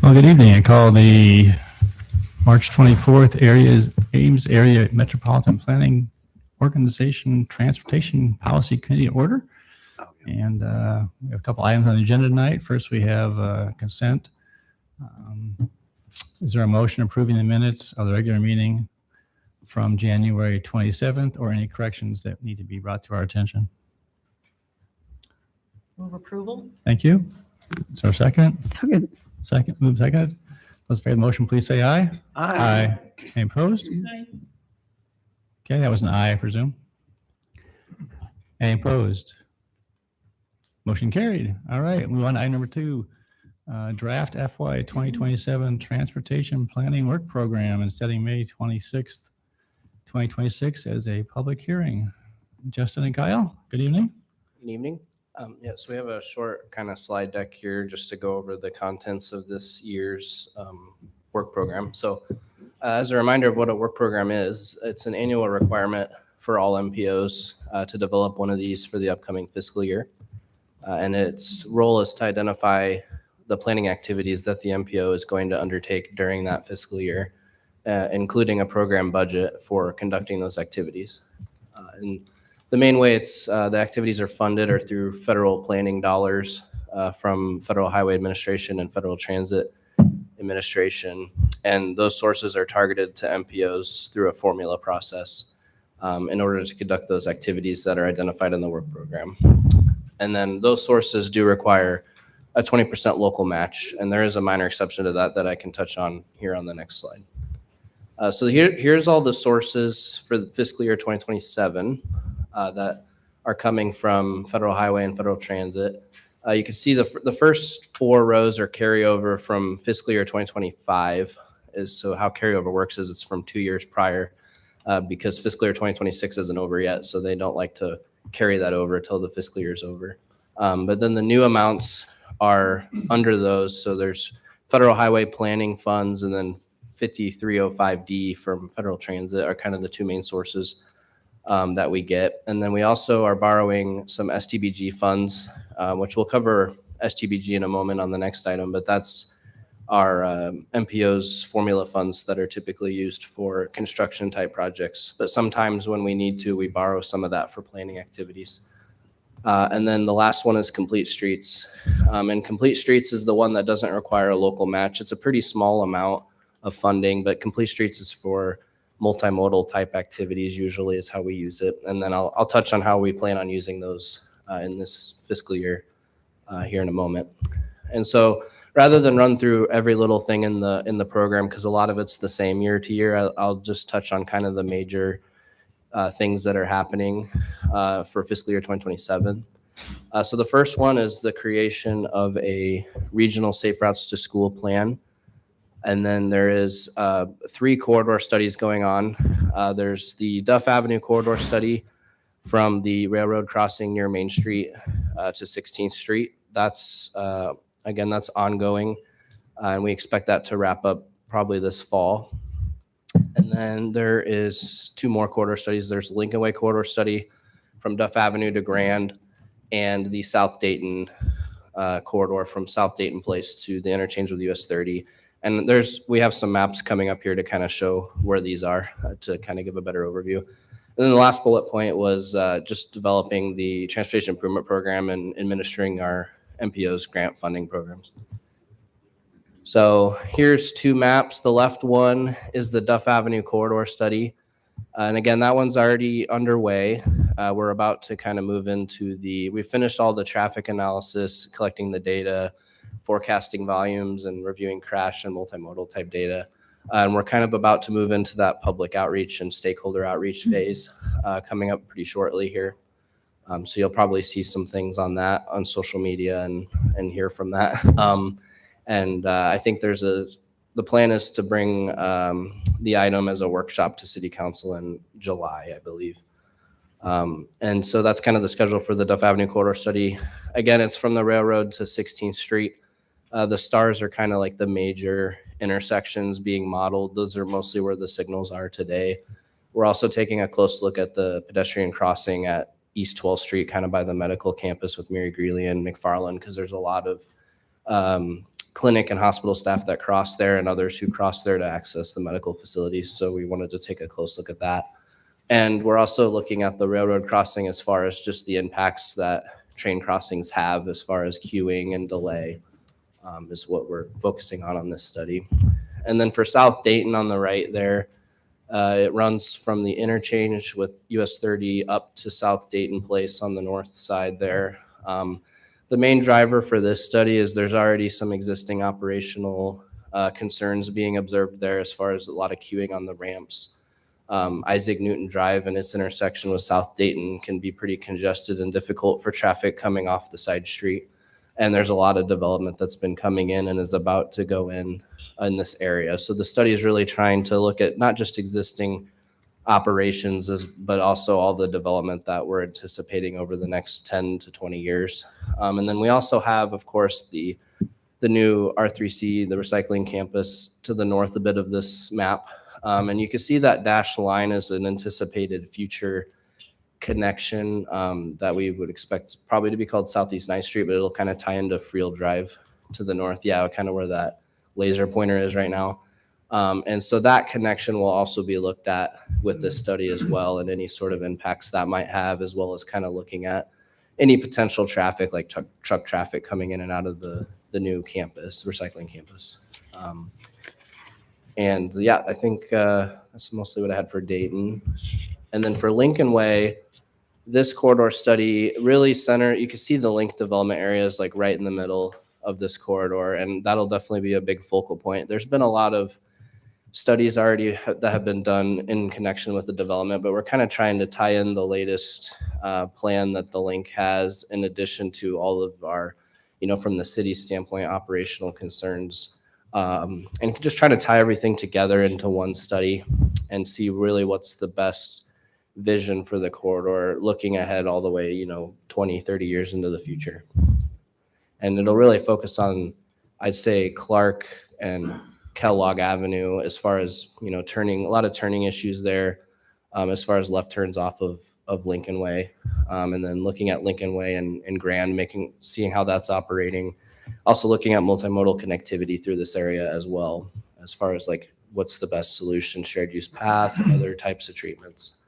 Well, good evening. I call the March 24th Ames Area Metropolitan Planning Organization Transportation Policy Committee order. And we have a couple items on the agenda tonight. First, we have consent. Is there a motion approving the minutes of the regular meeting from January 27th or any corrections that need to be brought to our attention? Move approval. Thank you. Is there a second? Second. Second, move second. Those in favor of the motion, please say aye. Aye. Any opposed? Aye. Okay, that was an aye, I presume. Any opposed? Motion carried. All right, move on to item number 2. Draft FY 2027 Transportation Planning Work Program and setting May 26th, 2026 as a public hearing. Justin and Kyle, good evening. Good evening. So we have a short kind of slide deck here just to go over the contents of this year's work program. So as a reminder of what a work program is, it's an annual requirement for all MPOs to develop one of these for the upcoming fiscal year. And its role is to identify the planning activities that the MPO is going to undertake during that fiscal year, including a program budget for conducting those activities. And the main way the activities are funded are through federal planning dollars from Federal Highway Administration and Federal Transit Administration. And those sources are targeted to MPOs through a formula process in order to conduct those activities that are identified in the work program. And then those sources do require a 20% local match. And there is a minor exception to that I can touch on here on the next slide. So here's all the sources for the fiscal year 2027 that are coming from Federal Highway and Federal Transit. You can see the first 4 rows are carryover from fiscal year 2025. So how carryover works is it's from 2 years prior because fiscal year 2026 isn't over yet. So they don't like to carry that over until the fiscal year is over. But then the new amounts are under those. So there's Federal Highway Planning Funds and then 5305D from Federal Transit are kind of the 2 main sources that we get. And then we also are borrowing some STBG funds, which we'll cover STBG in a moment on the next item, but that's our MPO's formula funds that are typically used for construction type projects. But sometimes when we need to, we borrow some of that for planning activities. And then the last one is Complete Streets. And Complete Streets is the one that doesn't require a local match. It's a pretty small amount of funding, but Complete Streets is for multimodal type activities usually is how we use it. And then I'll touch on how we plan on using those in this fiscal year here in a moment. And so rather than run through every little thing in the program, because a lot of it's the same year to year, I'll just touch on kind of the major things that are happening for fiscal year 2027. So the first one is the creation of a regional safe routes to school plan. And then there is 3 corridor studies going on. There's the Duff Avenue corridor study from the railroad crossing near Main Street to 16th Street. That's, again, that's ongoing. And we expect that to wrap up probably this fall. And then there is 2 more corridor studies. There's the Lincoln Way corridor study from Duff Avenue to Grand and the South Dayton corridor from South Dayton Place to the interchange with US 30. And we have some maps coming up here to kind of show where these are to kind of give a better overview. And then the last bullet point was just developing the Transportation Improvement Program and administering our MPO's grant funding programs. So here's 2 maps. The left one is the Duff Avenue corridor study. And again, that one's already underway. We're about to kind of move into we finished all the traffic analysis, collecting the data, forecasting volumes and reviewing crash and multimodal type data. And we're kind of about to move into that public outreach and stakeholder outreach phase coming up pretty shortly here. So you'll probably see some things on that on social media and hear from that. I think the plan is to bring the item as a workshop to City Council in July, I believe. And so that's kind of the schedule for the Duff Avenue corridor study. Again, it's from the railroad to 16th Street. The stars are kind of like the major intersections being modeled. Those are mostly where the signals are today. We're also taking a close look at the pedestrian crossing at East 12th Street, kind of by the medical campus with Mary Greeley and McFarland, because there's a lot of clinic and hospital staff that cross there and others who cross there to access the medical facilities. So we wanted to take a close look at that. And we're also looking at the railroad crossing as far as just the impacts that train crossings have as far as queuing and delay is what we're focusing on this study. And then for South Dayton on the right there, it runs from the interchange with US 30 up to South Dayton Place on the north side there. The main driver for this study is there's already some existing operational concerns being observed there as far as a lot of queuing on the ramps. Isaac Newton Drive and its intersection with South Dayton can be pretty congested and difficult for traffic coming off the side street. And there's a lot of development that's been coming in and is about to go in this area. So the study is really trying to look at not just existing operations, but also all the development that we're anticipating over the next 10 to 20 years. And then we also have, of course, the new R3C, the recycling campus to the north a bit of this map. And you can see that dashed line as an anticipated future connection that we would expect probably to be called Southeast 9th Street, but it'll kind of tie into Friel Drive to the north. Yeah, kind of where that laser pointer is right now. And so that connection will also be looked at with this study as well, and any sort of impacts that might have, as well as kind of looking at any potential traffic, like truck traffic coming in and out of the new campus, recycling campus. And yeah, I think that's mostly what I had for Dayton. And then for Lincoln Way, this corridor study really you can see the link development areas like right in the middle of this corridor, and that'll definitely be a big focal point. There's been a lot of studies already that have been done in connection with the development, but we're kind of trying to tie in the latest plan that the link has, in addition to all of our, from the city standpoint, operational concerns, and just trying to tie everything together into one study and see really what's the best vision for the corridor, looking ahead all the way, 20, 30 years into the future. And it'll really focus on, I'd say, Clark and Kellogg Avenue, as far as, a lot of turning issues there, as far as left turns off of Lincoln Way, and then looking at Lincoln Way and Grand, seeing how that's operating. Also looking at multimodal connectivity through this area as well, as far as like what's the best solution, shared use path, other types of treatments.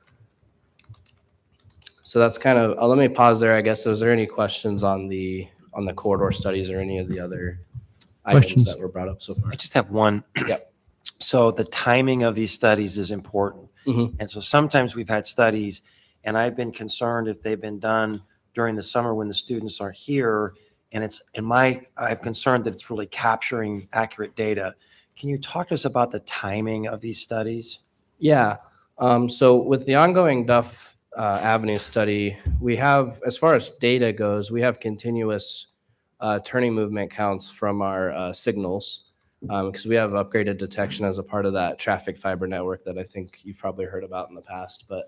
So that's kind of, let me pause there, I guess. Was there any questions on the corridor studies or any of the other items that were brought up so far? I just have one. Yep. So the timing of these studies is important. Mm-hmm. And so sometimes we've had studies, and I've been concerned if they've been done during the summer when the students aren't here, and I'm concerned that it's really capturing accurate data. Can you talk to us about the timing of these studies? Yeah. So with the ongoing Duff Avenue study, we have, as far as data goes, we have continuous turning movement counts from our signals, because we have upgraded detection as a part of that traffic fiber network that I think you've probably heard about in the past. But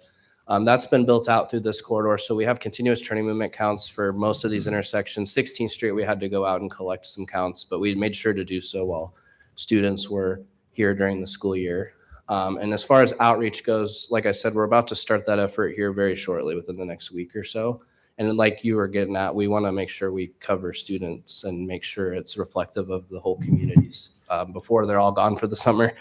that's been built out through this corridor. So we have continuous turning movement counts for most of these intersections. 16th Street, we had to go out and collect some counts, but we made sure to do so while students were here during the school year. And as far as outreach goes, like I said, we're about to start that effort here very shortly, within the next week or so. And like you were getting at, we want to make sure we cover students and make sure it's reflective of the whole communities before they're all gone for the summer.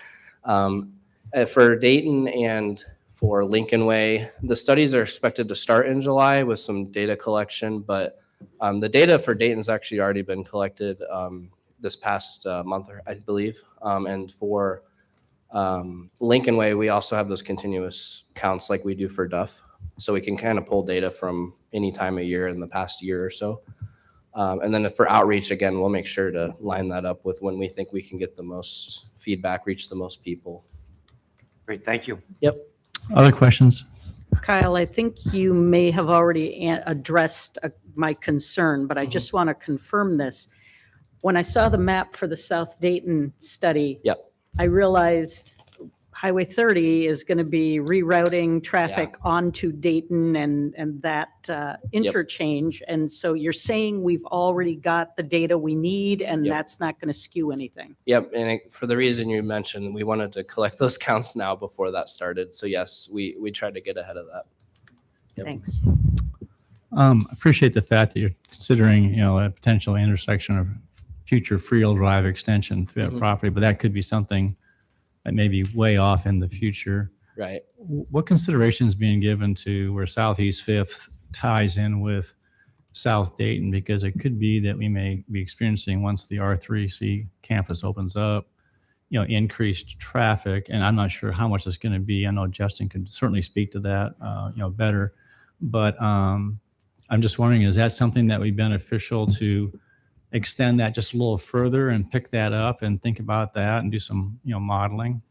For Dayton and for Lincoln Way, the studies are expected to start in July with some data collection, but the data for Dayton's actually already been collected this past month, I believe. And for Lincoln Way, we also have those continuous counts like we do for Duff. So we can kind of pull data from any time of year in the past year or so. And then for outreach, again, we'll make sure to line that up with when we think we can get the most feedback, reach the most people. Great, thank you. Yep. Other questions? Kyle, I think you may have already addressed my concern, but I just want to confirm this. When I saw the map for the South Dayton study, Yep. I realized Highway 30 is going to be rerouting traffic onto Dayton and that interchange. And so you're saying we've already got the data we need, and that's not going to skew anything. Yep. And for the reason you mentioned, we wanted to collect those counts now before that started. So yes, we tried to get ahead of that. Yep. Thanks. Appreciate the fact that you're considering, a potential intersection of future Freewheel Drive extension Mhm. property, but that could be something that may be way off in the future. Right. What considerations being given to where Southeast Fifth ties in with South Dayton? Because it could be that we may be experiencing, once the R3C campus opens up, increased traffic, and I'm not sure how much it's going to be. I know Justin could certainly speak to that, better. But I'm just wondering, is that something that would be beneficial to extend that just a little further and pick that up and think about that and do some, modeling?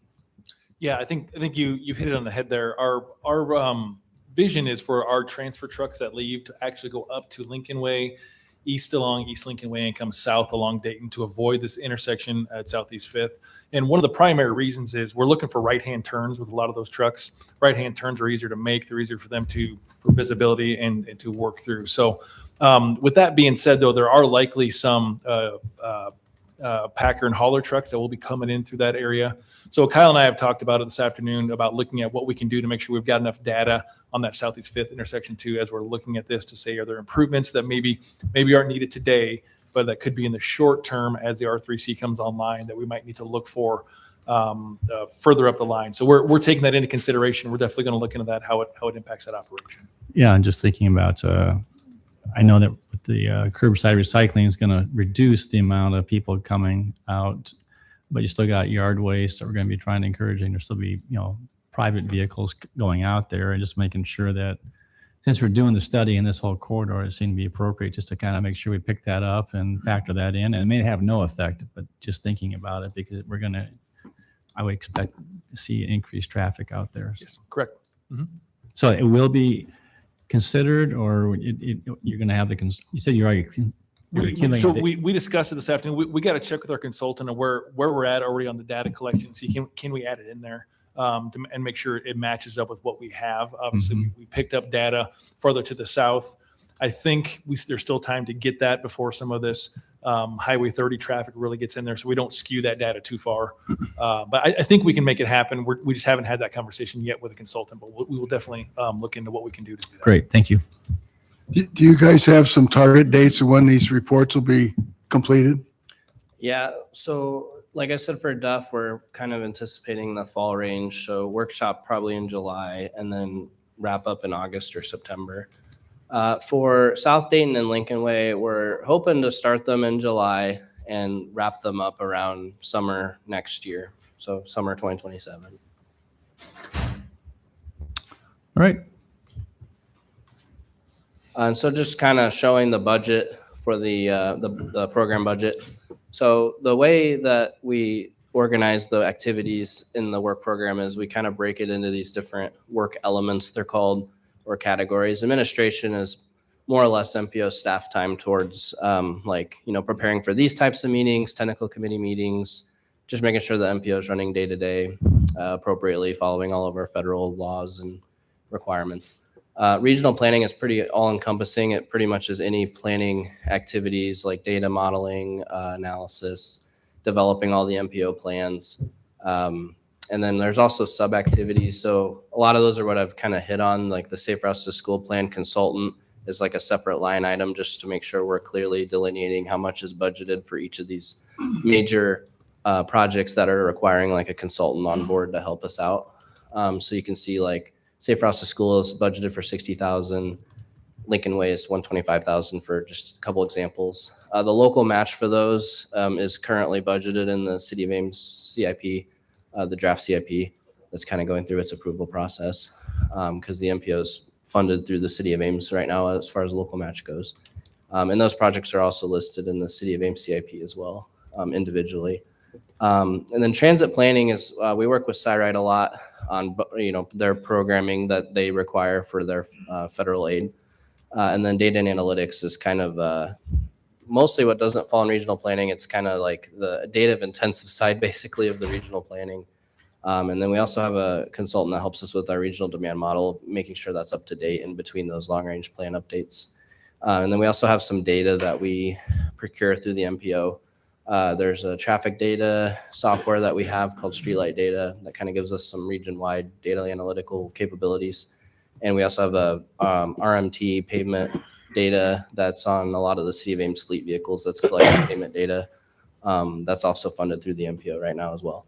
Yeah, I think you've hit it on the head there. Our vision is for our transfer trucks that leave to actually go up to Lincoln Way, east along East Lincoln Way, and come south along Dayton to avoid this intersection at Southeast Fifth. And one of the primary reasons is we're looking for right-hand turns with a lot of those trucks. Right-hand turns are easier to make. They're easier for them for visibility and to work through. So with that being said, though, there are likely some packer and hauler trucks that will be coming in through that area. So Kyle and I have talked about it this afternoon about looking at what we can do to make sure we've got enough data on that Southeast Fifth intersection too, as we're looking at this, to say, are there improvements that maybe aren't needed today, but that could be in the short term as the R3C comes online that we might need to look for further up the line. So we're taking that into consideration. We're definitely going to look into that, how it impacts that operation. Yeah, I'm just thinking about, I know that with the curbside recycling is going to reduce the amount of people coming out, but you still got yard waste that we're going to be trying to encourage, and there'll still be, private vehicles going out there, and just making sure that, since we're doing the study in this whole corridor, it seemed to be appropriate just to kind of make sure we pick that up and factor that in. And it may have no effect, but just thinking about it, because I would expect to see increased traffic out there. Yes, correct. So it will be considered, or you're going to have you said you're already. We discussed it this afternoon. We got to check with our consultant on where we're at already on the data collection. See, can we add it in there and make sure it matches up with what we have? Obviously, we picked up data further to the south. I think there's still time to get that before some of this Highway 30 traffic really gets in there, so we don't skew that data too far. But I think we can make it happen. We just haven't had that conversation yet with a consultant, but we will definitely look into what we can do to do that. Great, thank you. Do you guys have some target dates of when these reports will be completed? Yeah. So like I said, for Duff, we're kind of anticipating the fall range. So workshop probably in July, and then wrap up in August or September. For South Dayton and Lincoln Way, we're hoping to start them in July and wrap them up around summer next year. So summer 2027. All right. And so just kind of showing the budget for the program budget. So the way that we organize the activities in the work program is we kind of break it into these different work elements, they're called, or categories. Administration is more or less MPO staff time towards preparing for these types of meetings, technical committee meetings, just making sure the MPO is running day to day appropriately, following all of our federal laws and requirements. Regional planning is pretty all-encompassing. It pretty much is any planning activities like data modeling, analysis, developing all the MPO plans. And then there's also sub-activities. So a lot of those are what I've kind of hit on, like the Safe Routes to School plan consultant is like a separate line item just to make sure we're clearly delineating how much is budgeted for each of these major projects that are requiring like a consultant on board to help us out. So you can see like Safe Routes to School is budgeted for $60,000. Lincoln Way is $125,000 for just a couple examples. The local match for those is currently budgeted in the City of Ames CIP, the draft CIP that's kind of going through its approval process because the MPO is funded through the City of Ames right now as far as local match goes. And those projects are also listed in the City of Ames CIP as well individually. And then transit planning is we work with SciRide a lot on their programming that they require for their federal aid. And then data and analytics is kind of mostly what doesn't fall in regional planning. It's kind of like the data intensive side basically of the regional planning. And then we also have a consultant that helps us with our regional demand model, making sure that's up to date in between those long range plan updates. And then we also have some data that we procure through the MPO. There's a traffic data software that we have called Streetlight Data that kind of gives us some region-wide data analytical capabilities. And we also have a RMT pavement data that's on a lot of the City of Ames fleet vehicles that's collecting pavement data. That's also funded through the MPO right now as well.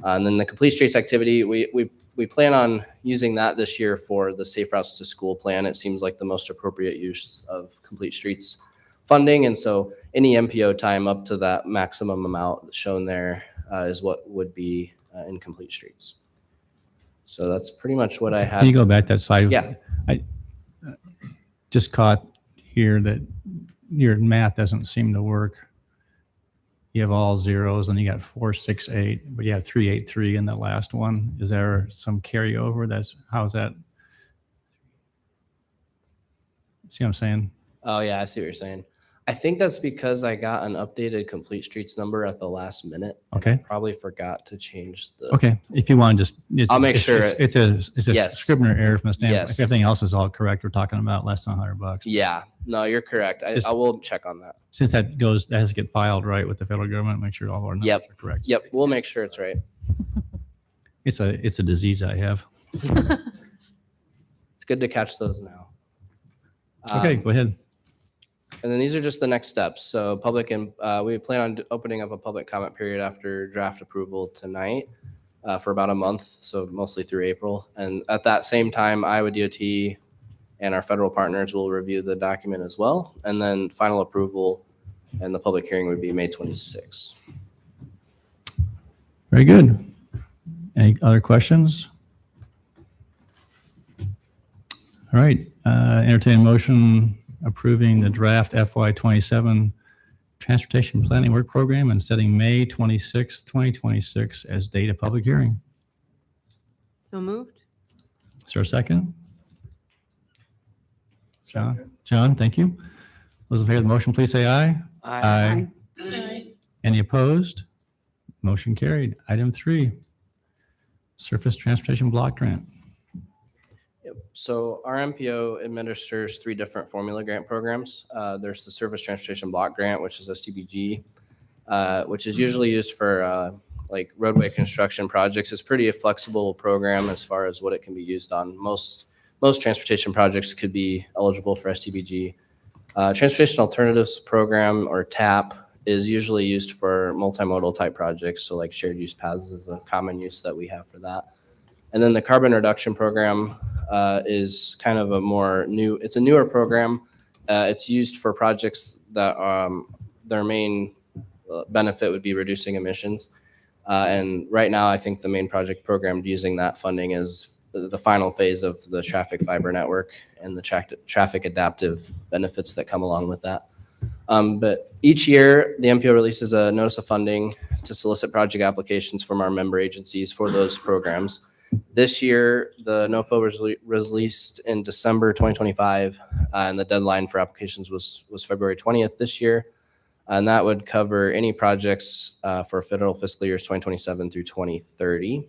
And then the Complete Streets activity, we plan on using that this year for the Safe Routes to School plan. It seems like the most appropriate use of Complete Streets funding. And so any MPO time up to that maximum amount shown there is what would be in Complete Streets. So that's pretty much what I had. Can you go back that slide? Yeah. I just caught here that your math doesn't seem to work. You have all zeros and you got 468, but you have 383 in the last one. Is there some carryover? How's that? See what I'm saying? Oh yeah, I see what you're saying. I think that's because I got an updated Complete Streets number at the last minute. Okay. Probably forgot to change the. Okay. If you want to just, I'll make sure it's a Yes. Scrivener error from the standpoint. Yes. If everything else is all correct, we're talking about less than $100. Yeah, no, you're correct. I will check on that. Since that has to get filed right with the federal government, make sure all our numbers Yep. are correct. Yep, we'll make sure it's right. It's a disease I have. It's good to catch those now. Okay, go ahead. And then these are just the next steps. So public and we plan on opening up a public comment period after draft approval tonight for about a month, so mostly through April. And at that same time, Iowa DOT and our federal partners will review the document as well. And then final approval and the public hearing would be May 26th. Very good. Any other questions? All right, entertain a motion approving the draft FY27 Transportation Planning Work Program and setting May 26, 2026 as date of public hearing. So moved? Is there a second? John, thank you. Those in favor of the motion, please say aye. Aye. Any opposed? Motion carried. Item 3, Surface Transportation Block Grant. Yep. So our MPO administers 3 different formula grant programs. There's the Surface Transportation Block Grant, which is STBG, which is usually used for like roadway construction projects. It's pretty a flexible program as far as what it can be used on. Most transportation projects could be eligible for STBG. Transportation Alternatives Program, or TAP, is usually used for multimodal type projects. So like shared use paths is a common use that we have for that. And then the Carbon Reduction Program is kind of it's a newer program. It's used for projects that their main benefit would be reducing emissions. And right now, I think the main project program using that funding is the final phase of the traffic fiber network and the traffic adaptive benefits that come along with that. But each year, the MPO releases a notice of funding to solicit project applications from our member agencies for those programs. This year, the NOFO was released in December 2025, and the deadline for applications was February 20th this year. And that would cover any projects for federal fiscal years 2027 through 2030.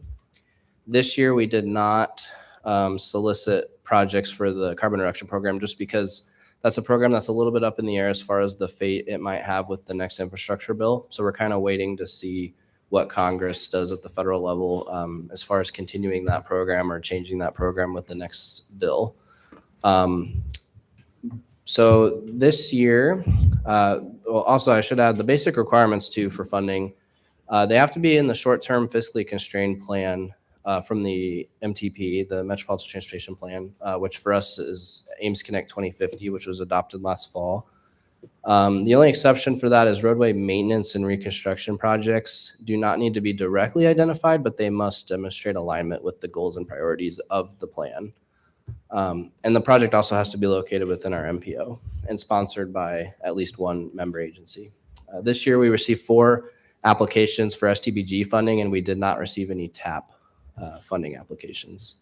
This year, we did not solicit projects for the carbon reduction program just because that's a program that's a little bit up in the air as far as the fate it might have with the next infrastructure bill. So we're kind of waiting to see what Congress does at the federal level as far as continuing that program or changing that program with the next bill. So this year, also I should add the basic requirements too for funding. They have to be in the short-term fiscally constrained plan from the MTP, the Metropolitan Transportation Plan, which for us is Ames Connect 2050, which was adopted last fall. The only exception for that is roadway maintenance and reconstruction projects do not need to be directly identified, but they must demonstrate alignment with the goals and priorities of the plan. And the project also has to be located within our MPO and sponsored by at least one member agency. This year, we received 4 applications for STBG funding, and we did not receive any TAP funding applications.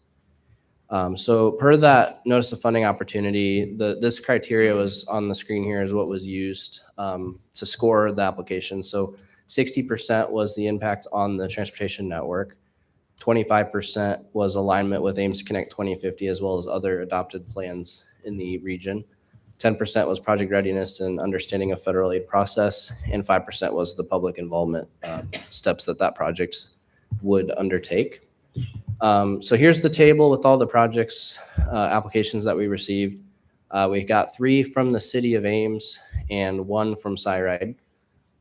So per that notice of funding opportunity, this criteria was on the screen here is what was used to score the application. So 60% was the impact on the transportation network. 25% was alignment with Ames Connect 2050 as well as other adopted plans in the region. 10% was project readiness and understanding of federal aid process, and 5% was the public involvement steps that project would undertake. So here's the table with all the projects applications that we received. We got 3 from the city of Ames and 1 from SIRIDE.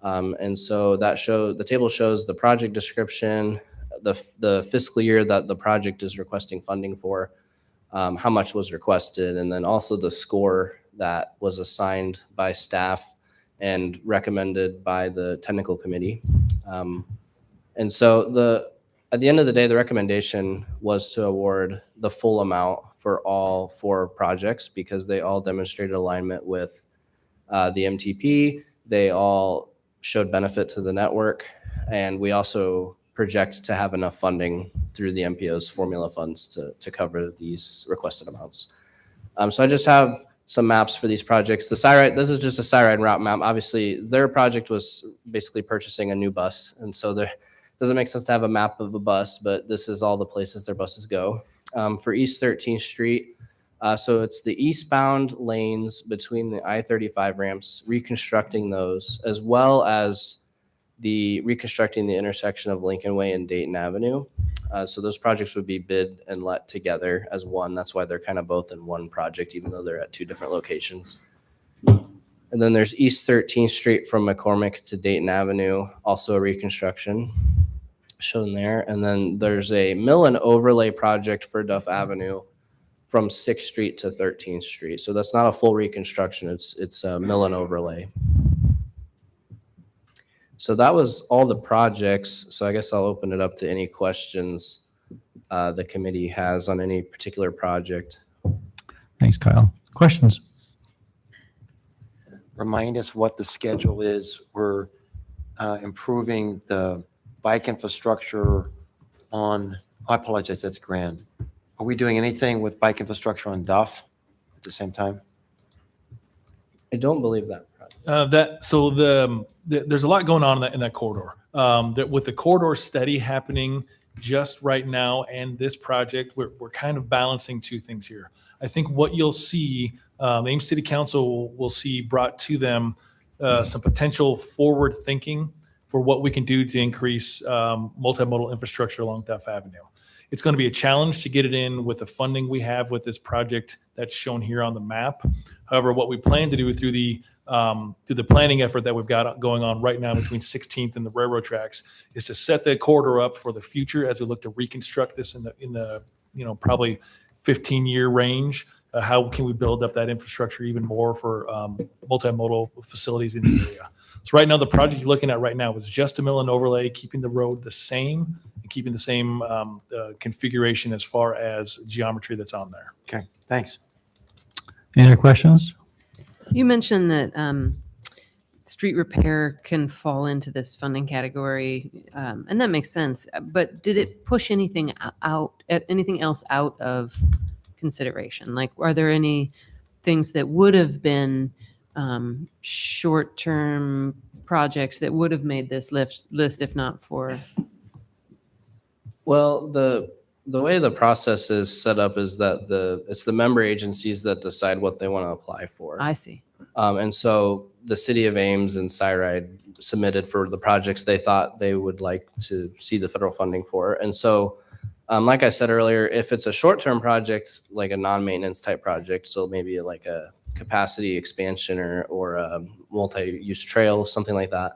And so the table shows the project description, the fiscal year that the project is requesting funding for, how much was requested, and then also the score that was assigned by staff and recommended by the technical committee. And so at the end of the day, the recommendation was to award the full amount for all 4 projects because they all demonstrated alignment with the MTP. They all showed benefit to the network, and we also project to have enough funding through the MPO's formula funds to cover these requested amounts. So I just have some maps for these projects. The SIRIDE, this is just a SIRIDE route map. Obviously, their project was basically purchasing a new bus, and so there doesn't make sense to have a map of a bus, but this is all the places their buses go. For East 13th Street, so it's the eastbound lanes between the I-35 ramps, reconstructing those, as well as reconstructing the intersection of Lincoln Way and Dayton Avenue. So those projects would be bid and let together as one. That's why they're kind of both in one project, even though they're at 2 different locations. And then there's East 13th Street from McCormick to Dayton Avenue, also a reconstruction shown there. And then there's a mill and overlay project for Duff Avenue from 6th Street to 13th Street. So that's not a full reconstruction. It's a mill and overlay. So that was all the projects. So I guess I'll open it up to any questions the committee has on any particular project. Thanks, Kyle. Questions? Remind us what the schedule is. We're improving the bike infrastructure on, I apologize, that's Grand. Are we doing anything with bike infrastructure on Duff at the same time? I don't believe that project. There's a lot going on in that corridor. With the corridor study happening just right now and this project, we're kind of balancing 2 things here. I think what you'll see, Ames City Council will see brought to them some potential forward thinking for what we can do to increase multimodal infrastructure along Duff Avenue. It's going to be a challenge to get it in with the funding we have with this project that's shown here on the map. However, what we plan to do through the planning effort that we've got going on right now between 16th and the railroad tracks is to set the corridor up for the future as we look to reconstruct this in the probably 15-year range. How can we build up that infrastructure even more for multimodal facilities in the area? So right now, the project you're looking at right now is just a mill and overlay, keeping the road the same and keeping the same configuration as far as geometry that's on there. Okay, thanks. Any other questions? You mentioned that street repair can fall into this funding category, and that makes sense. But did it push anything else out of consideration? Like, are there any things that would have been short-term projects that would have made this list if not for? Well, the way the process is set up is that it's the member agencies that decide what they want to apply for. I see. And so the city of Ames and SIRIDE submitted for the projects they thought they would like to see the federal funding for. And so, like I said earlier, if it's a short-term project, like a non-maintenance type project, so maybe like a capacity expansion or a multi-use trail, something like that,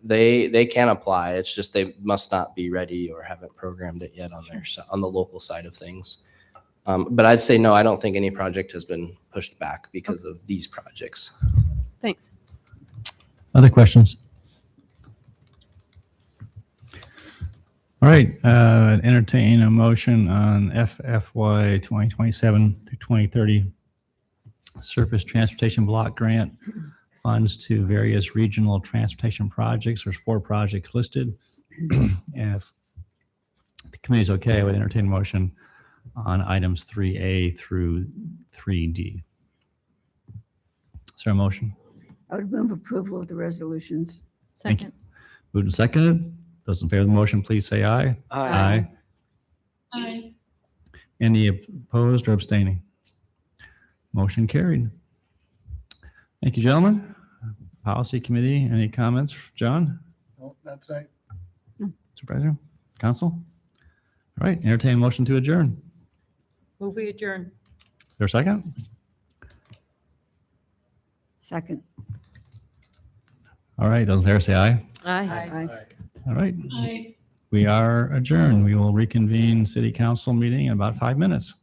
they can apply. It's just they must not be ready or haven't programmed it yet on the local side of things. But I'd say no, I don't think any project has been pushed back because of these projects. Thanks. Other questions? All right, entertain a motion on FY 2027 through 2030 Surface Transportation Block Grant funds to various regional transportation projects. There's 4 projects listed. And if the committee is okay, I would entertain a motion on items 3A through 3D. Is there a motion? I would move approval of the resolutions. Thank you. Moved and seconded. Those in favor of the motion, please say aye. Aye. Aye. Any opposed or abstaining? Motion carried. Thank you, gentlemen. Policy Committee, any comments? John? Oh, that's right. Supervisor? Council? All right, entertain a motion to adjourn. Move we adjourn. Is there a second? Second. All right, those there say aye. Aye. All right. We are adjourned. We will reconvene city council meeting in about 5 minutes.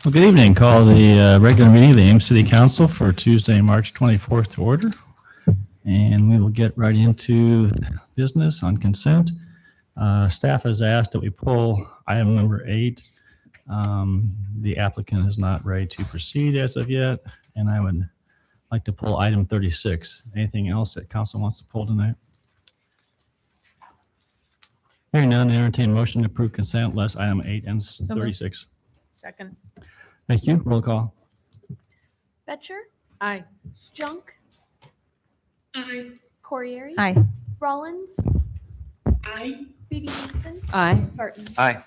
Well, good evening. Call the regular meeting of the Ames City Council for Tuesday, March 24th to order. And we will get right into business on consent. Staff has asked that we pull item number 8 The applicant is not ready to proceed as of yet, and I would like to pull item 36. Anything else that council wants to pull tonight? Hearing none, entertain motion to approve consent list item 8 and moved. 36. Second. Thank you. Roll call. Betcher, Aye. Junk. Aye. Corriere. Aye. Rollins. Aye. Beatty Mason. Aye. Barton. Aye.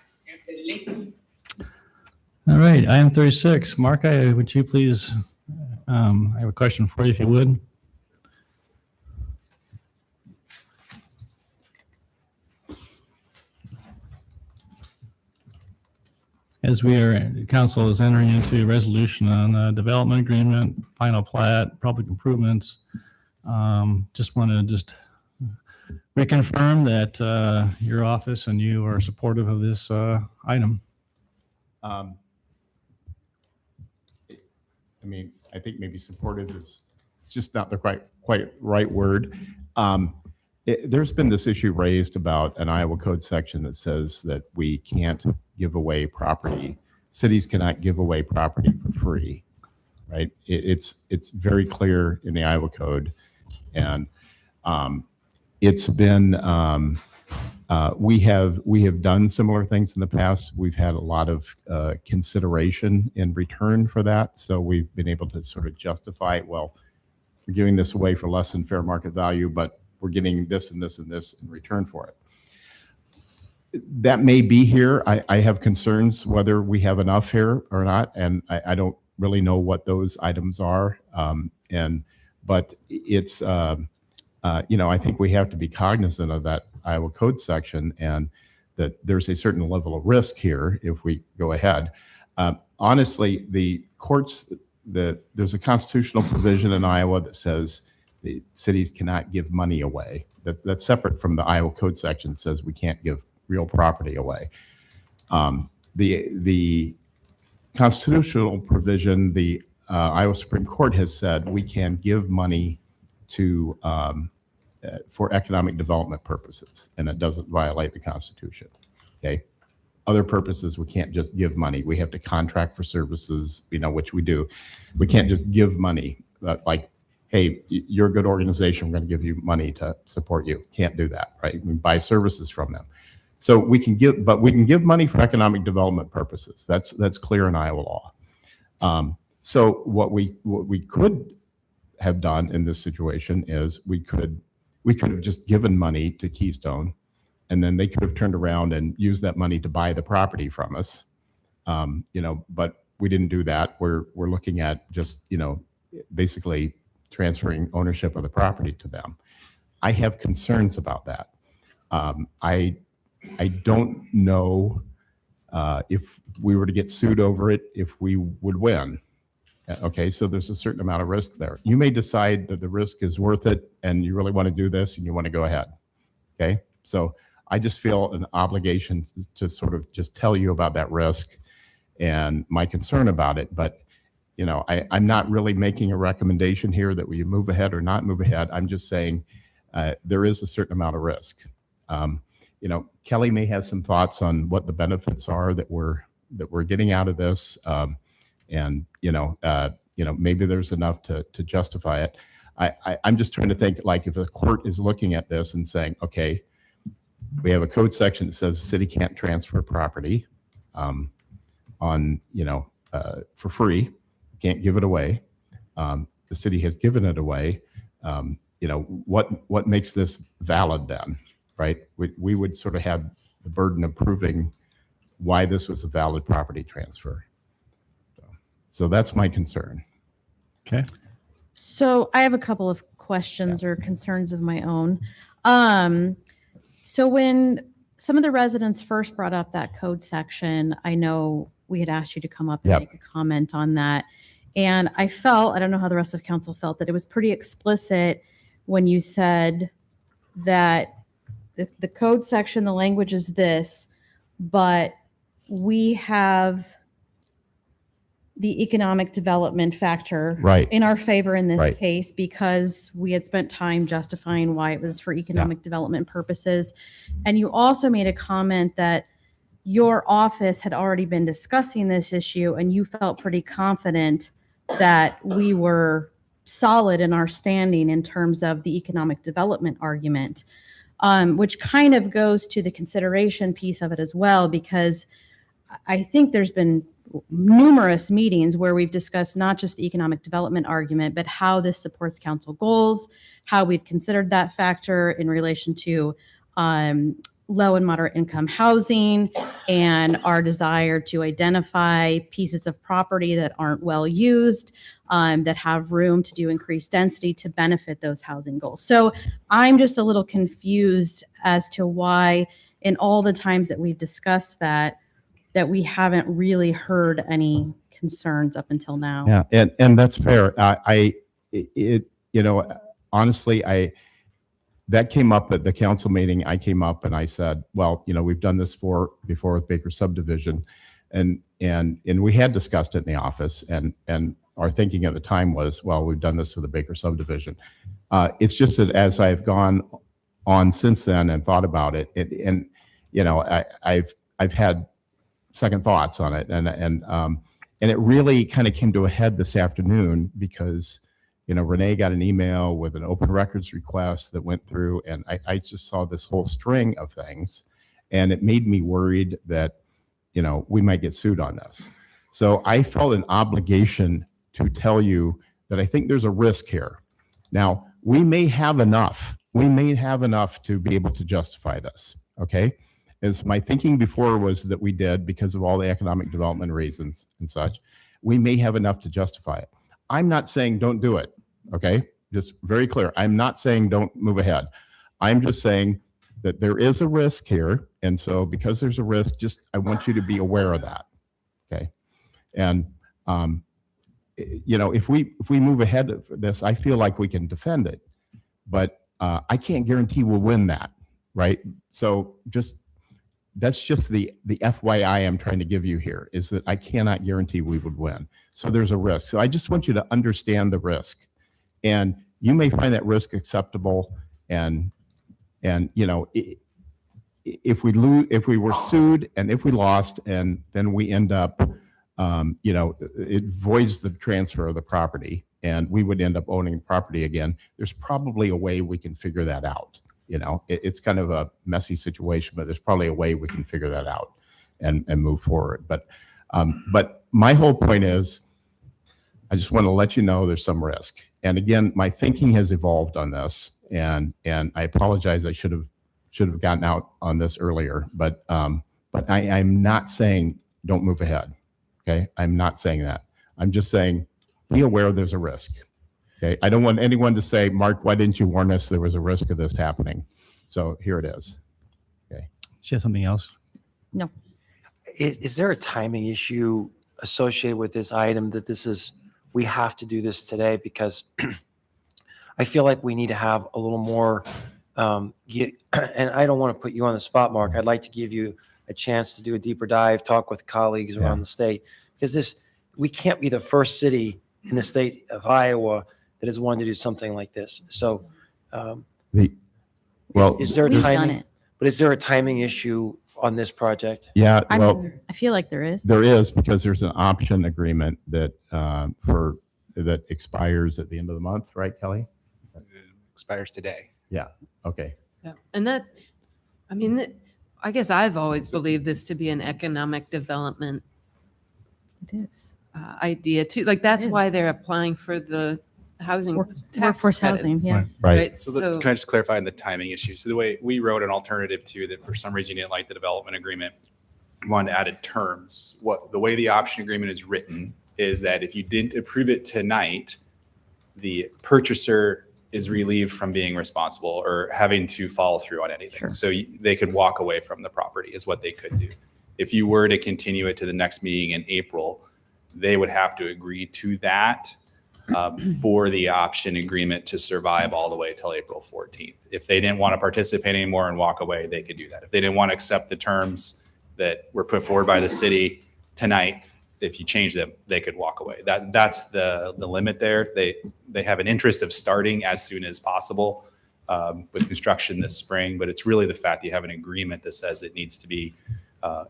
All right, item 36. Mark, would you please, I have a question for you if you would. As council is entering into a resolution on a development agreement, final plat, public improvements, just want to reconfirm that your office and you are supportive of this item. I mean, I think maybe supportive is just not the quite right word. There's been this issue raised about an Iowa code section that says that we can't give away property. Cities cannot give away property for free, right? It's very clear in the Iowa code, and it's been we have done similar things in the past. We've had a lot of consideration in return for that, so we've been able to sort of justify, well, we're giving this away for less than fair market value, but we're getting this and this and this in return for it. That may be here. I have concerns whether we have enough here or not, and I don't really know what those items are. But it's I think we have to be cognizant of that Iowa code section, and that there's a certain level of risk here if we go ahead. Honestly, the courts, there's a constitutional provision in Iowa that says the cities cannot give money away. That's separate from the Iowa code section that says we can't give real property away. The constitutional provision, the Iowa Supreme Court has said we can give money to for economic development purposes, and it doesn't violate the Constitution. Okay. Other purposes, we can't just give money. We have to contract for services, which we do. We can't just give money like, hey, you're a good organization, we're going to give you money to support you. Can't do that, right? We buy services from them. So we can give money for economic development purposes. That's clear in Iowa law. So what we could have done in this situation is we could have just given money to Keystone, and then they could have turned around and used that money to buy the property from us. But we didn't do that. We're looking at just, basically transferring ownership of the property to them. I have concerns about that. I don't know if we were to get sued over it, if we would win. Okay, so there's a certain amount of risk there. You may decide that the risk is worth it and you really want to do this and you want to go ahead. Okay, so I just feel an obligation to sort of just tell you about that risk and my concern about it. But, I'm not really making a recommendation here that we move ahead or not move ahead. I'm just saying there is a certain amount of risk. Kelly may have some thoughts on what the benefits are that we're getting out of this. And maybe there's enough to justify it. I'm just trying to think, like, if the court is looking at this and saying, okay, we have a code section that says the city can't transfer property for free, can't give it away. The city has given it away. What makes this valid then, right? We would sort of have the burden of proving why this was a valid property transfer. So that's my concern. Okay. So I have a couple of questions or concerns of my own. So when some of the residents first brought up that code section, I know we had asked you to come up and make a comment on that. And I don't know how the rest of council felt, that it was pretty explicit when you said that the code section, the language is this, but we have the economic development factor in our favor in this case, because we had spent time justifying why it was for economic development purposes. And you also made a comment that your office had already been discussing this issue and you felt pretty confident that we were solid in our standing in terms of the economic development argument, which kind of goes to the consideration piece of it as well, because I think there's been numerous meetings where we've discussed not just the economic development argument, but how this supports council goals, how we've considered that factor in relation to low and moderate income housing, and our desire to identify pieces of property that aren't well used, that have room to do increased density to benefit those housing goals. So I'm just a little confused as to why in all the times that we've discussed that we haven't really heard any concerns up until now. Yeah, and that's fair. Honestly, that came up at the council meeting. I came up and I said, well, we've done this before with Baker subdivision, and we had discussed it in the office, and our thinking at the time was, well, we've done this with the Baker subdivision. It's just that as I've gone on since then and thought about it, I've had second thoughts on it, and it really kind of came to a head this afternoon because Renee got an email with an open records request that went through, and I just saw this whole string of things, and it made me worried that we might get sued on this. So I felt an obligation to tell you that I think there's a risk here. Now, we may have enough to be able to justify this, okay? As my thinking before was that we did, because of all the economic development reasons and such, we may have enough to justify it. I'm not saying don't do it, okay? Just very clear. I'm not saying don't move ahead. I'm just saying that there is a risk here, and so because there's a risk, I want you to be aware of that, okay? And if we move ahead of this, I feel like we can defend it, but I can't guarantee we'll win that, right? So that's just the FYI I'm trying to give you here, is that I cannot guarantee we would win. So there's a risk. So I just want you to understand the risk, and you may find that risk acceptable. And if we were sued and if we lost, and then we end up, it voids the transfer of the property, and we would end up owning property again. There's probably a way we can figure that out. It's kind of a messy situation, but there's probably a way we can figure that out and move forward. But my whole point is, I just want to let you know there's some risk. And again, my thinking has evolved on this, and I apologize. I should have gotten out on this earlier, but I'm not saying don't move ahead. Okay, I'm not saying that. I'm just saying be aware there's a risk. Okay, I don't want anyone to say, Mark, why didn't you warn us there was a risk of this happening? So here it is. Okay. She has something else. No. Is there a timing issue associated with this item that we have to do this today? Because I feel like we need to have a little more, and I don't want to put you on the spot, Mark. I'd like to give you a chance to do a deeper dive, talk with colleagues around the state, because we can't be the first city in the state of Iowa that has wanted to do something like this. So, is there a We've done timing? it. But is there a timing issue on this project? Yeah, I well, mean, I feel like there is. there is, because there's an option agreement that that expires at the end of the month, right, Kelly? Expires today. Yeah. Okay. Yeah. And I guess I've always believed this to be an economic development It is. idea too. Like that's why is. they're applying for the housing tax Workforce housing, credits, yeah. Right. So, can I just clarify on the timing issue? So the way we wrote an alternative to that, for some reason you didn't like the development agreement, we wanted added terms. The way the option agreement is written is that if you didn't approve it tonight, the purchaser is relieved from being responsible or having to follow through on anything. Sure. So they could walk away from the property is what they could do. If you were to continue it to the next meeting in April, they would have to agree to that for the option agreement to survive all the way till April 14th. If they didn't want to participate anymore and walk away, they could do that. If they didn't want to accept the terms that were put forward by the city tonight, if you change them, they could walk away. That's the limit there. They have an interest of starting as soon as possible with construction this spring, but it's really the fact that you have an agreement that says it needs to be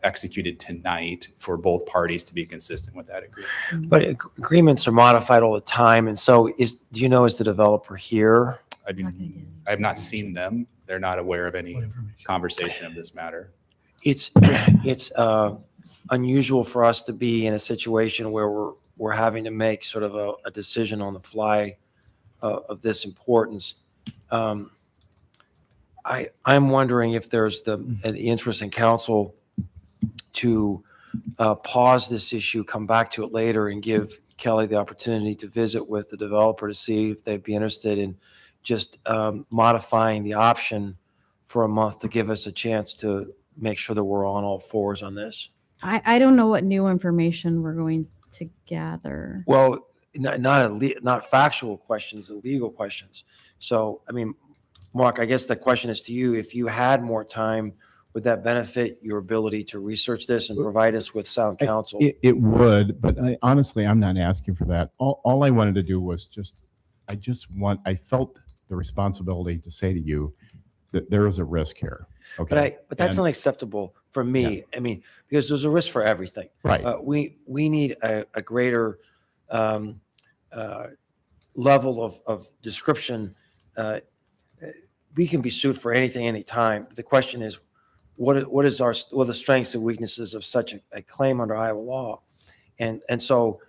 executed tonight for both parties to be consistent with that agreement. But agreements are modified all the time. And so is the developer here? I mean, I've not seen them. They're not aware of any conversation of this matter. It's unusual for us to be in a situation where we're having to make sort of a decision on the fly of this importance. I'm wondering if there's the interest in council to pause this issue, come back to it later, and give Kelly the opportunity to visit with the developer to see if they'd be interested in just modifying the option for a month to give us a chance to make sure that we're on all fours on this. I don't know what new information we're going to gather. Well, not factual questions, legal questions. So, I mean, Mark, I guess the question is to you, if you had more time, would that benefit your ability to research this and provide us with sound counsel? It would, but honestly, I'm not asking for that. All I wanted to do was I felt the responsibility to say to you that there is a risk here. Okay. But that's And- unacceptable for me. I mean, because there's a risk for everything. Right. We need a greater level of description. We can be sued for anything, anytime. The question is, what are the strengths and weaknesses of such a claim under Iowa law? And so,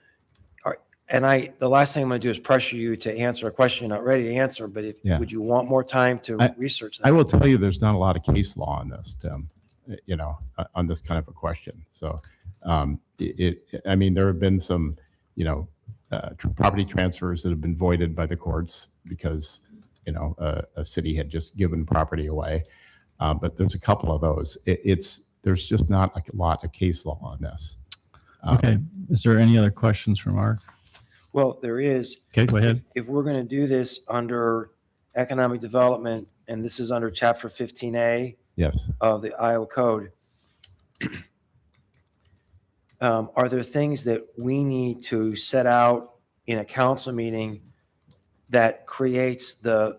the last thing I'm going to do is pressure you to answer a question you're not ready to answer. But would you want more time to research that? I will tell you, there's not a lot of case law on this, Tim, on this kind of a question. So, I mean, there have been some, property transfers that have been voided by the courts because, a city had just given property away. But there's a couple of those. There's just not a lot of case law on this. Okay. Is there any other questions from Mark? Well, there is. Okay, go ahead. If we're going to do this under economic development, and this is under Chapter 15A Yes. of the Iowa Code, are there things that we need to set out in a council meeting that creates the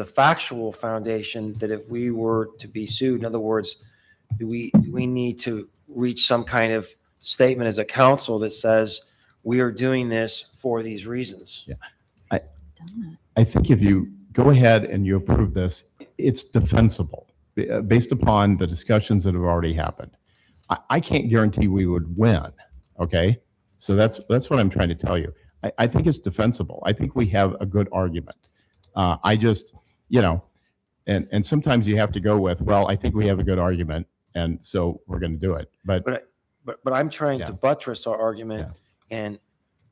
factual foundation that if we were to be sued, in other words, do we need to reach some kind of statement as a council that says we are doing this for these reasons? Yeah. I think if you go ahead and you approve this, it's defensible based upon the discussions that have already happened. I can't guarantee we would win. Okay. So that's what I'm trying to tell you. I think it's defensible. I think we have a good argument. I just, and sometimes you have to go with, well, I think we have a good argument, and so we're going to do it. But I'm trying to buttress our argument, and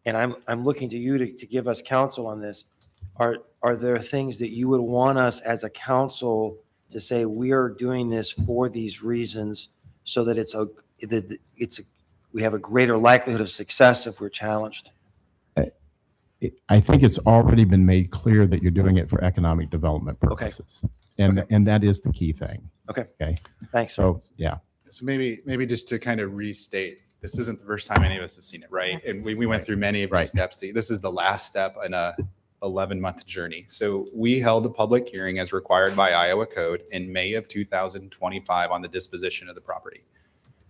I'm looking to you to give us counsel on this. Are there things that you would want us as a council to say we are doing this for these reasons, so that we have a greater likelihood of success if we're challenged? I think it's already been made clear that you're doing it for economic development purposes. Okay. And that is the key thing. Okay. Okay. Thanks. So, yeah. So maybe just to kind of restate, this isn't the first time any of us have seen it, right? And we went through many of these steps. This is the last step in a 11-month journey. So we held a public hearing as required by Iowa Code in May of 2025 on the disposition of the property.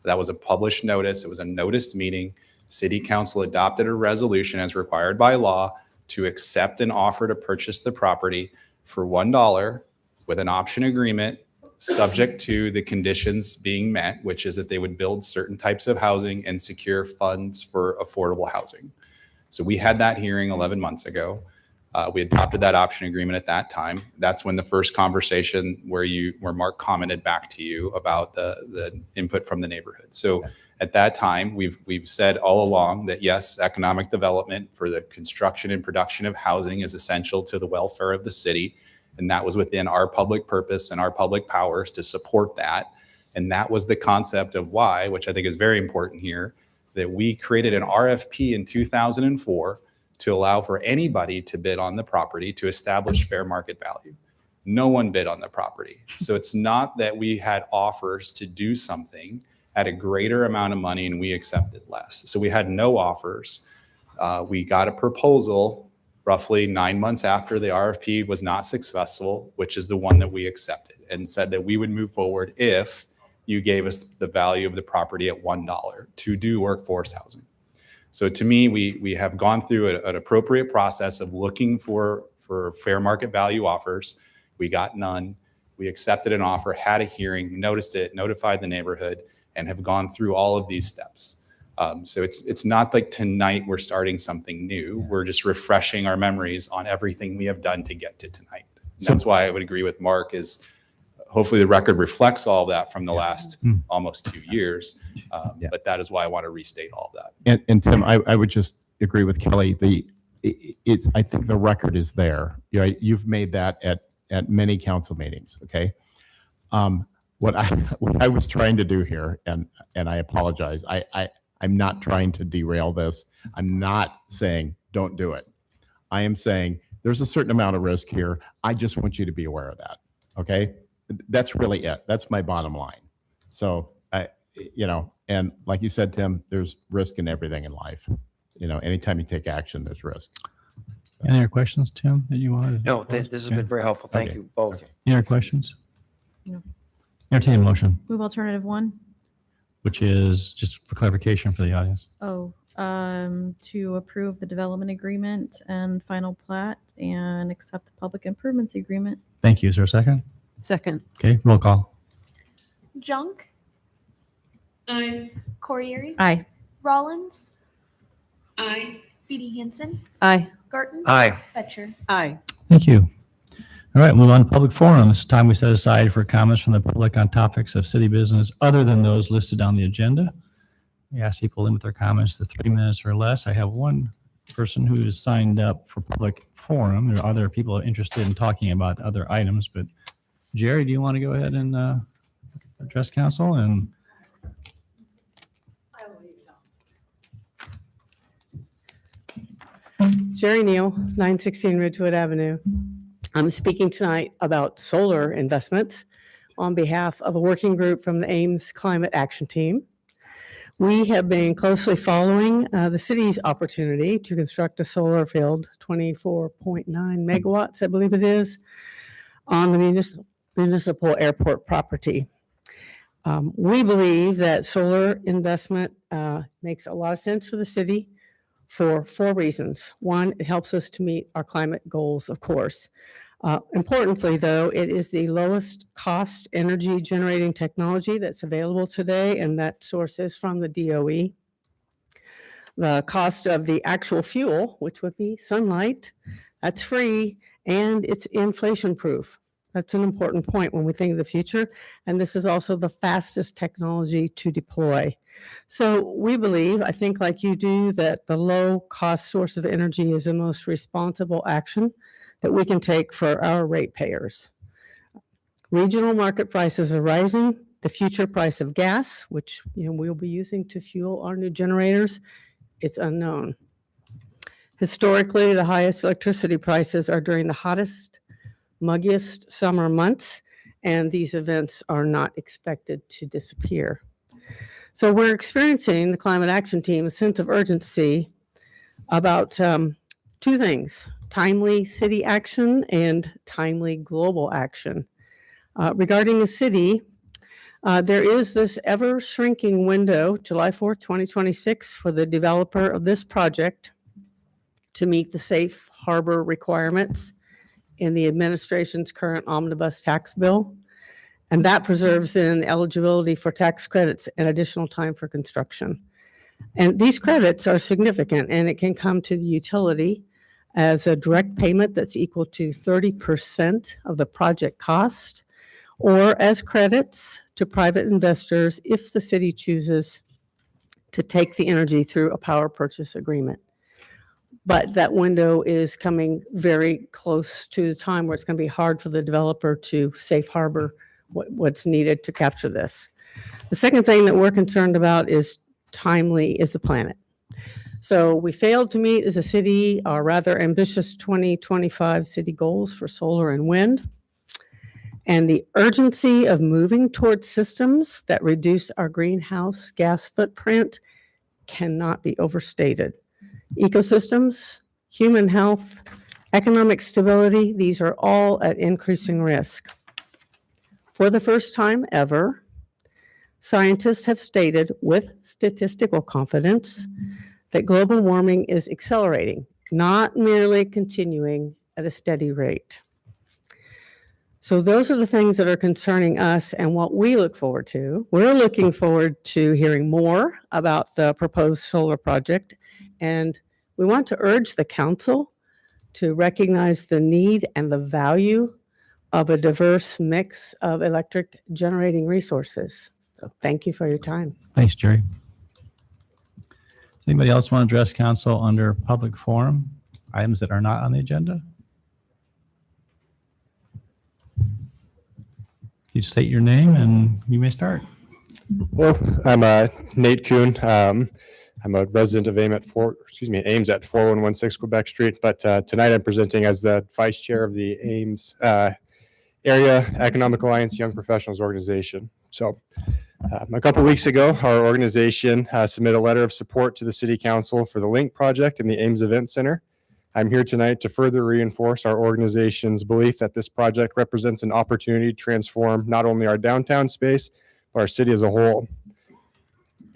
That was a published notice. It was a noticed meeting. City Council adopted a resolution as required by law to accept an offer to purchase the property for $1 with an option agreement subject to the conditions being met, which is that they would build certain types of housing and secure funds for affordable housing. So we had that hearing 11 months ago. We adopted that option agreement at that time. That's when the first conversation where Mark commented back to you about the input from the neighborhood. So at that time, we've said all along that yes, economic development for the construction and production of housing is essential to the welfare of the city. And that was within our public purpose and our public powers to support that. And that was the concept of why, which I think is very important here, that we created an RFP in 2004 to allow for anybody to bid on the property to establish fair market value. No one bid on the property. So it's not that we had offers to do something at a greater amount of money and we accepted less. So we had no offers. We got a proposal roughly 9 months after the RFP was not successful, which is the one that we accepted, and said that we would move forward if you gave us the value of the property at $1 to do workforce housing. So to me, we have gone through an appropriate process of looking for fair market value offers. We got none. We accepted an offer, had a hearing, noticed it, notified the neighborhood, and have gone through all of these steps. So it's not like tonight we're starting something new. We're just refreshing our memories on everything we have done to get to tonight. And that's why I would agree with Mark is hopefully the record reflects all of that from the last almost 2 years. But that is why I want to restate all of that. And Tim, I would just agree with Kelly. I think the record is there. You've made that at many council meetings. Okay. What I was trying to do here, and I apologize. I'm not trying to derail this. I'm not saying don't do it. I am saying there's a certain amount of risk here. I just want you to be aware of that. Okay. That's really it. That's my bottom line. So and like you said, Tim, there's risk in everything in life. Anytime you take action, there's risk. Any other questions, Tim, that you wanted? No, this has been very helpful. Thank you both. Any other questions? No. Entertain a motion, Move alternative 1. which is just for clarification for the audience. To approve the development agreement and final plat and accept the public improvements agreement. Thank you. Is there a second? Second. Okay, roll call. Junk. Aye. Corriere. Aye. Rollins. Aye. Beatty Hansen. Aye. Garten. Aye. Betcher. Aye. Thank you. All right, move on to public forum. This is time we set aside for comments from the public on topics of city business other than those listed on the agenda. We ask people to limit their comments to 3 minutes or less. I have one person who is signed up for public forum. There are other people interested in talking about other items, but Jerry, do you want to go ahead and address council? And Jerry Neal, 916 Ridgewood Avenue. I'm speaking tonight about solar investments on behalf of a working group from the Ames Climate Action Team. We have been closely following the city's opportunity to construct a solar field, 24.9 megawatts, I believe it is, on the municipal airport property. We believe that solar investment makes a lot of sense for the city for 4 reasons. One, it helps us to meet our climate goals, of course. Importantly, though, it is the lowest cost energy generating technology that's available today, and that source is from the DOE. The cost of the actual fuel, which would be sunlight, that's free, and it's inflation proof. That's an important point when we think of the future. And this is also the fastest technology to deploy. So we believe, I think like you do, that the low cost source of energy is the most responsible action that we can take for our ratepayers. Regional market prices are rising. The future price of gas, which we'll be using to fuel our new generators, it's unknown. Historically, the highest electricity prices are during the hottest, muggiest summer months, and these events are not expected to disappear. So we're experiencing, the Climate Action Team, a sense of urgency about 2 things: timely city action and timely global action. Regarding the city, there is this ever shrinking window, July 4th, 2026, for the developer of this project to meet the safe harbor requirements in the administration's current omnibus tax bill. And that preserves then eligibility for tax credits and additional time for construction. And these credits are significant, and it can come to the utility as a direct payment that's equal to 30% of the project cost, or as credits to private investors if the city chooses to take the energy through a power purchase agreement. But that window is coming very close to the time where it's going to be hard for the developer to safe harbor what's needed to capture this. The second thing that we're concerned about is the planet. So we failed to meet as a city our rather ambitious 2025 city goals for solar and wind. And the urgency of moving towards systems that reduce our greenhouse gas footprint cannot be overstated. Ecosystems, human health, economic stability, these are all at increasing risk. For the first time ever, Scientists have stated with statistical confidence that global warming is accelerating, not merely continuing at a steady rate. So those are the things that are concerning us and what we look forward to. We're looking forward to hearing more about the proposed solar project, and we want to urge the council to recognize the need and the value of a diverse mix of electric generating resources. So thank you for your time. Thanks, Jerry. Does anybody else want to address council under public forum, items that are not on the agenda? You state your name and you may start. Hello, I'm Nate Kuhn. I'm a resident of Ames at 4116 Quebec Street, but tonight I'm presenting as the vice chair of the Ames Area Economic Alliance Young Professionals Organization. So a couple weeks ago, our organization submitted a letter of support to the City Council for the Link project in the Ames Event Center. I'm here tonight to further reinforce our organization's belief that this project represents an opportunity to transform not only our downtown space, but our city as a whole.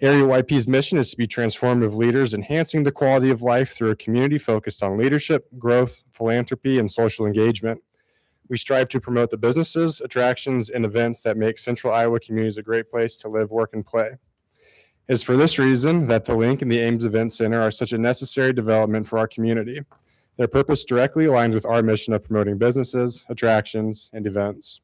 Area YP's mission is to be transformative leaders, enhancing the quality of life through a community focused on leadership, growth, philanthropy, and social engagement. We strive to promote the businesses, attractions, and events that make Central Iowa communities a great place to live, work, and play. It is for this reason that the Link and the Ames Event Center are such a necessary development for our community. Their purpose directly aligns with our mission of promoting businesses, attractions, and events.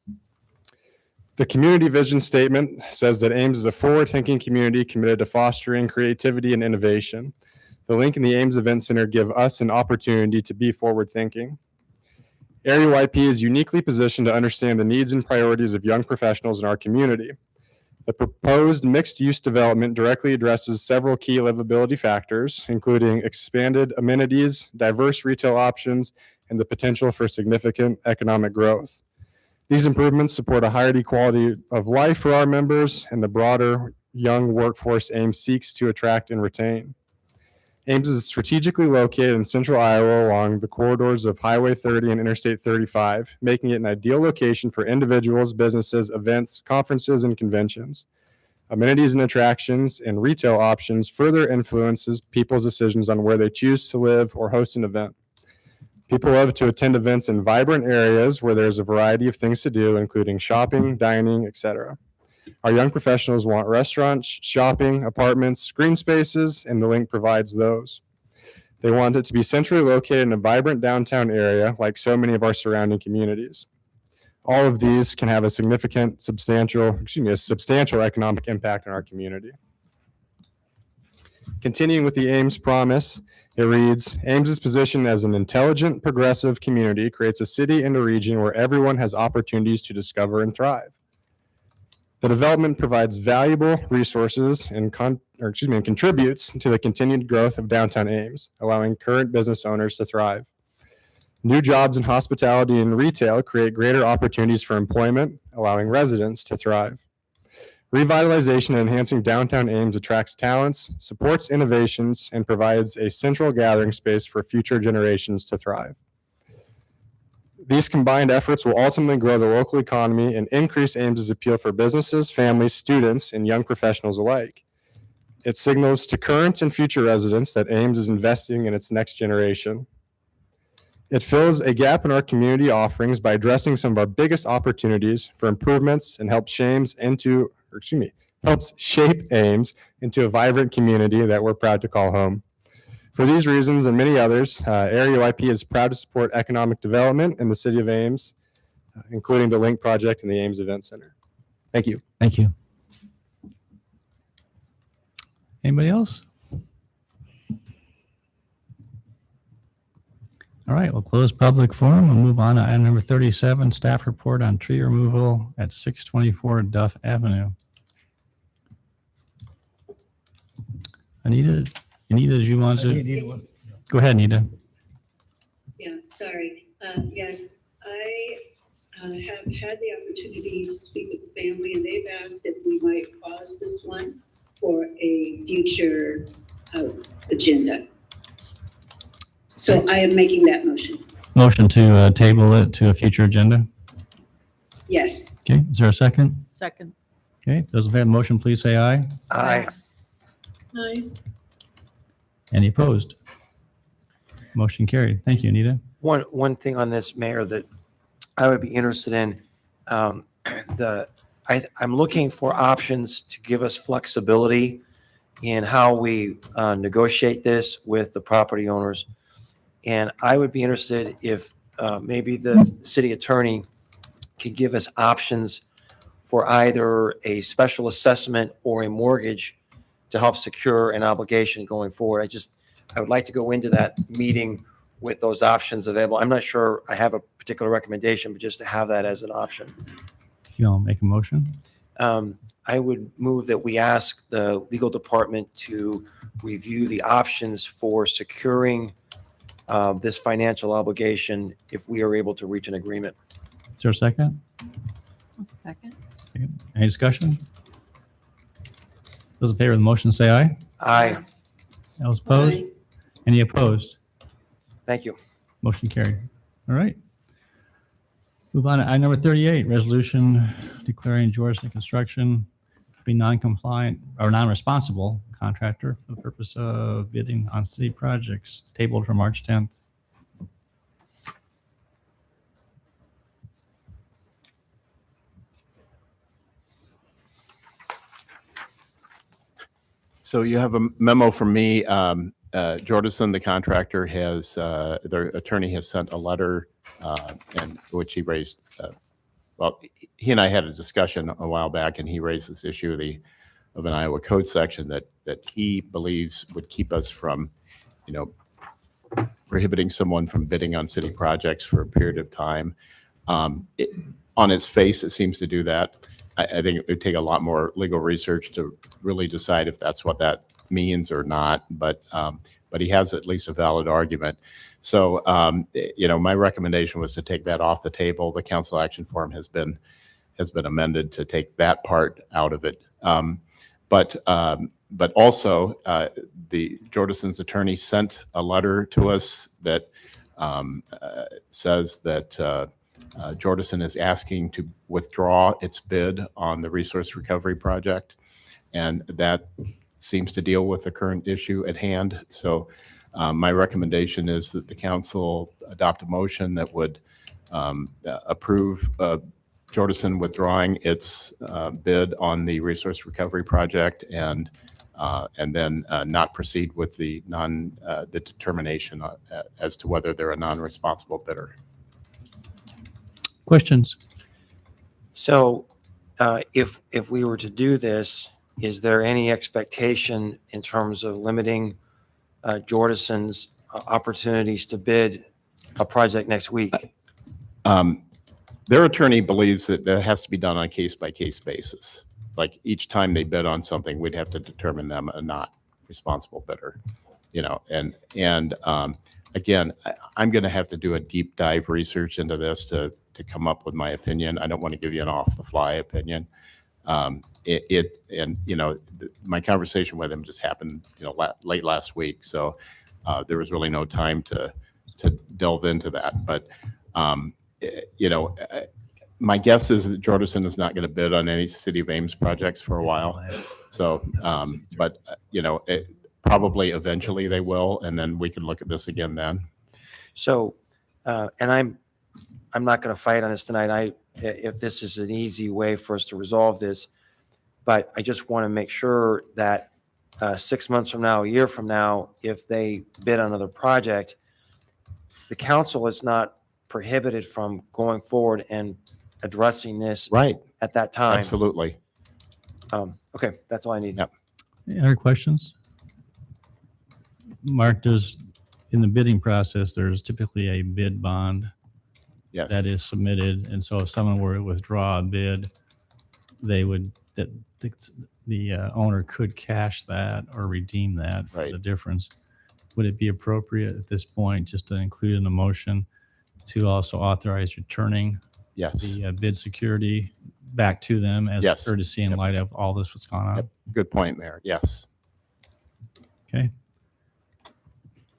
The community vision statement says that Ames is a forward-thinking community committed to fostering creativity and innovation. The Link and the Ames Event Center give us an opportunity to be forward-thinking. Area YP is uniquely positioned to understand the needs and priorities of young professionals in our community. The proposed mixed-use development directly addresses several key livability factors, including expanded amenities, diverse retail options, and the potential for significant economic growth. These improvements support a higher quality of life for our members and the broader young workforce Ames seeks to attract and retain. Ames is strategically located in central Iowa along the corridors of Highway 30 and Interstate 35, making it an ideal location for individuals, businesses, events, conferences, and conventions. Amenities and attractions and retail options further influences people's decisions on where they choose to live or host an event. People love to attend events in vibrant areas where there's a variety of things to do, including shopping, dining, etc. Our young professionals want restaurants, shopping, apartments, green spaces, and the Link provides those. They want it to be centrally located in a vibrant downtown area like so many of our surrounding communities. All of these can have a substantial economic impact on our community. Continuing with the Ames promise, it reads, Ames' position as an intelligent, progressive community creates a city and a region where everyone has opportunities to discover and thrive. The development provides valuable resources and contributes to the continued growth of downtown Ames, allowing current business owners to thrive. New jobs in hospitality and retail create greater opportunities for employment, allowing residents to thrive. Revitalization and enhancing downtown Ames attracts talents, supports innovations, and provides a central gathering space for future generations to thrive. These combined efforts will ultimately grow the local economy and increase Ames' appeal for businesses, families, students, and young professionals alike. It signals to current and future residents that Ames is investing in its next generation. It fills a gap in our community offerings by addressing some of our biggest opportunities for improvements and helps shape Ames into a vibrant community that we're proud to call home. For these reasons and many others, Area YP is proud to support economic development in the city of Ames, including the Link project and the Ames Event Center. Thank you. Thank you. Anybody else? All right, we'll close public forum and move on to item number 37, staff report on tree removal at 624 Duff Avenue. Anita, do you want to? Go ahead, Anita. Yeah, sorry. Yes, I have had the opportunity to speak with the family, and they've asked if we might pause this one for a future agenda. So I am making that motion. Motion to table it to a future agenda. Yes. Okay, is there a second? Second. Okay, those in favor of the motion, please say aye. Aye. Aye. Any opposed? Motion carried. Thank you, Anita. One thing on this, Mayor, that I would be interested in, I'm looking for options to give us flexibility in how we negotiate this with the property owners. And I would be interested if maybe the city attorney could give us options for either a special assessment or a mortgage to help secure an obligation going forward. I would like to go into that meeting with those options available. I'm not sure I have a particular recommendation, but just to have that as an option. You'll make a motion? I would move that we ask the legal department to review the options for securing this financial obligation if we are able to reach an agreement. Is there a second? Second. Any discussion? Those in favor of the motion, say aye. Aye. Those opposed? Aye. Any opposed? Thank you. Motion carried. All right. Move on to item number 38, resolution declaring Georgetown Construction to be non-compliant or non-responsible contractor for the purpose of bidding on city projects, tabled for March 10th. So you have a memo from me. Jordison, the contractor, their attorney has sent a letter in which he raised, well, he and I had a discussion a while back, and he raised this issue of an Iowa code section that he believes would keep us from, prohibiting someone from bidding on city projects for a period of time. On its face, it seems to do that. I think it would take a lot more legal research to really decide if that's what that means or not. But he has at least a valid argument. So, my recommendation was to take that off the table. The council action form has been amended to take that part out of it. But also, the Jordison's attorney sent a letter to us that says that Jordison is asking to withdraw its bid on the resource recovery project, and that seems to deal with the current issue at hand. So my recommendation is that the council adopt a motion that would approve Jordison withdrawing its bid on the resource recovery project, and then not proceed with the determination as to whether they're a non-responsible bidder. Questions? So if we were to do this, is there any expectation in terms of limiting Jordison's opportunities to bid a project next week? Their attorney believes that that has to be done on a case-by-case basis. Like each time they bid on something, we'd have to determine them a not responsible bidder, and again, I'm going to have to do a deep dive research into this to come up with my opinion. I don't want to give you an off-the-fly opinion. My conversation with him just happened, late last week, so there was really no time to delve into that. But my guess is that Jordison is not going to bid on any City of Ames projects for a while. So, probably eventually they will, and then we can look at this again then. So, and I'm not going to fight on this tonight. If this is an easy way for us to resolve this, but I just want to make sure that 6 months from now, a year from now, if they bid on another project, the council is not prohibited from going forward and addressing this right at that time. Absolutely. Okay, that's all I need. Yep. Any other questions? Mark, in the bidding process, there's typically a bid bond Yes. that is submitted. And so if someone were to withdraw a bid, the owner could cash that or redeem that for the difference. Would it be appropriate at this point just to include in the motion to also authorize returning the bid security back to them as a courtesy in light of all this what's gone on? Yep. Good point, Mayor. Yes. Okay.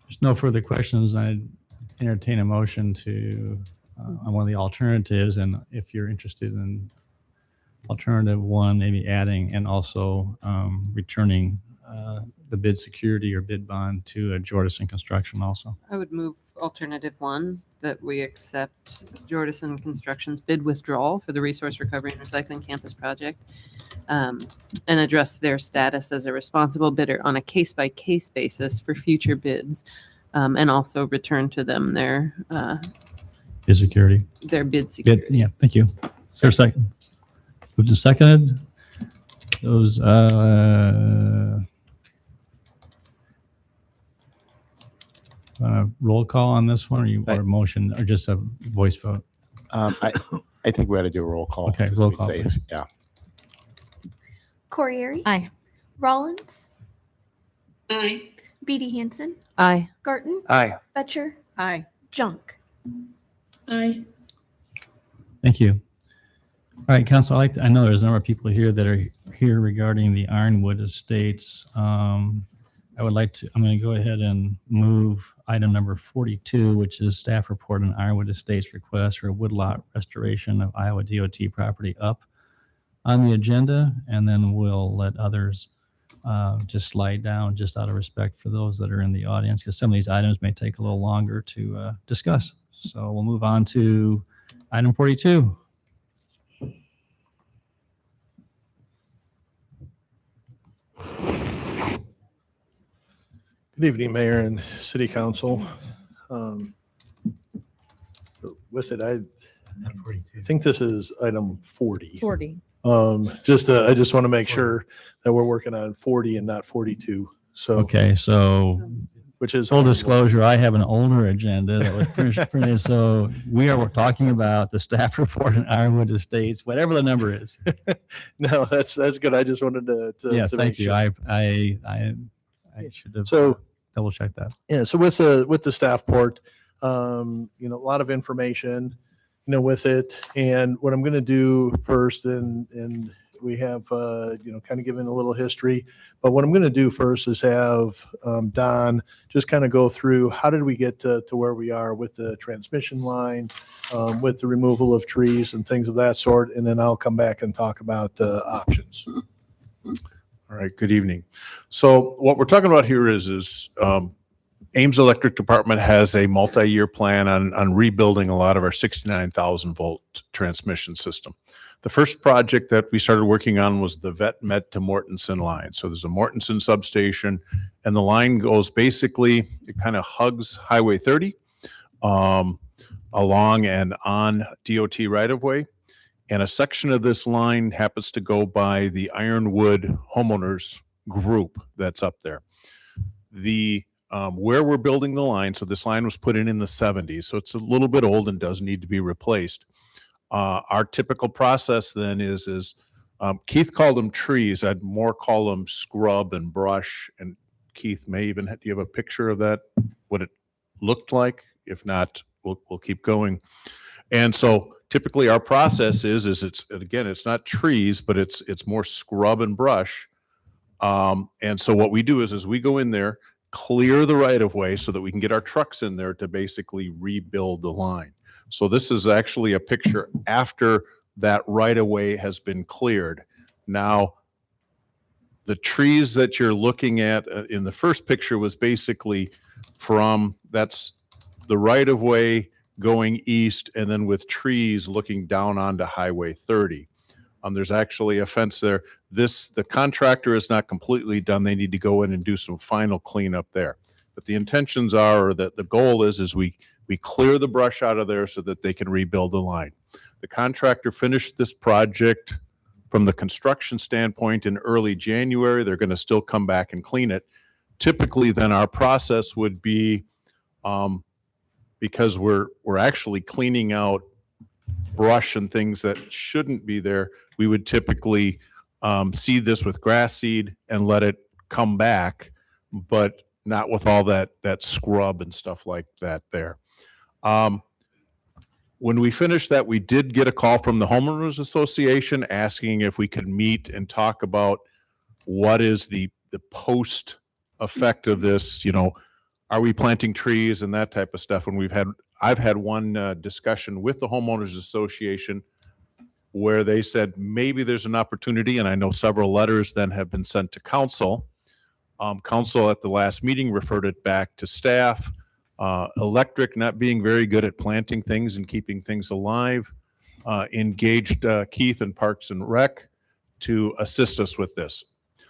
There's no further questions. I'd entertain a motion to on one of the alternatives, and if you're interested in alternative one, maybe adding and also returning the bid security or bid bond to Jordison Construction also. I would move alternative one, that we accept Jordison Construction's bid withdrawal for the Resource Recovery and Recycling Campus project, and address their status as a responsible bidder on a case-by-case basis for future bids, and also return to them their Bid security. bid security. Yeah, thank you. Is there a second? Moved and seconded. Those, roll call on this one, or motion, or just a voice vote? I think we ought to do a roll call. Okay, just to roll be call, safe. please. Yeah. Corriere. Aye. Rollins. Aye. Beatty Hansen. Aye. Garten. Aye. Betcher. Aye. Junk. Aye. Thank you. All right, Council, I know there's a number of people here that are here regarding the Ironwood Estates. I'm going to go ahead and move item number 42, which is staff report on Ironwood Estates request for woodlot restoration of Iowa DOT property up on the agenda, and then we'll let others just slide down just out of respect for those that are in the audience, because some of these items may take a little longer to discuss. So we'll move on to item 42. Good evening, Mayor and City Council. With it, I think this is item 40. 40. I just want to make sure that we're working on 40 and not 42. So, Okay, so which is full disclosure, I have an older agenda that was printed. So we are talking about the staff report on Ironwood Estates, whatever the number is. No, that's good. I just wanted to Yes, to thank make you. sure. I should have double checked that. Yeah, so with the staff port, a lot of information, with it. And what I'm going to do first, and we have, kind of given a little history, but what I'm going to do first is have Don just kind of go through how did we get to where we are with the transmission line, with the removal of trees and things of that sort. And then I'll come back and talk about the options. All right, good evening. So what we're talking about here is Ames Electric Department has a multi-year plan on rebuilding a lot of our 69,000 volt transmission system. The first project that we started working on was the Vet Med to Mortensen line. So there's a Mortensen substation, and the line goes basically, it kind of hugs Highway 30 along and on DOT right-of-way. And a section of this line happens to go by the Ironwood homeowners group that's up there. The where we're building the line, so this line was put in the 70s, so it's a little bit old and does need to be replaced. Our typical process then is Keith called them trees. I'd more call them scrub and brush. And Keith may even, do you have a picture of that, what it looked like? If not, we'll keep going. And so typically our process is it's not trees, but it's more scrub and brush. And so what we do is we go in there, clear the right of way so that we can get our trucks in there to basically rebuild the line. So this is actually a picture after that right of way has been cleared. Now, the trees that you're looking at in the first picture was basically that's the right of way going east, and then with trees looking down onto Highway 30. There's actually a fence there. The contractor is not completely done. They need to go in and do some final cleanup there. But the intentions are, or that the goal is we clear the brush out of there so that they can rebuild the line. The contractor finished this project from the construction standpoint in early January. They're going to still come back and clean it. Typically, then our process would be, because we're actually cleaning out brush and things that shouldn't be there, we would typically seed this with grass seed and let it come back, but not with all that scrub and stuff like that there. When we finished that, we did get a call from the Homeowners Association asking if we could meet and talk about what is the post effect of this, are we planting trees and that type of stuff. And I've had one discussion with the Homeowners Association where they said maybe there's an opportunity, and I know several letters then have been sent to council. Council at the last meeting referred it back to staff. Electric not being very good at planting things and keeping things alive, engaged Keith and Parks and Rec to assist us with this.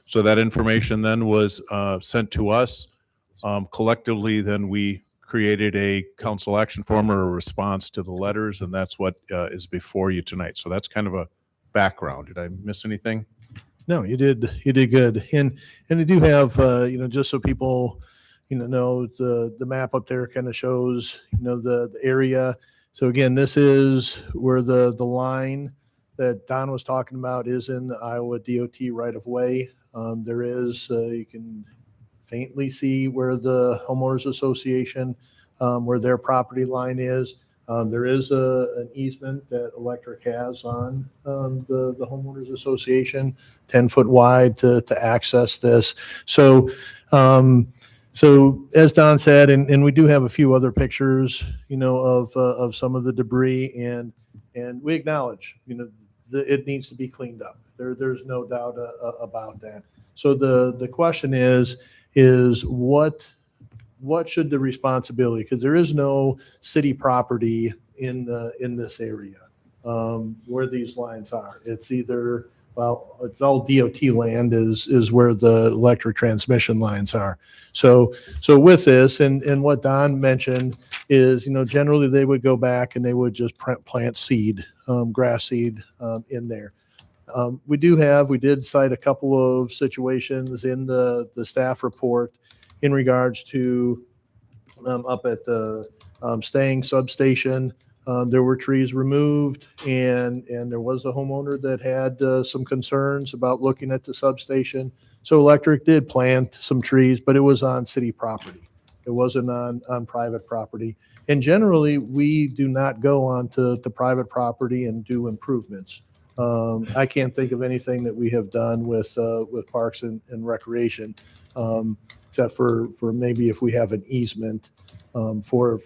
So that information then was sent to us. Collectively, then we created a council action form or a response to the letters, and that's what is before you tonight. So that's kind of a background. Did I miss anything? No, you did good. And I do have, just so people, know the map up there kind of shows, the area. So again, this is where the line that Don was talking about is in the Iowa DOT right of way. There is, you can faintly see where the homeowners association, where their property line is. There is an easement that Electric has on the homeowners association, 10-foot wide to access this. So, so as Don said, and we do have a few other pictures, of some of the debris, and we acknowledge, it needs to be cleaned up. There's no doubt about that. So the question is what should the responsibility, because there is no city property in this area where these lines are. It's either, it's all DOT land is where the electric transmission lines are. So with this, and what Don mentioned is, generally they would go back and they would just plant seed, grass seed in there. We did cite a couple of situations in the staff report in regards to up at the Staying substation. There were trees removed, and there was a homeowner that had some concerns about looking at the substation. So Electric did plant some trees, but it was on city property. It wasn't on private property. And generally, we do not go onto the private property and do improvements. I can't think of anything that we have done with Parks and Recreation, except for maybe if we have an easement for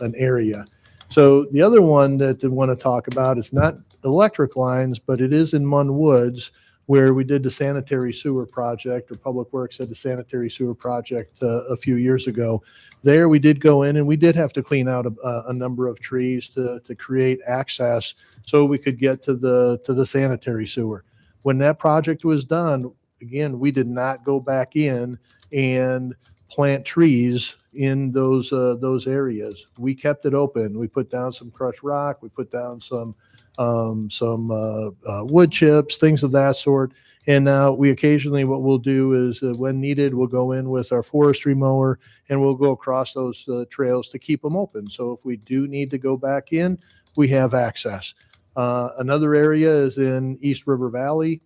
an area. So the other one that I want to talk about is not electric lines, but it is in Munn Woods, where we did the sanitary sewer project, or Public Works did the sanitary sewer project a few years ago. There we did go in and we did have to clean out a number of trees to create access so we could get to the sanitary sewer. When that project was done, again, we did not go back in and plant trees in those areas. We kept it open. We put down some crushed rock. We put down some wood chips, things of that sort. And now we occasionally, what we'll do is when needed, we'll go in with our forestry mower and we'll go across those trails to keep them open. So if we do need to go back in, we have access. Another area is in East River Valley.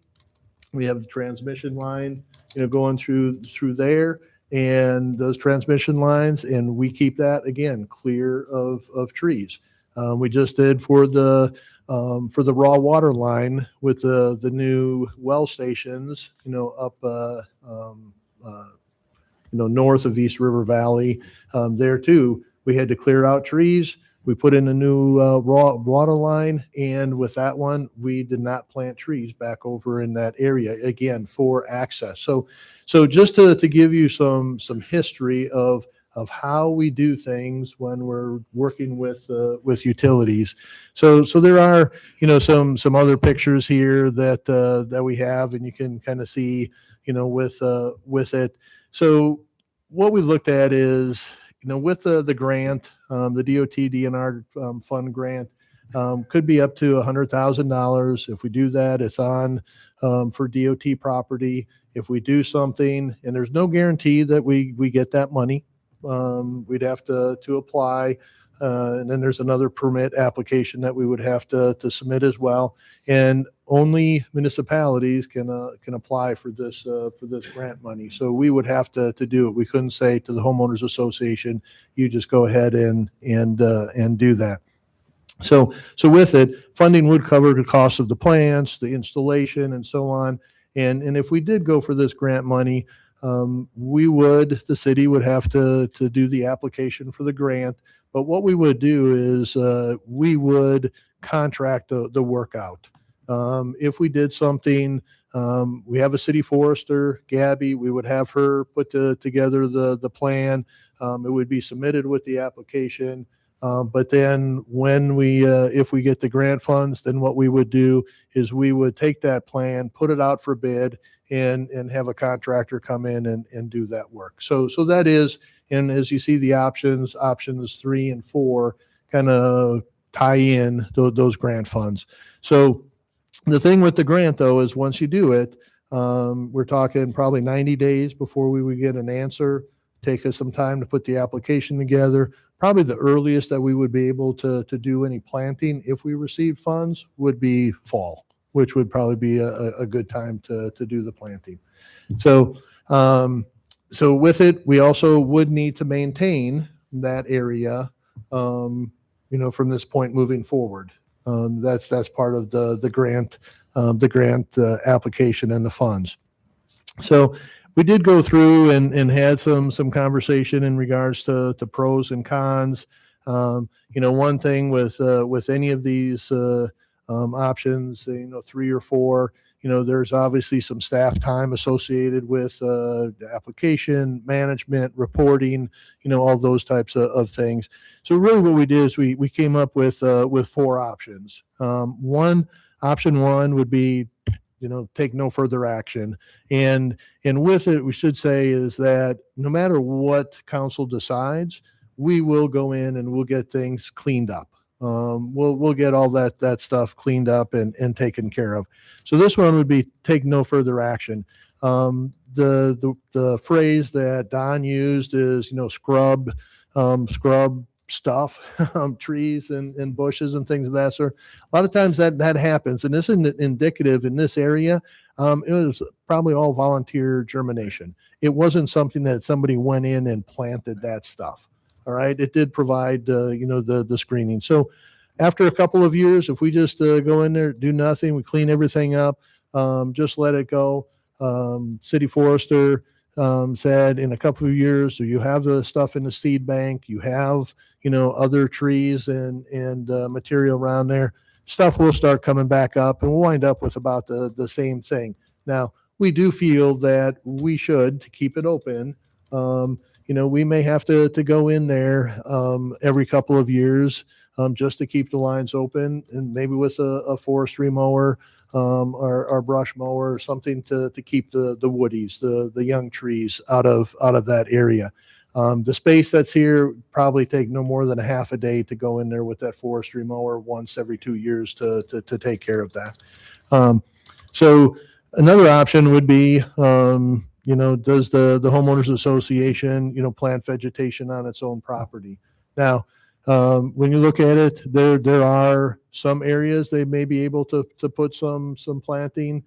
We have the transmission line, going through there, and those transmission lines, and we keep that again clear of trees. We just did for the raw water line with the new well stations, up north of East River Valley. There too, we had to clear out trees. We put in a new raw water line, and with that one, we did not plant trees back over in that area again for access. So just to give you some history of how we do things when we're working with utilities. So there are some other pictures here that we have, and you can kind of see with it. So what we looked at is, with the grant, the DOT DNR fund grant, could be up to $100,000. If we do that, it's on for DOT property. If we do something, and there's no guarantee that we get that money, we'd have to apply. And then there's another permit application that we would have to submit as well. And only municipalities can apply for this grant money. So we would have to do it. We couldn't say to the homeowners association, you just go ahead and do that. So with it, funding would cover the cost of the plants, the installation, and so on. And if we did go for this grant money, the city would have to do the application for the grant. But what we would do is we would contract the work out. If we did something, we have a city forester, Gabby, we would have her put together the plan. It would be submitted with the application. But then when if we get the grant funds, then what we would do is we would take that plan, put it out for bid, and have a contractor come in and do that work. So that is, and as you see the options 3 and 4 kind of tie in those grant funds. So the thing with the grant though is once you do it, we're talking probably 90 days before we would get an answer. Take us some time to put the application together. Probably the earliest that we would be able to do any planting if we receive funds would be fall, which would probably be a good time to do the planting. So, so with it, we also would need to maintain that area, from this point moving forward. That's part of the grant application and the funds. So we did go through and had some conversation in regards to pros and cons. One thing with any of these options, 3 or 4, there's obviously some staff time associated with the application, management, reporting, all those types of things. So really what we did is we came up with 4 options. Option one would be, take no further action. And with it, we should say is that no matter what council decides, we will go in and we'll get things cleaned up. We'll get all that stuff cleaned up and taken care of. So this one would be take no further action. The phrase that Don used is, scrub stuff, trees and bushes and things of that sort. A lot of times that happens, and this isn't indicative in this area. It was probably all volunteer germination. It wasn't something that somebody went in and planted that stuff. All right. It did provide, the screening. So after a couple of years, if we just go in there, do nothing, we clean everything up, just let it go. City forester said in a couple of years, so you have the stuff in the seed bank, you have, other trees and material around there, stuff will start coming back up and we'll wind up with about the same thing. Now, we do feel that we should, to keep it open, we may have to go in there every couple of years just to keep the lines open, and maybe with a forestry mower or brush mower or something to keep the woodies, the young trees out of that area. The space that's here probably take no more than a half a day to go in there with that forestry mower once every 2 years to take care of that. So another option would be, does the homeowners association, plant vegetation on its own property? Now, when you look at it, there are some areas they may be able to put some planting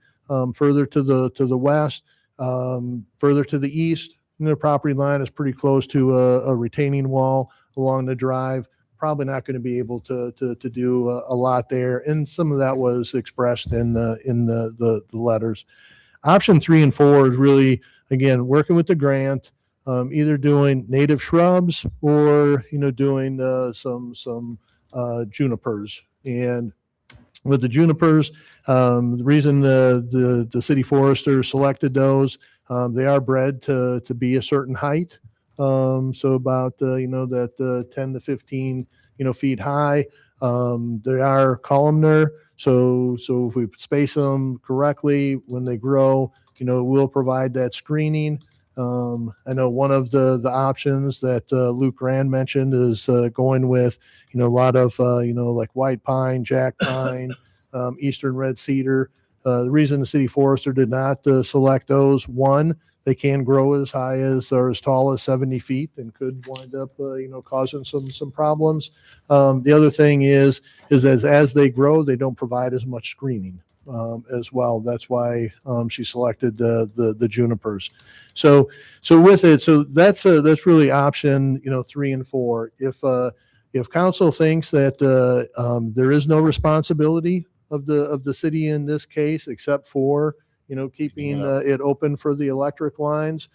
further to the west, further to the east. The property line is pretty close to a retaining wall along the drive. Probably not going to be able to do a lot there, and some of that was expressed in the letters. Option 3 and 4 is really, again, working with the grant, either doing native shrubs or, doing some junipers. And with the junipers, the reason the city forester selected those, they are bred to be a certain height. So about, that 10 to 15, feet high. They are columnar. So if we space them correctly when they grow, we'll provide that screening. I know one of the options that Luke Rand mentioned is going with, a lot of, like white pine, jack pine, eastern red cedar. The reason the city forester did not select those, one, they can grow as high as or as tall as 70 feet and could wind up, causing some problems. The other thing is as they grow, they don't provide as much screening as well. That's why she selected the junipers. So with it, so that's really option 3 and 4. If council thinks that there is no responsibility of the city in this case, except for keeping it open for the electric lines,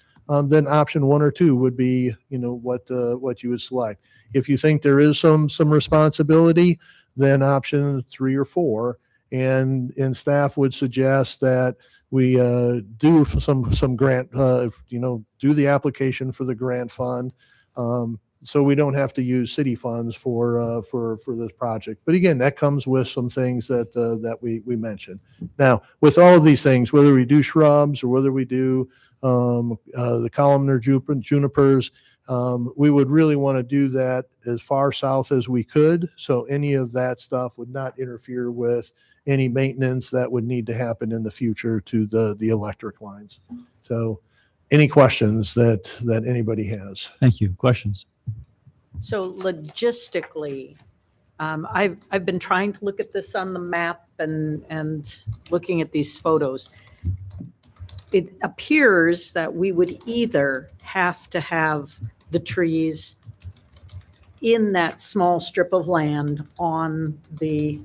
then option 1 or 2 would be what you would select. If you think there is some responsibility, then option 3 or 4. and staff would suggest that we do some grant, do the application for the grant fund. So we don't have to use city funds for this project. But again, that comes with some things that we mentioned. Now, with all of these things, whether we do shrubs or whether we do the columnar junipers, we would really want to do that as far south as we could. So any of that stuff would not interfere with any maintenance that would need to happen in the future to the electric lines. So any questions that anybody has? Thank you. Questions? So logistically, I've been trying to look at this on the map and looking at these photos. It appears that we would either have to have the trees in that small strip of land on the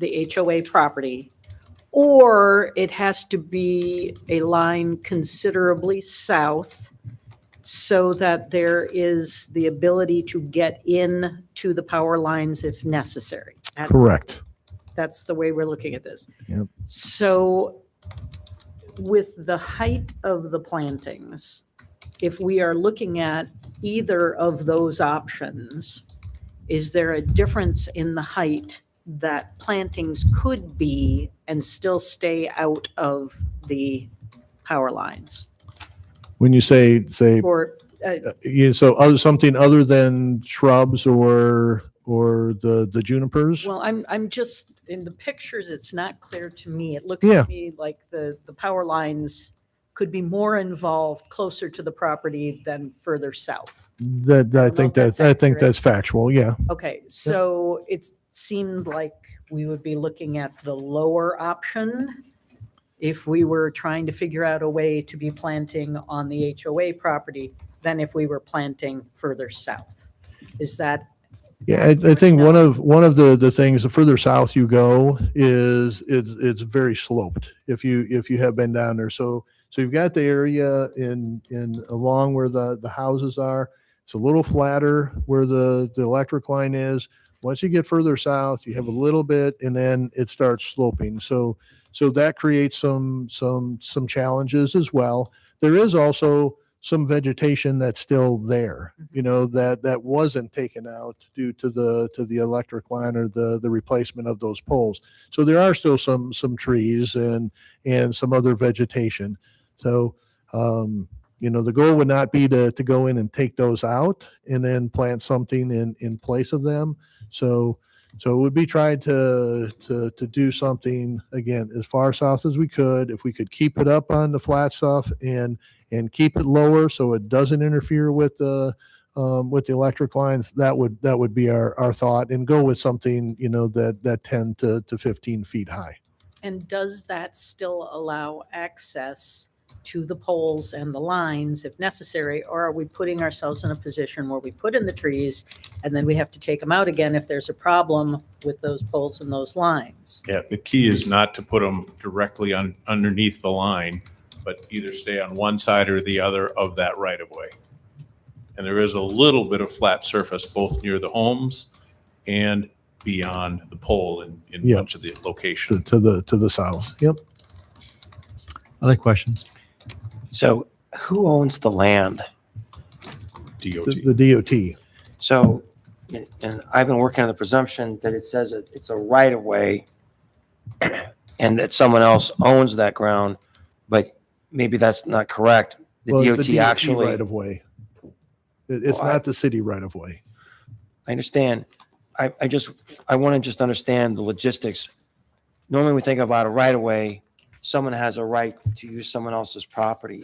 HOA property, or it has to be a line considerably south so that there is the ability to get in to the power lines if necessary. Correct. That's the way we're looking at this. Yep. So with the height of the plantings, if we are looking at either of those options, is there a difference in the height that plantings could be and still stay out of the power lines? When you say Or something other than shrubs or the junipers? well, I'm just in the pictures. It's not clear to me. It looks Yeah. to me like the power lines could be more involved closer to the property than further south. I think that's factual. Yeah. Okay, so it seemed like we would be looking at the lower option if we were trying to figure out a way to be planting on the HOA property than if we were planting further south. Is that? Yeah, I think one of the things, the further south you go is it's very sloped if you have been down there. So you've got the area in along where the houses are. It's a little flatter where the electric line is. Once you get further south, you have a little bit, and then it starts sloping. So that creates some challenges as well. There is also some vegetation that's still there, that wasn't taken out due to the electric line or the replacement of those poles. So there are still some trees and some other vegetation. So the goal would not be to go in and take those out and then plant something in place of them. So it would be trying to do something again as far south as we could. If we could keep it up on the flat stuff and keep it lower so it doesn't interfere with the electric lines, that would be our thought, and go with something that 10 to 15 feet high. And does that still allow access to the poles and the lines if necessary, or are we putting ourselves in a position where we put in the trees and then we have to take them out again if there's a problem with those poles and those lines? Yeah, the key is not to put them directly underneath the line, but either stay on one side or the other of that right of way. And there is a little bit of flat surface both near the homes and beyond the pole in Yep. much of the location. To the south. Yep. Other questions? So who owns the land? DOT. The DOT. So, and I've been working on the presumption that it says it's a right of way and that someone else owns that ground, but maybe that's not correct. The Well, DOT it's actually. right of way. It's Well, not the city right of way. I understand. I want to just understand the logistics. Normally we think about a right of way, someone has a right to use someone else's property.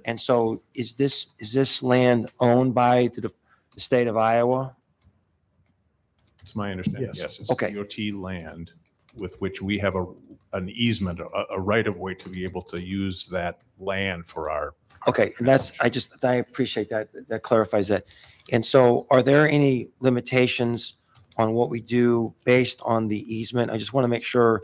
And so is this land owned by the state of Iowa? It's my understanding, Yes. yes. It's Okay. DOT land with which we have an easement, a right of way to be able to use that land for our. Okay, and I appreciate that. That clarifies that. And so are there any limitations on what we do based on the easement? I just want to make sure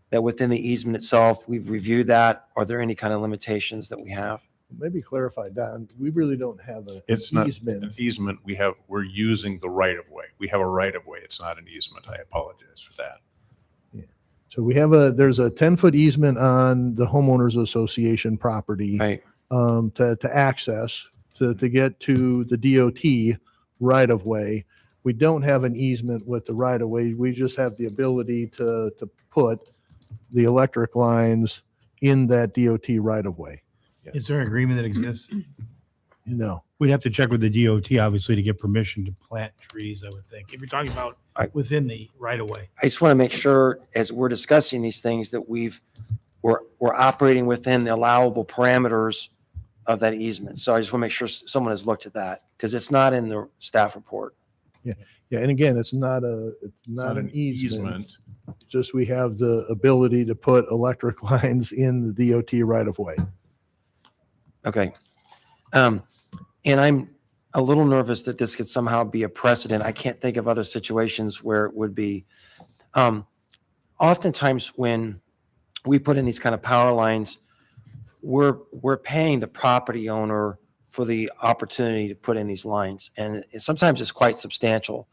that within the easement itself, we've reviewed that. Are there any kind of limitations that we have? Maybe clarify, Don, we really don't have an It's not easement. an easement. We're using the right of way. We have a right of way. It's not an easement. I apologize for that. So there's a 10-foot easement on the homeowners association property. Right. To access, to get to the DOT right of way. We don't have an easement with the right of way. We just have the ability to put the electric lines in that DOT right of way. Is there an agreement that exists? No. We'd have to check with the DOT, obviously, to get permission to plant trees, I would think, if you're talking about within the right of way. I just want to make sure as we're discussing these things that we're operating within the allowable parameters of that easement. So I just want to make sure someone has looked at that because it's not in the staff report. Yeah, and again, it's not an easement. Just we have the ability to put electric lines in the DOT right of way. Okay. And I'm a little nervous that this could somehow be a precedent. I can't think of other situations where it would be. Oftentimes when we put in these kind of power lines, we're paying the property owner for the opportunity to put in these lines. And sometimes it's quite substantial.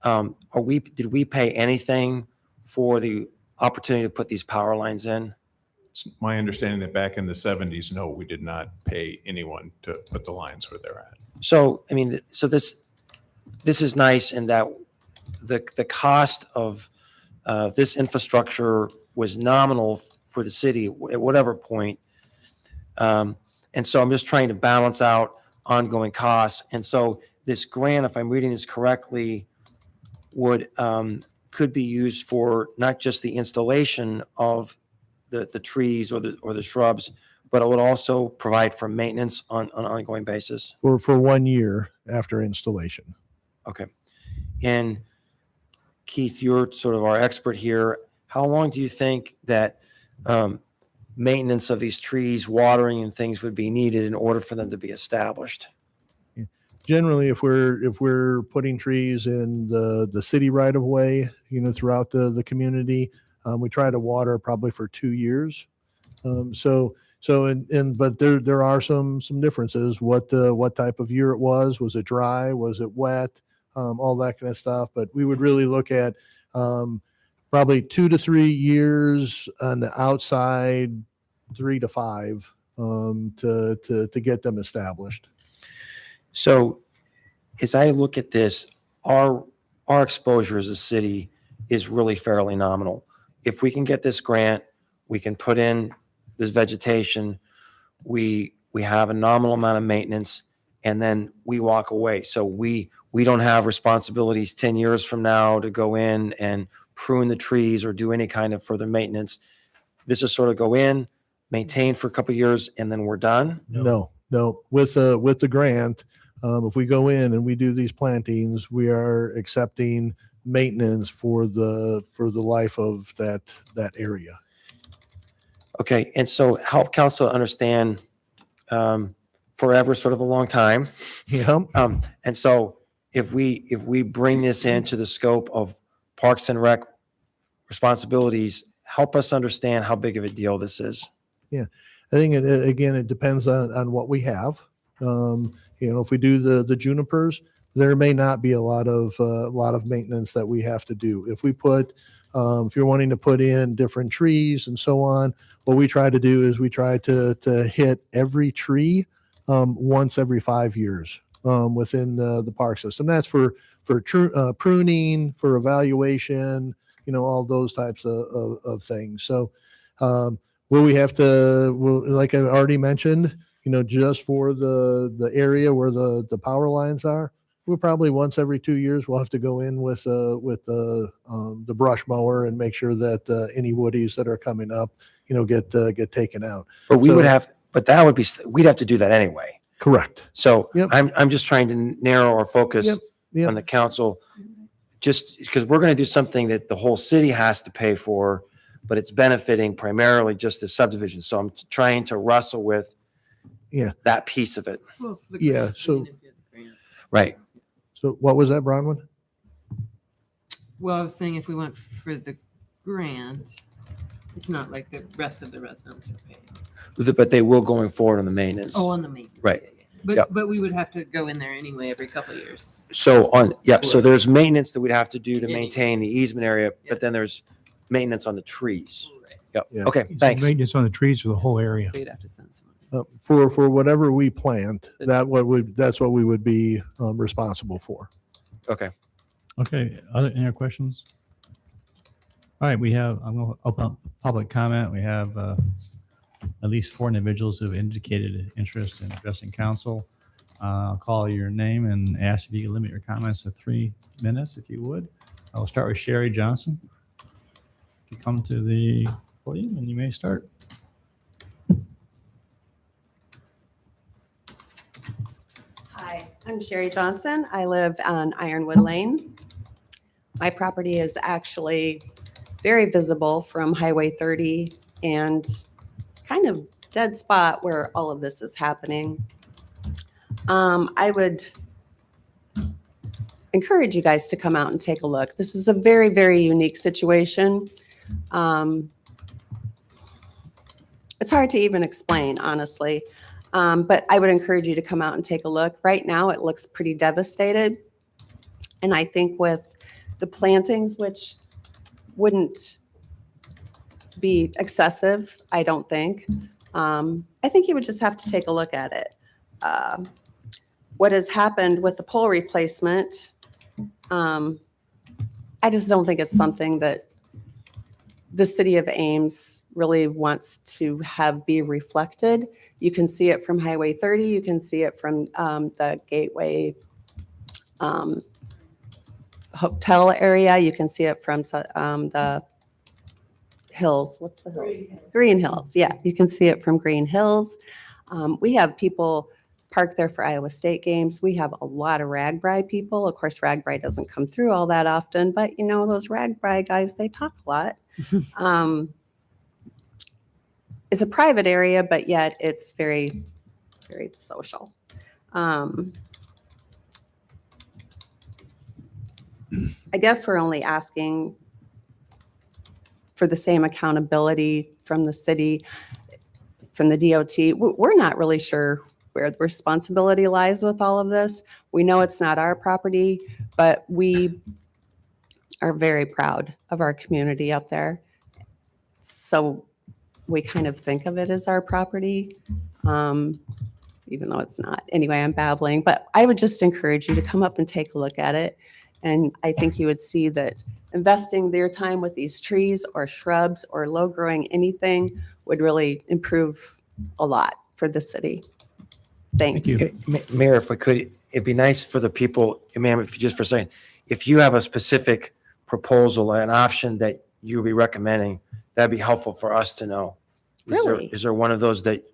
Did we pay anything for the opportunity to put these power lines in? It's my understanding that back in the 70s, no, we did not pay anyone to put the lines where they're at. So, I mean, so this is nice in that the cost of this infrastructure was nominal for the city at whatever point. And so I'm just trying to balance out ongoing costs. And so this grant, if I'm reading this correctly, could be used for not just the installation of the trees or the shrubs, but it would also provide for maintenance on an ongoing basis. For 1 year after installation. Okay. And Keith, you're sort of our expert here. How long do you think that maintenance of these trees, watering and things would be needed in order for them to be established? Generally, if we're putting trees in the city right of way, throughout the community, we try to water probably for 2 years. But there are some differences. What type of year it was? Was it dry? Was it wet? All that kind of stuff. But we would really look at probably 2 to 3 years on the outside, 3 to 5 to get them established. So as I look at this, our exposure as a city is really fairly nominal. If we can get this grant, we can put in this vegetation, we have a nominal amount of maintenance, and then we walk away. So we don't have responsibilities 10 years from now to go in and prune the trees or do any kind of further maintenance. This is sort of go in, maintain for a couple of years, and then we're done? No. With the grant, if we go in and we do these plantings, we are accepting maintenance for the life of that area. Okay, and so help council understand forever, sort of a long time. Yeah. And so if we bring this into the scope of Parks and Rec responsibilities, help us understand how big of a deal this is. Yeah, I think it depends on what we have. If we do the junipers, there may not be a lot of maintenance that we have to do. If you're wanting to put in different trees and so on, what we try to do is we try to hit every tree once every 5 years within the park system. That's for pruning, for evaluation, all those types of things. So will we have to, like I already mentioned, just for the area where the power lines are, we'll probably once every 2 years we'll have to go in with the brush mower and make sure that any woodies that are coming up, get taken out. But we'd have to do that anyway. Correct. So Yep. I'm just trying to narrow our focus Yep. on the council, just because we're going to do something that the whole city has to pay for, but it's benefiting primarily just the subdivision. So I'm trying to wrestle with that piece of it. Yeah. So Right. So what was that, Bronwyn? Well, I was saying if we went for the grant, it's not like the rest of the residents are paying. But they will going forward on the maintenance. Oh, on the maintenance. Right. Yeah. But we would have to go in there anyway every couple of years. So so there's maintenance that we'd have to do to maintain the easement area, but then there's maintenance on the trees. Yep. Yeah. Okay, So thanks. Maintenance on the trees for the whole area. We'd have to send someone. For whatever we plant, that's what we would be responsible for. Okay. Okay, any other questions? All right, I'm going to open up public comment. We have at least 4 individuals who have indicated interest in addressing council. I'll call your name and ask if you can limit your comments to 3 minutes, if you would. I will start with Sherry Johnson. You come to the podium and you may start. Hi, I'm Sherry Johnson. I live on Ironwood Lane. My property is actually very visible from Highway 30 and kind of dead spot where all of this is happening. I would encourage you guys to come out and take a look. This is a very, very unique situation. It's hard to even explain, honestly. But I would encourage you to come out and take a look. Right now, it looks pretty devastated. And I think with the plantings, which wouldn't be excessive, I don't think. I think you would just have to take a look at it. What has happened with the pole replacement, I just don't think it's something that the city of Ames really wants to have be reflected. You can see it from Highway 30. You can see it from the Gateway hotel area. You can see it from the hills. What's the hills? Green Hills. Yeah, you can see it from Green Hills. We have people park there for Iowa State games. We have a lot of RAGBRAI people. Of course, RAGBRAI doesn't come through all that often, but you know, those RAGBRAI guys, they talk a lot. It's a private area, but yet it's very, very social. I guess we're only asking for the same accountability from the city, from the DOT. We're not really sure where the responsibility lies with all of this. We know it's not our property, but we are very proud of our community up there. So we kind of think of it as our property, even though it's not. Anyway, I'm babbling, but I would just encourage you to come up and take a look at it. And I think you would see that investing their time with these trees or shrubs or low growing anything would really improve a lot for the city. Thanks. Mayor, if we could, it'd be nice for the people, ma'am, if you just for a second, if you have a specific proposal, an option that you would be recommending, that'd be helpful for us to know. Really? Is there one of those that,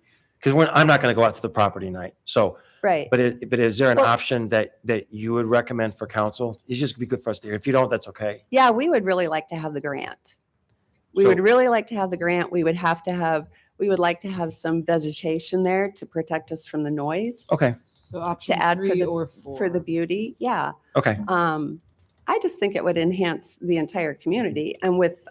because I'm not going to go out to the property night. So, Right. but is there an Well- option that you would recommend for council? It's just be good for us to hear. If you don't, that's okay. Yeah, we would really like to have the grant. We So- would really like to have the grant. We would like to have some vegetation there to protect us from the noise, Okay. So option to add for 3 the, or for the 4. beauty. Yeah. Okay. I just think it would enhance the entire community. And with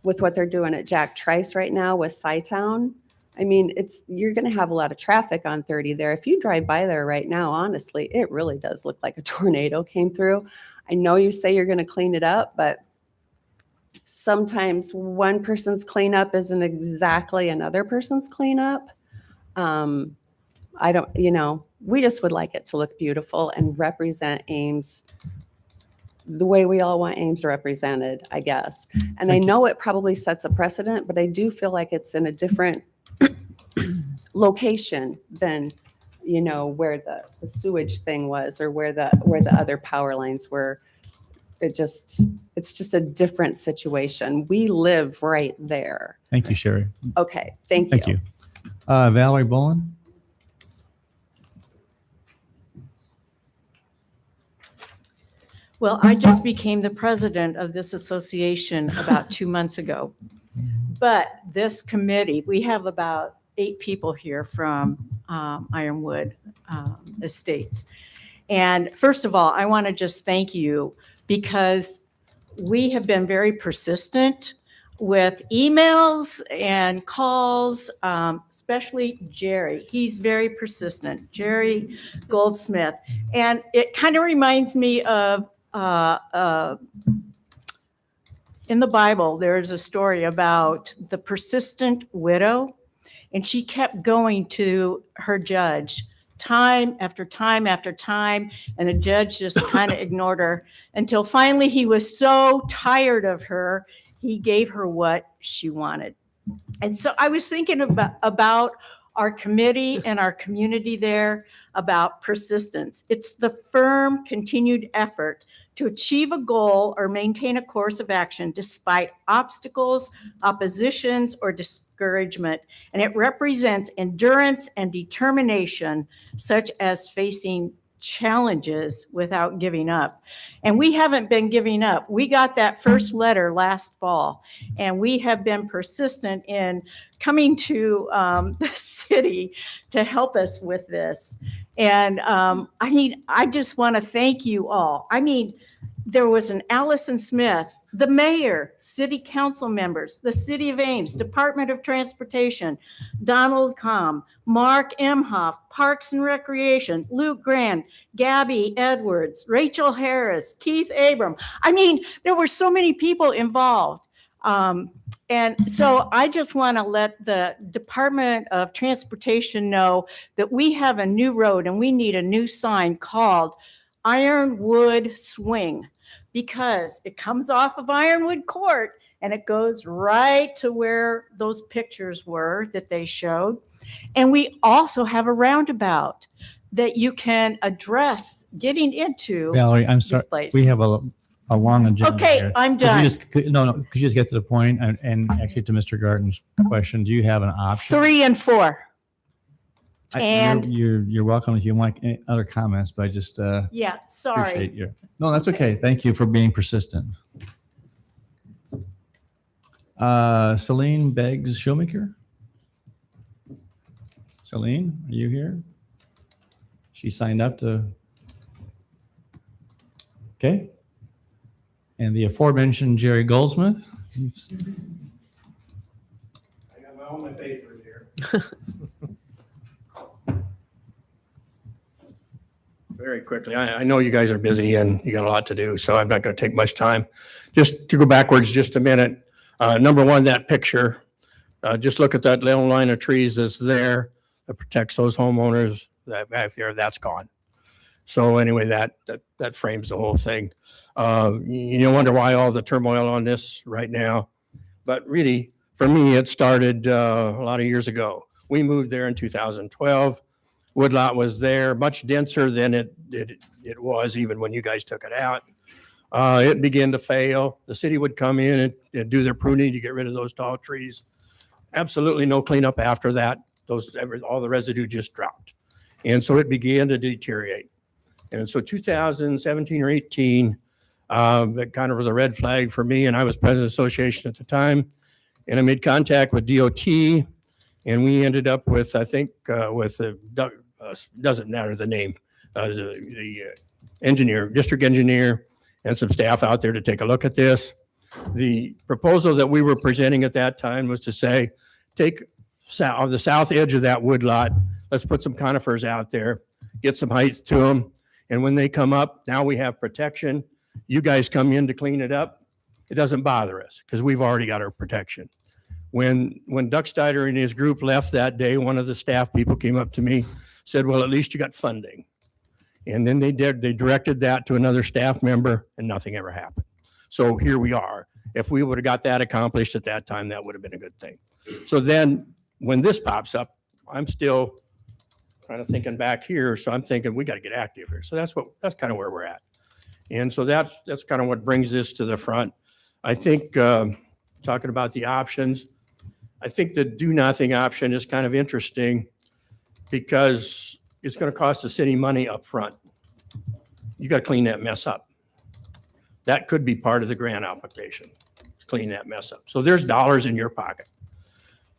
what they're doing at Jack Trice right now with Sci-Town, I mean, you're going to have a lot of traffic on 30 there. If you drive by there right now, honestly, it really does look like a tornado came through. I know you say you're going to clean it up, but sometimes one person's cleanup isn't exactly another person's cleanup. I don't, we just would like it to look beautiful and represent Ames the way we all want Ames represented, I guess. And I know it probably sets a precedent, but I do feel like it's in a different location than, where the sewage thing was or where the other power lines were. It's just a different situation. We live right there. Thank you, Sherry. Okay, thank you. Thank you. Valerie Bolin? Well, I just became the president of this association about 2 months ago. But this committee, we have about 8 people here from Ironwood Estates. And first of all, I want to just thank you because we have been very persistent with emails and calls, especially Jerry. He's very persistent, Jerry Goldsmith. And it kind of reminds me of in the Bible, there is a story about the persistent widow, and she kept going to her judge time after time after time, and the judge just kind of ignored her until finally he was so tired of her, he gave her what she wanted. And so I was thinking about our committee and our community there, about persistence. It's the firm, continued effort to achieve a goal or maintain a course of action despite obstacles, oppositions, or discouragement. And it represents endurance and determination, such as facing challenges without giving up. And we haven't been giving up. We got that first letter last fall, and we have been persistent in coming to the city to help us with this. And I mean, I just want to thank you all. I mean, there was an Allison Smith, the mayor, city council members, the city of Ames, Department of Transportation, Donald Com, Mark Emhoff, Parks and Recreation, Luke Grand, Gabby Edwards, Rachel Harris, Keith Abram. I mean, there were so many people involved. And so I just want to let the Department of Transportation know that we have a new road and we need a new sign called Ironwood Swing, because it comes off of Ironwood Court and it goes right to where those pictures were that they showed. And we also have a roundabout that you can address getting into Valerie, I'm this sorry. place. We have a long agenda. Okay, here. I'm Could you done. could you just get to the point and actually to Mr. Garton's question, do you have an option? 3 and 4. And You're welcome if you want any other comments, but I just yeah, sorry. appreciate your. No, that's okay. Thank you for being persistent. Celine Beggs Showmaker. Celine, are you here? She signed up to. Okay. And the aforementioned Jerry Goldsmith. I got my own papers here. Very quickly, I know you guys are busy and you got a lot to do, so I'm not going to take much time. Just to go backwards just a minute. Number one, that picture. Just look at that little line of trees that's there that protects those homeowners. That back there, that's gone. So anyway, that frames the whole thing. You wonder why all the turmoil on this right now, but really, for me, it started a lot of years ago. We moved there in 2012. Woodlot was there, much denser than it was even when you guys took it out. It began to fail. The city would come in and do their pruning to get rid of those tall trees. Absolutely no cleanup after that. All the residue just dropped. And so it began to deteriorate. And so 2017 or 18, that kind of was a red flag for me. And I was president of the association at the time. And I made contact with DOT. And we ended up with, I think, doesn't matter the name, the engineer, district engineer, and some staff out there to take a look at this. The proposal that we were presenting at that time was to say, take on the south edge of that woodlot, let's put some conifers out there, get some height to them. And when they come up, now we have protection. You guys come in to clean it up. It doesn't bother us because we've already got our protection. When Ducksteiner and his group left that day, one of the staff people came up to me, said, well, at least you got funding. And then they directed that to another staff member and nothing ever happened. So here we are. If we would have got that accomplished at that time, that would have been a good thing. So then when this pops up, I'm still kind of thinking back here. So I'm thinking we got to get active here. So that's kind of where we're at. And so that's kind of what brings this to the front. I think talking about the options, I think the do nothing option is kind of interesting because it's going to cost the city money up front. You got to clean that mess up. That could be part of the grant application, clean that mess up. So there's dollars in your pocket.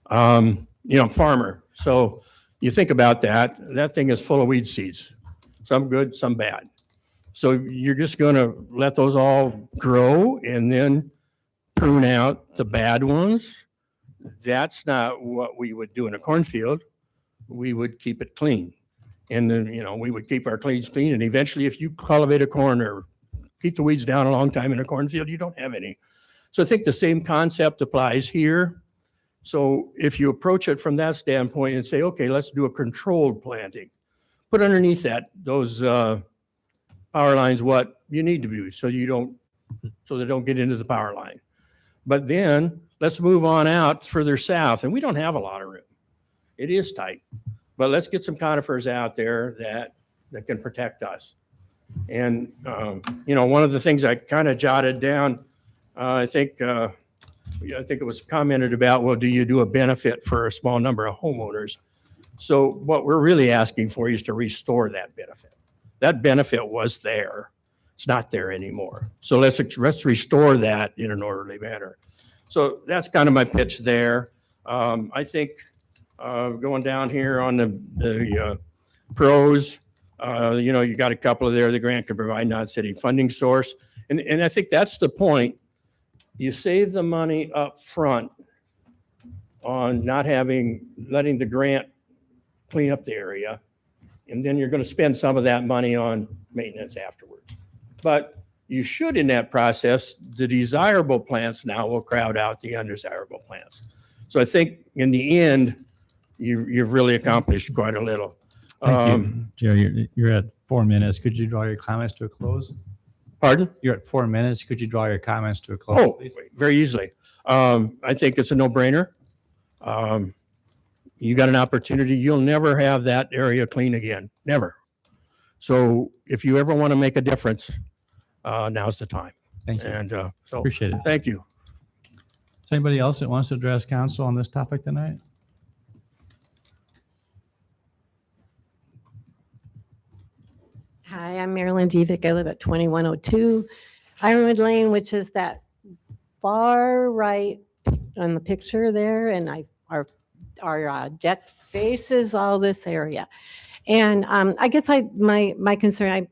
Farmer. So you think about that thing is full of weed seeds, some good, some bad. So you're just going to let those all grow and then prune out the bad ones. That's not what we would do in a cornfield. We would keep it clean. And then, we would keep our cleans clean. And eventually, if you cultivate a corn or keep the weeds down a long time in a cornfield, you don't have any. So I think the same concept applies here. So if you approach it from that standpoint and say, okay, let's do a controlled planting, put underneath that, those power lines, what you need to do so they don't get into the power line. But then let's move on out further south, and we don't have a lot of room. It is tight, but let's get some conifers out there that can protect us. And, one of the things I kind of jotted down, I think it was commented about, well, do you do a benefit for a small number of homeowners? So what we're really asking for is to restore that benefit. That benefit was there. It's not there anymore. So let's restore that in an orderly manner. So that's kind of my pitch there. I think going down here on the pros, you got a couple of there. The grant can provide non-city funding source. And I think that's the point. You save the money up front on not letting the grant clean up the area. And then you're going to spend some of that money on maintenance afterwards. But you should, in that process, the desirable plants now will crowd out the undesirable plants. So I think in the end, you've really accomplished quite a little. Thank you. Joe, you're at 4 minutes. Could you draw your comments to a close? Pardon? You're at 4 minutes. Could you draw your comments to a close, Oh, please? very easily. I think it's a no-brainer. You got an opportunity. You'll never have that area clean again. Never. So if you ever want to make a difference, now's the time. Thank you. And so Appreciate it. thank you. Is there anybody else that wants to address council on this topic tonight? Hi, I'm Marilyn Devick. I live at 2102 Ironwood Lane, which is that far right on the picture there, and our deck faces all this area. And I guess my concern,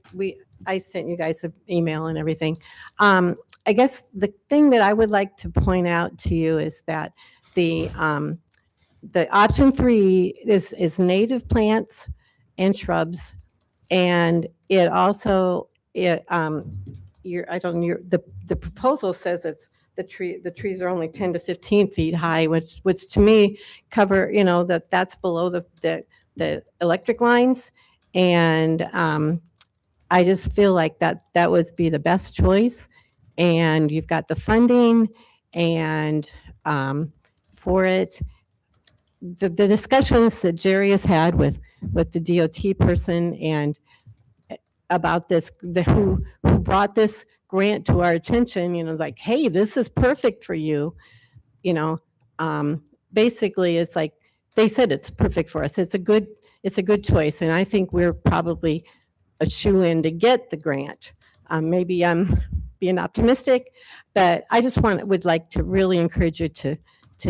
I sent you guys an email and everything. I guess the thing that I would like to point out to you is that the option 3 is native plants and shrubs. And it also, the proposal says it's the trees are only 10 to 15 feet high, which to me cover, that's below the electric lines. And I just feel like that would be the best choice. And you've got the funding and for it. The discussions that Jerry has had with the DOT person and about this, who brought this grant to our attention, like, hey, this is perfect for you. Basically it's like, they said it's perfect for us. It's a good choice. And I think we're probably a shoe-in to get the grant. Maybe I'm being optimistic, but I just would like to really encourage you to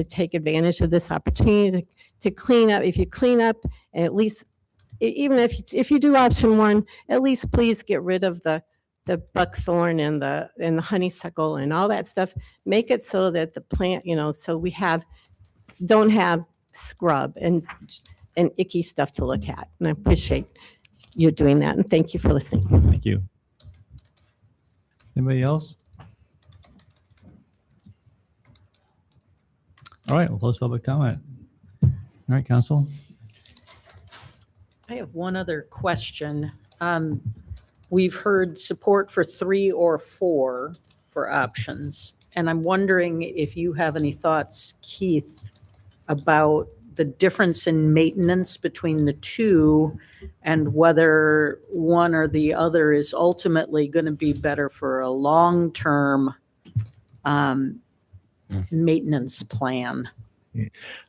take advantage of this opportunity to clean up. If you clean up, and at least, even if you do option 1, at least please get rid of the buckthorn and the honeysuckle and all that stuff. Make it so that the plant, so we don't have scrub and icky stuff to look at. And I appreciate you doing that. And thank you for listening. Thank you. Anybody else? All right, we'll close public comment. All right, council. I have one other question. We've heard support for 3 or 4 for options. And I'm wondering if you have any thoughts, Keith, about the difference in maintenance between the two and whether one or the other is ultimately going to be better for a long-term maintenance plan.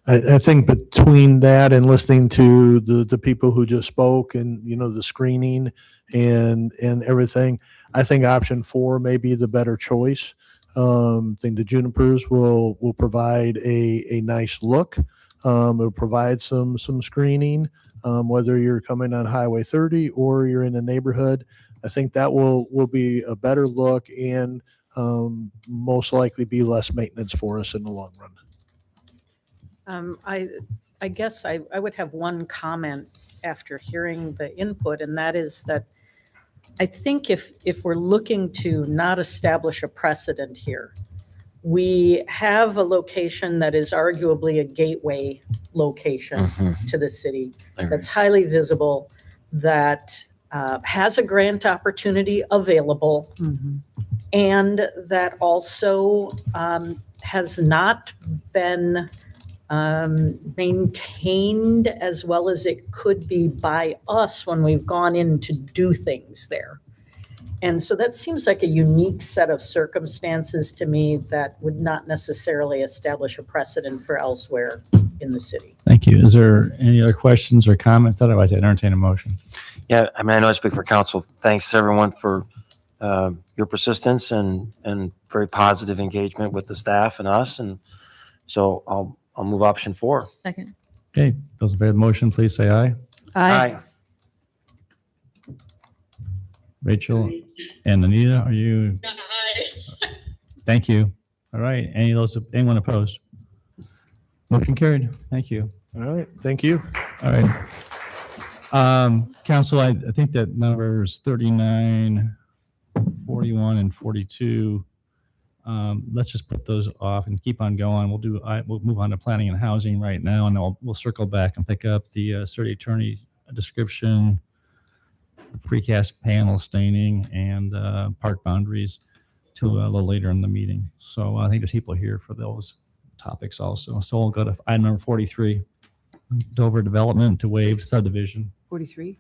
I think between that and listening to the people who just spoke and, the screening and everything, I think option 4 may be the better choice. I think the junipers will provide a nice look. It'll provide some screening, whether you're coming on Highway 30 or you're in a neighborhood. I think that will be a better look and most likely be less maintenance for us in the long run. I guess I would have one comment after hearing the input, and that is that I think if we're looking to not establish a precedent here, we have a location that is arguably a gateway location Mhm. to the city, I agree. that's highly visible, that has a grant opportunity available, and that also has not been maintained as well as it could be by us when we've gone in to do things there. And so that seems like a unique set of circumstances to me that would not necessarily establish a precedent for elsewhere in the city. Thank you. Is there any other questions or comments? Otherwise, I'd entertain a motion. Yeah, I mean, I know I speak for council. Thanks everyone for your persistence and very positive engagement with the staff and us. And so I'll move option 4. Second. Okay, those in favor of the motion, please say aye. Aye. Rachel and Anita, are you? Thank you. All right. Anyone opposed? Motion carried. Thank you. All right, thank you. All right. Council, I think that numbers 39, 41, and 42. Let's just put those off and keep on going. We'll move on to planning and housing right now, and then we'll circle back and pick up the city attorney description, precast panel staining, and park boundaries to a little later in the meeting. So I think there's people here for those topics also. So we'll go to item number 43, Dover Development to waive subdivision. 43?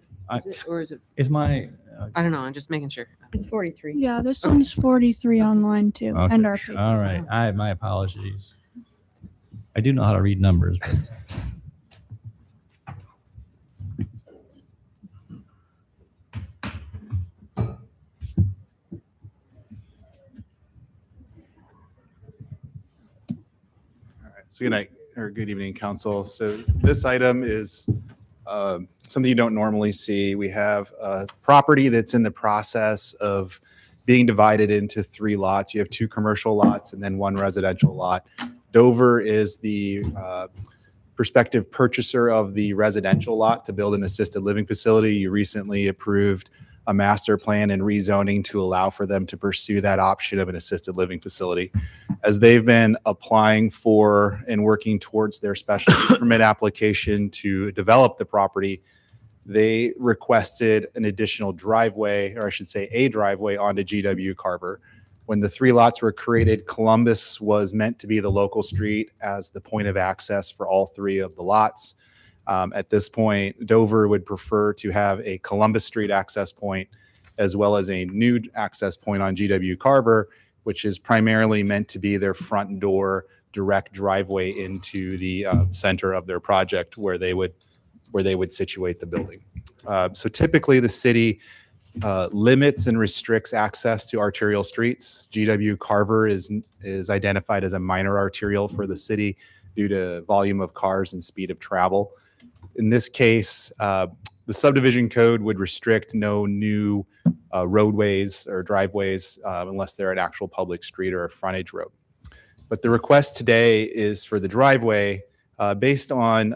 Or is it? Is my I don't know. I'm just making sure. It's 43. Yeah, this one's 43 online too, okay. and our paper. All right. My apologies. I do know how to read numbers. But So good night or good evening, council. So this item is something you don't normally see. We have a property that's in the process of being divided into 3 lots. You have 2 commercial lots and then 1 residential lot. Dover is the prospective purchaser of the residential lot to build an assisted living facility. You recently approved a master plan and rezoning to allow for them to pursue that option of an assisted living facility. As they've been applying for and working towards their special use permit application to develop the property, they requested an additional driveway, or I should say a driveway onto GW Carver. When the 3 lots were created, Columbus was meant to be the local street as the point of access for all 3 of the lots. At this point, Dover would prefer to have a Columbus Street access point as well as a new access point on GW Carver, which is primarily meant to be their front door direct driveway into the center of their project where they would situate the building. So typically the city limits and restricts access to arterial streets. GW Carver is identified as a minor arterial for the city due to volume of cars and speed of travel. In this case, the subdivision code would restrict no new roadways or driveways unless they're an actual public street or a frontage road. But the request today is for the driveway based on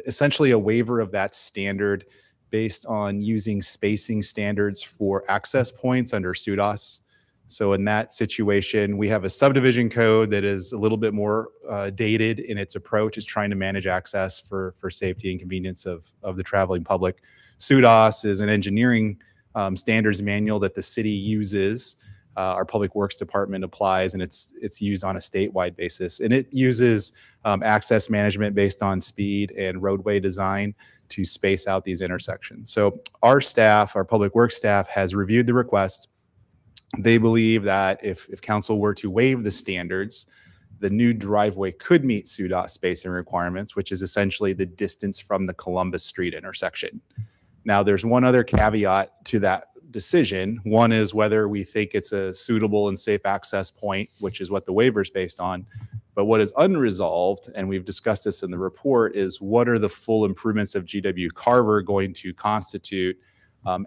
essentially a waiver of that standard based on using spacing standards for access points under SUDAS. So in that situation, we have a subdivision code that is a little bit more dated in its approach. It's trying to manage access for safety and convenience of the traveling public. SUDAS is an engineering standards manual that the city uses. Our Public Works Department applies, and it's used on a statewide basis. And it uses access management based on speed and roadway design to space out these intersections. So our staff, our Public Works staff, has reviewed the request. They believe that if council were to waive the standards, the new driveway could meet SUDOT spacing requirements, which is essentially the distance from the Columbus Street intersection. Now, there's one other caveat to that decision. One is whether we think it's a suitable and safe access point, which is what the waiver is based on. But what is unresolved, and we've discussed this in the report, is what are the full improvements of GW Carver going to constitute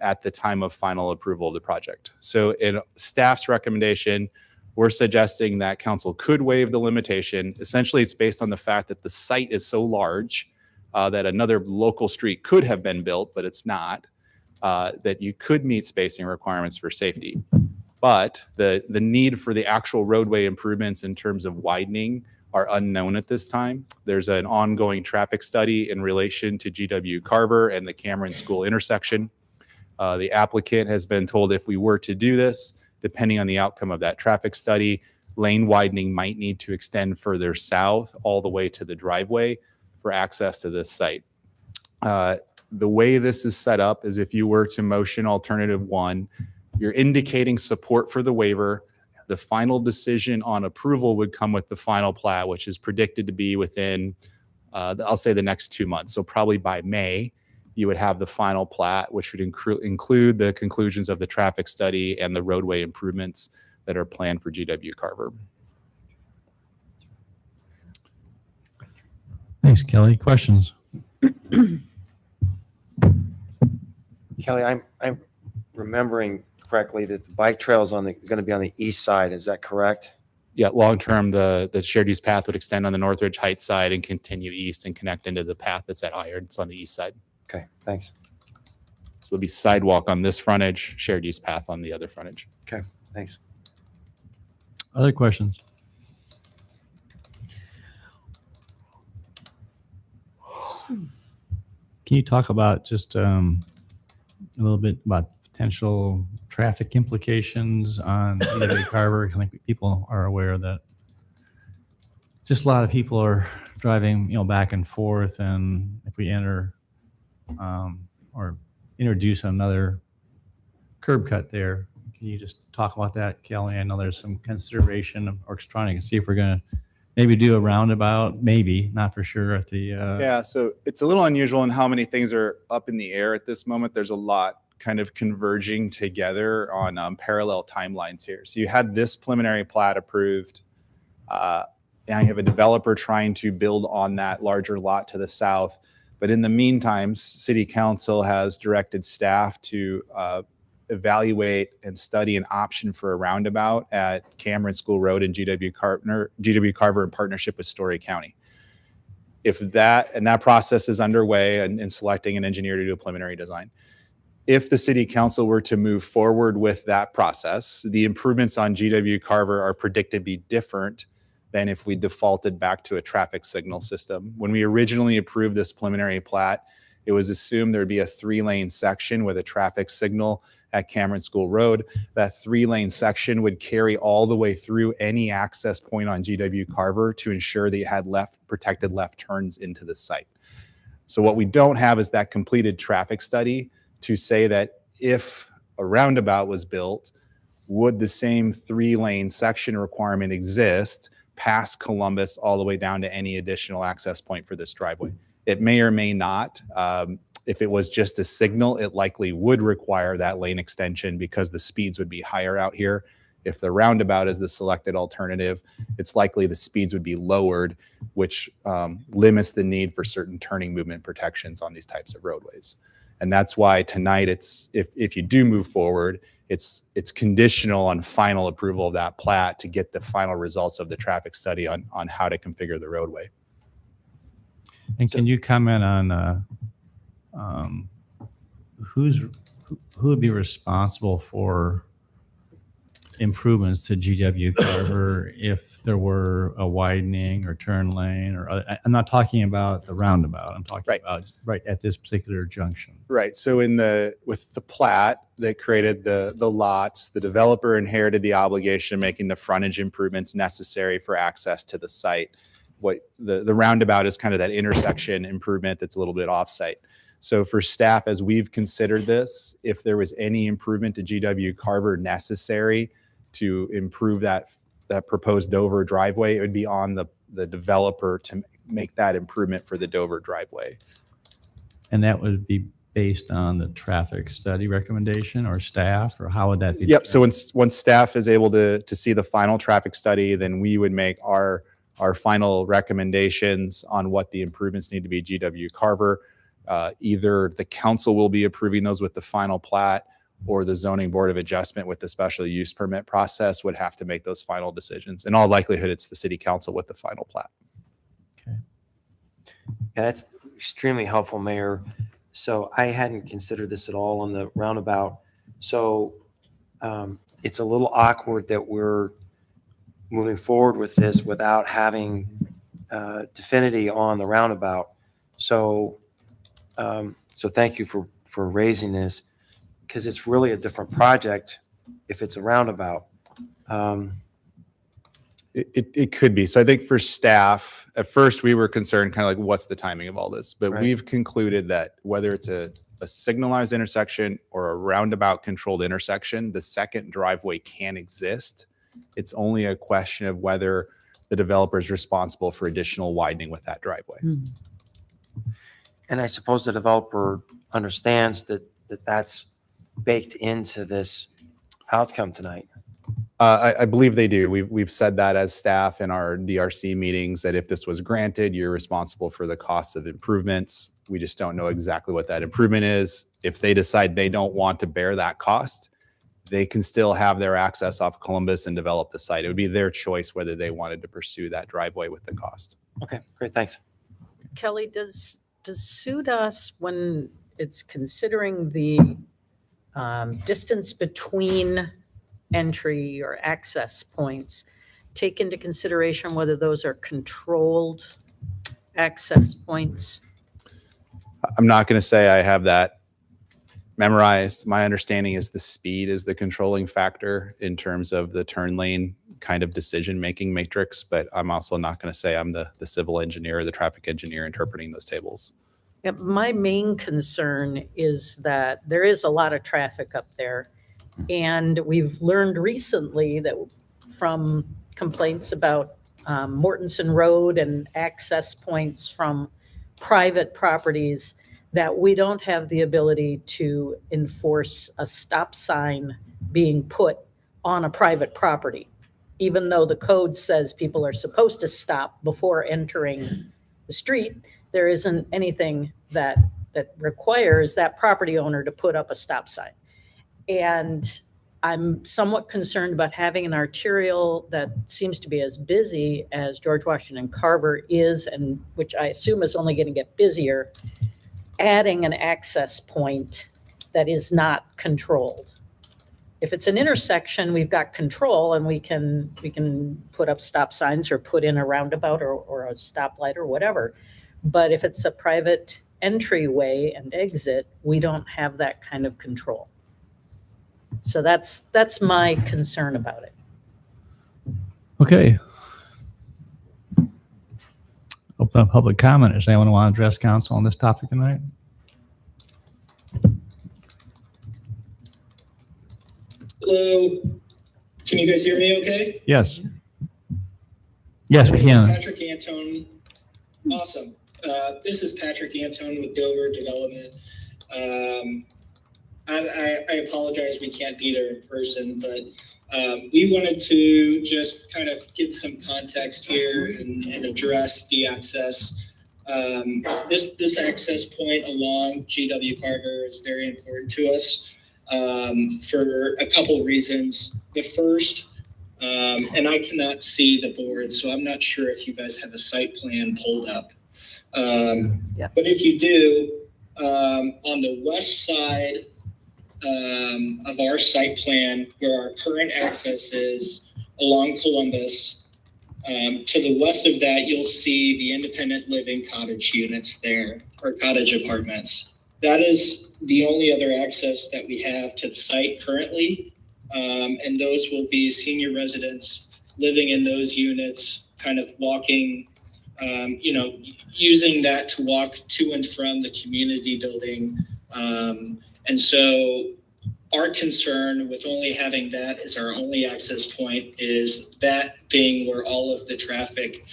at the time of final approval of the project. So in staff's recommendation, we're suggesting that council could waive the limitation. Essentially, it's based on the fact that the site is so large that another local street could have been built, but it's not, that you could meet spacing requirements for safety. But the need for the actual roadway improvements in terms of widening are unknown at this time. There's an ongoing traffic study in relation to GW Carver and the Cameron School intersection. The applicant has been told if we were to do this, depending on the outcome of that traffic study, lane widening might need to extend further south all the way to the driveway for access to this site. The way this is set up is if you were to motion alternative 1, you're indicating support for the waiver. The final decision on approval would come with the final plat, which is predicted to be within, I'll say, the next 2 months. So probably by May, you would have the final plat, which would include the conclusions of the traffic study and the roadway improvements that are planned for GW Carver. Thanks, Kelly. Questions? Kelly, I'm remembering correctly that the bike trail is going to be on the east side. Is that correct? Yeah, long-term, the shared use path would extend on the Northridge Heights side and continue east and connect into the path that's at Iron. It's on the east side. Okay, thanks. So there'll be sidewalk on this frontage, shared use path on the other frontage. Okay, thanks. Other questions? Can you talk about just a little bit about potential traffic implications on GW Carver? I think people are aware that just a lot of people are driving, back and forth, and if we enter or introduce another curb cut there, can you just talk about that, Kelly? I know there's some consideration of, or trying to see if we're going to maybe do a roundabout, maybe, not for sure at the. Yeah, so it's a little unusual in how many things are up in the air at this moment. There's a lot kind of converging together on parallel timelines here. So you had this preliminary plat approved. Now you have a developer trying to build on that larger lot to the south. But in the meantime, City Council has directed staff to evaluate and study an option for a roundabout at Cameron School Road and GW Carver in partnership with Story County. If that process is underway and selecting an engineer to do a preliminary design. If the City Council were to move forward with that process, the improvements on GW Carver are predicted to be different than if we defaulted back to a traffic signal system. When we originally approved this preliminary plat, it was assumed there would be a 3-lane section with a traffic signal at Cameron School Road. That 3-lane section would carry all the way through any access point on GW Carver to ensure that you had protected left turns into the site. So what we don't have is that completed traffic study to say that if a roundabout was built, would the same 3-lane section requirement exist past Columbus all the way down to any additional access point for this driveway? It may or may not. If it was just a signal, it likely would require that lane extension because the speeds would be higher out here. If the roundabout is the selected alternative, it's likely the speeds would be lowered, which limits the need for certain turning movement protections on these types of roadways. And that's why tonight, if you do move forward, it's conditional on final approval of that plat to get the final results of the traffic study on how to configure the roadway. And can you comment on who would be responsible for improvements to GW Carver if there were a widening or turn lane or other? I'm not talking about the roundabout. I'm talking about right at this particular junction. Right. So with the plat that created the lots, the developer inherited the obligation of making the frontage improvements necessary for access to the site. What the roundabout is kind of that intersection improvement that's a little bit off-site. So for staff, as we've considered this, if there was any improvement to GW Carver necessary to improve that proposed Dover driveway, it would be on the developer to make that improvement for the Dover driveway. And that would be based on the traffic study recommendation or staff, or how would that be? Yep. So once staff is able to see the final traffic study, then we would make our final recommendations on what the improvements need to be GW Carver. Either the council will be approving those with the final plat, or the zoning board of adjustment with the special use permit process would have to make those final decisions. In all likelihood, it's the city council with the final plat. Okay. Yeah, that's extremely helpful, Mayor. So I hadn't considered this at all on the roundabout. So it's a little awkward that we're moving forward with this without having definity on the roundabout. So, so thank you for raising this, because it's really a different project if it's a roundabout. It could be. So I think for staff, at first we were concerned kind of like, what's the timing of all this? But Right. we've concluded that whether it's a signalized intersection or a roundabout controlled intersection, the second driveway can exist. It's only a question of whether the developer is responsible for additional widening with that driveway. And I suppose the developer understands that's baked into this outcome tonight. I believe they do. We've said that as staff in our DRC meetings, that if this was granted, you're responsible for the cost of improvements. We just don't know exactly what that improvement is. If they decide they don't want to bear that cost, they can still have their access off Columbus and develop the site. It would be their choice whether they wanted to pursue that driveway with the cost. Okay, great, thanks. Kelly, does suit us when it's considering the distance between entry or access points, take into consideration whether those are controlled access points? I'm not going to say I have that memorized. My understanding is the speed is the controlling factor in terms of the turn lane kind of decision-making matrix, but I'm also not going to say I'm the civil engineer or the traffic engineer interpreting those tables. Yeah, my main concern is that there is a lot of traffic up there. And we've learned recently that from complaints about Mortensen Road and access points from private properties that we don't have the ability to enforce a stop sign being put on a private property, even though the code says people are supposed to stop before entering the street. There isn't anything that requires that property owner to put up a stop sign. And I'm somewhat concerned about having an arterial that seems to be as busy as George Washington Carver is, and which I assume is only going to get busier, adding an access point that is not controlled. If it's an intersection, we've got control and we can put up stop signs or put in a roundabout or a stoplight or whatever. But if it's a private entryway and exit, we don't have that kind of control. So that's my concern about it. Okay. Open up public comment. Does anyone want to address council on this topic tonight? Hello, can you guys hear me okay? Yes. Yes, we can. Patrick Antone. Awesome. This is Patrick Antone with Dover Development. I apologize we can't be there in person, but we wanted to just kind of get some context here and address the access. This access point along GW Carver is very important to us for a couple of reasons. The first, and I cannot see the board, so I'm not sure if you guys have a site plan pulled up. But if you do, on the west side of our site plan, where our current access is along Columbus, to the west of that, you'll see the independent living cottage units there, or cottage apartments. That is the only other access that we have to the site currently. And those will be senior residents living in those units, kind of walking, using that to walk to and from the community building. And so our concern with only having that as our only access point is that being where all of the traffic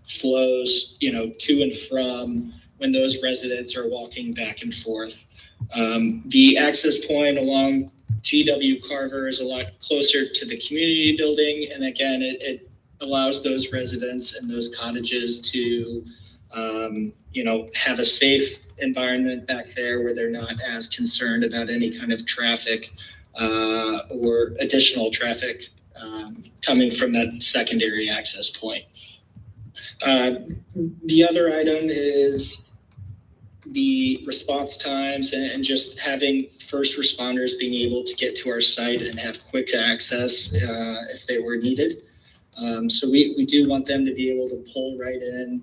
flows, to and from when those residents are walking back and forth. The access point along GW Carver is a lot closer to the community building. And again, it allows those residents and those cottages to, have a safe environment back there where they're not as concerned about any kind of traffic or additional traffic coming from that secondary access point. The other item is the response times and just having first responders being able to get to our site and have quick access if they were needed. So we do want them to be able to pull right in,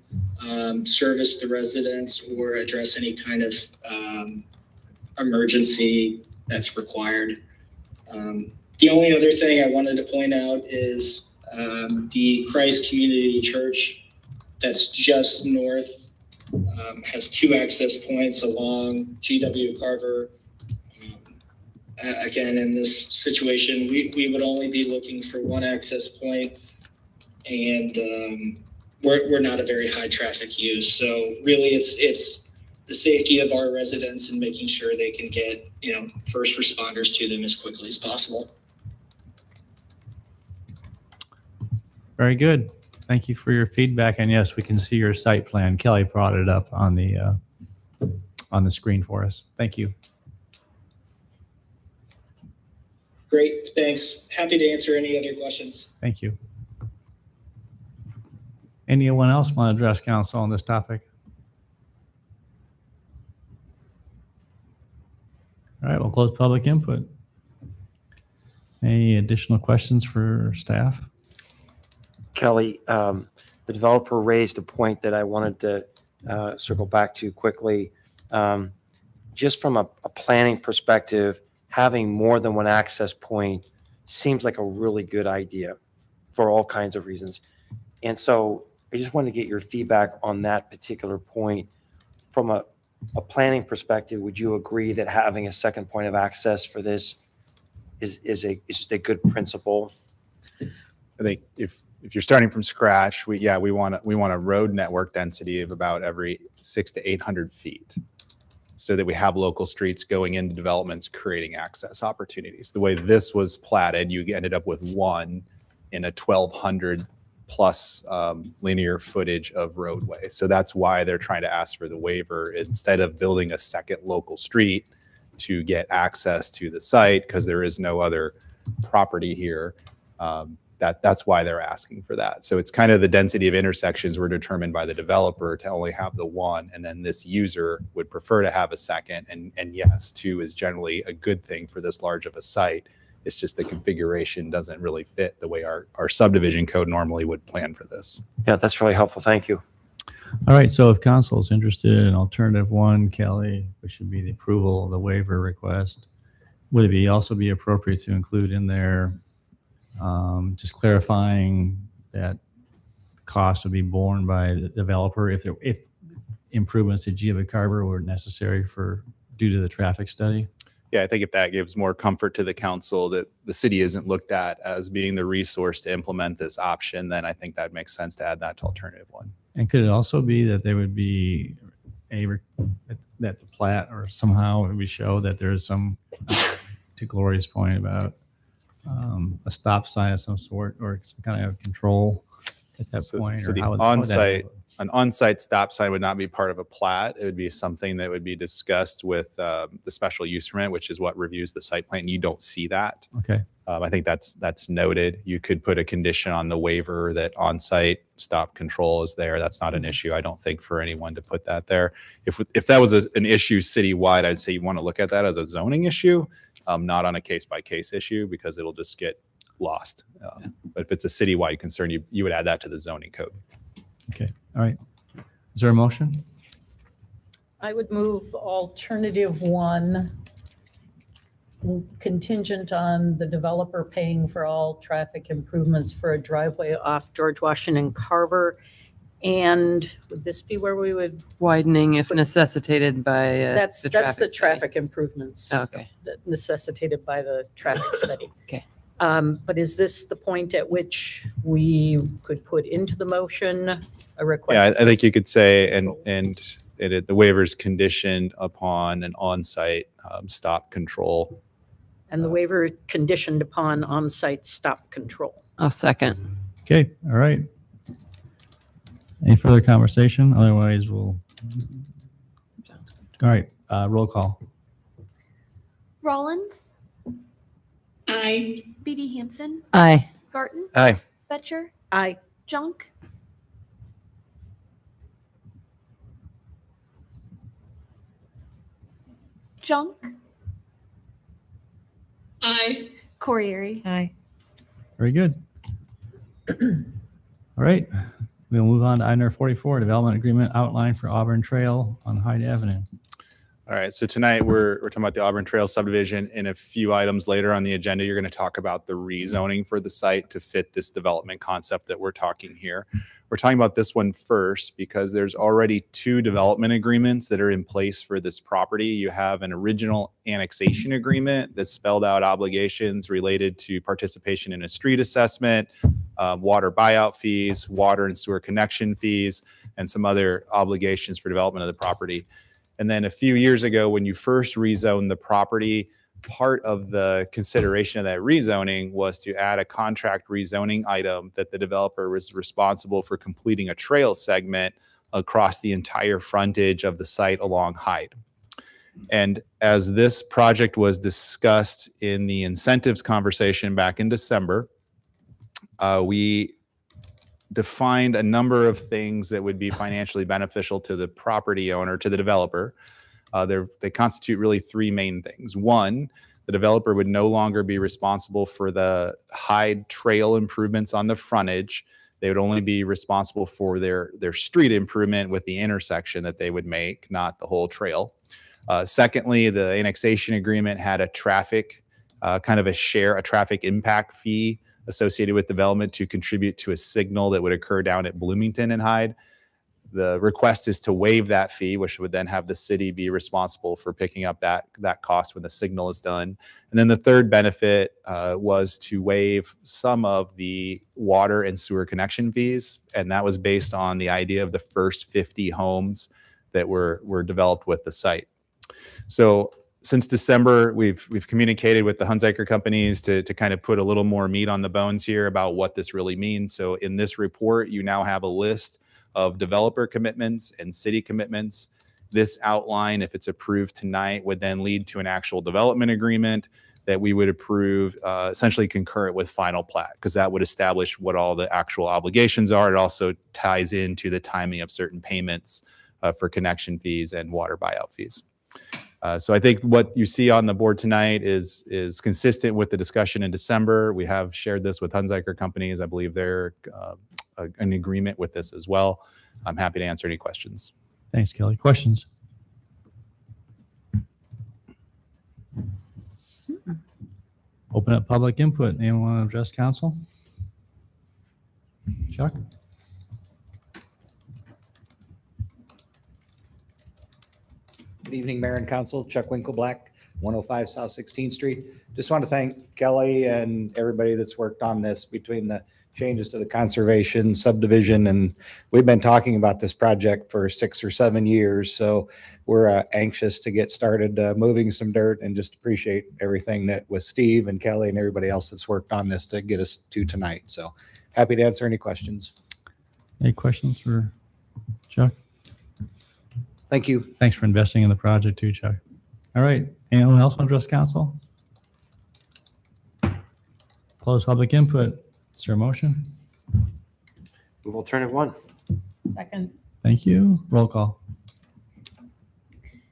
service the residents, or address any kind of emergency that's required. The only other thing I wanted to point out is the Christ Community Church that's just north has 2 access points along GW Carver. Again, in this situation, we would only be looking for 1 access point, and we're not a very high traffic use. So really it's the safety of our residents and making sure they can get, first responders to them as quickly as possible. Very good. Thank you for your feedback. And yes, we can see your site plan. Kelly brought it up on the screen for us. Thank you. Great, thanks. Happy to answer any other questions. Thank you. Anyone else want to address council on this topic? All right, we'll close public input. Any additional questions for staff? Kelly, the developer raised a point that I wanted to circle back to quickly. Just from a planning perspective, having more than 1 access point seems like a really good idea for all kinds of reasons. And so I just wanted to get your feedback on that particular point. From a planning perspective, would you agree that having a second point of access for this is just a good principle? I think if you're starting from scratch, we want a road network density of about every 600 to 800 feet, so that we have local streets going into developments, creating access opportunities. The way this was platted, you ended up with 1 in a 1,200 plus linear footage of roadway. So that's why they're trying to ask for the waiver instead of building a second local street to get access to the site, because there is no other property here. That's why they're asking for that. So it's kind of the density of intersections were determined by the developer to only have the 1, and then this user would prefer to have a second. And yes, 2 is generally a good thing for this large of a site. It's just the configuration doesn't really fit the way our subdivision code normally would plan for this. Yeah, that's really helpful. Thank you. All right, so if council is interested in alternative 1, Kelly, which should be the approval of the waiver request, would it also be appropriate to include in there just clarifying that cost would be borne by the developer if improvements to GW Carver were necessary due to the traffic study? Yeah, I think if that gives more comfort to the council that the city isn't looked at as being the resource to implement this option, then I think that makes sense to add that to alternative 1. And could it also be that there would be that the plat or somehow it would show that there is some, to Gloria's point about a stop sign of some sort or some kind of control at that point? So or the how would an on-site stop sign would not be part of a plat. It would be something that would be discussed with the special use permit, which is what reviews the site plan. You don't see that. Okay. I think that's noted. You could put a condition on the waiver that on-site stop control is there. That's not an issue, I don't think, for anyone to put that there. If that was an issue citywide, I'd say you want to look at that as a zoning issue, not on a case-by-case issue, because it'll just get lost. But if it's a citywide concern, you would add that to the zoning code. Okay. All right. Is there a motion? I would move alternative 1 contingent on the developer paying for all traffic improvements for a driveway off George Washington Carver. And would this be where we would? Widening if necessitated by That's the traffic improvements. Okay. Necessitated by the traffic study. Okay. But is this the point at which we could put into the motion a request? Yeah, I think you could say, the waiver is conditioned upon an on-site stop control. And the waiver conditioned upon on-site stop control. I'll second. Okay. All right. Any further conversation? Otherwise, we'll. All right. Roll call. Rollins, Aye. B.D. Hanson, Aye. Garten, Aye. Betcher, Aye. Junk, Junk. Aye. Corriere. Aye. Very good. All right, we'll move on to item number 44, development agreement outline for Auburn Trail on Hyde Avenue. All right, so tonight we're talking about the Auburn Trail subdivision. In a few items later on the agenda, you're going to talk about the rezoning for the site to fit this development concept that we're talking here. We're talking about this one first because there's already 2 development agreements that are in place for this property. You have an original annexation agreement that spelled out obligations related to participation in a street assessment, water buyout fees, water and sewer connection fees, and some other obligations for development of the property. And then a few years ago, when you first rezoned the property, part of the consideration of that rezoning was to add a contract rezoning item that the developer was responsible for completing a trail segment across the entire frontage of the site along Hyde. And as this project was discussed in the incentives conversation back in December, we defined a number of things that would be financially beneficial to the property owner, to the developer. They constitute really 3 main things. One, the developer would no longer be responsible for the Hyde Trail improvements on the frontage. They would only be responsible for their street improvement with the intersection that they would make, not the whole trail. Secondly, the annexation agreement had a traffic, kind of a traffic impact fee associated with development to contribute to a signal that would occur down at Bloomington and Hyde. The request is to waive that fee, which would then have the city be responsible for picking up that cost when the signal is done. And then the third benefit was to waive some of the water and sewer connection fees. And that was based on the idea of the first 50 homes that were developed with the site. So since December, we've communicated with the Hunziker companies to kind of put a little more meat on the bones here about what this really means. So in this report, you now have a list of developer commitments and city commitments. This outline, if it's approved tonight, would then lead to an actual development agreement that we would approve essentially concurrent with final plat, because that would establish what all the actual obligations are. It also ties into the timing of certain payments for connection fees and water buyout fees. So I think what you see on the board tonight is consistent with the discussion in December. We have shared this with Hunziker companies. I believe they're in agreement with this as well. I'm happy to answer any questions. Thanks, Kelly. Questions? Open up public input. Anyone want to address council? Chuck? Good evening, Mayor and Council. Chuck Winkleblack, 105 South 16th Street. Just want to thank Kelly and everybody that's worked on this between the changes to the conservation subdivision. And we've been talking about this project for 6 or 7 years. So we're anxious to get started moving some dirt, and just appreciate everything that with Steve and Kelly and everybody else that's worked on this to get us to tonight. So happy to answer any questions. Any questions for Chuck? Thank you. Thanks for investing in the project too, Chuck. All right. Anyone else want to address council? Close public input. Is there a motion? Move alternative 1. Second. Thank you. Roll call.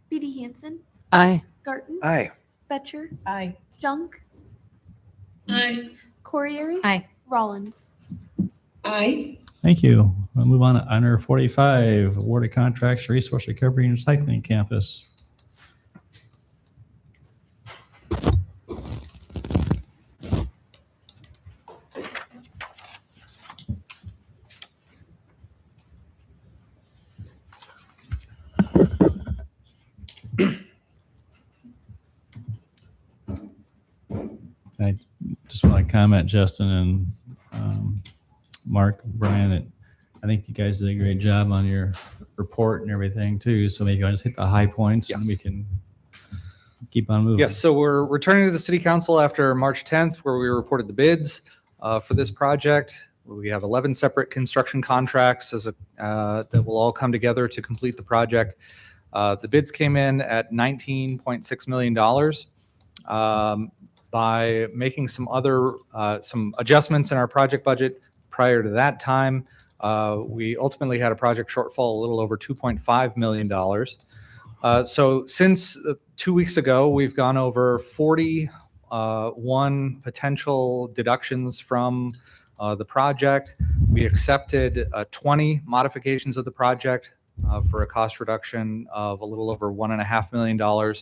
Beatty Hansen. Aye. Garten. Aye. Betcher. Aye. Junk. Aye. Corriere. Aye. Rollins. Aye. Thank you. We'll move on to under 45, awarded contracts, resource recovery and recycling campus. I just want to comment, Justin and Mark, Brian, that I think you guys did a great job on your report and everything too. So maybe I'll just hit the high points and we can keep on moving. Yes, so we're returning to the city council after March 10th, where we reported the bids for this project. We have 11 separate construction contracts that will all come together to complete the project. The bids came in at $19.6 million. By making some adjustments in our project budget prior to that time, we ultimately had a project shortfall a little over $2.5 million. So since 2 weeks ago, we've gone over 41 potential deductions from the project. We accepted 20 modifications of the project for a cost reduction of a little over $1.5 million.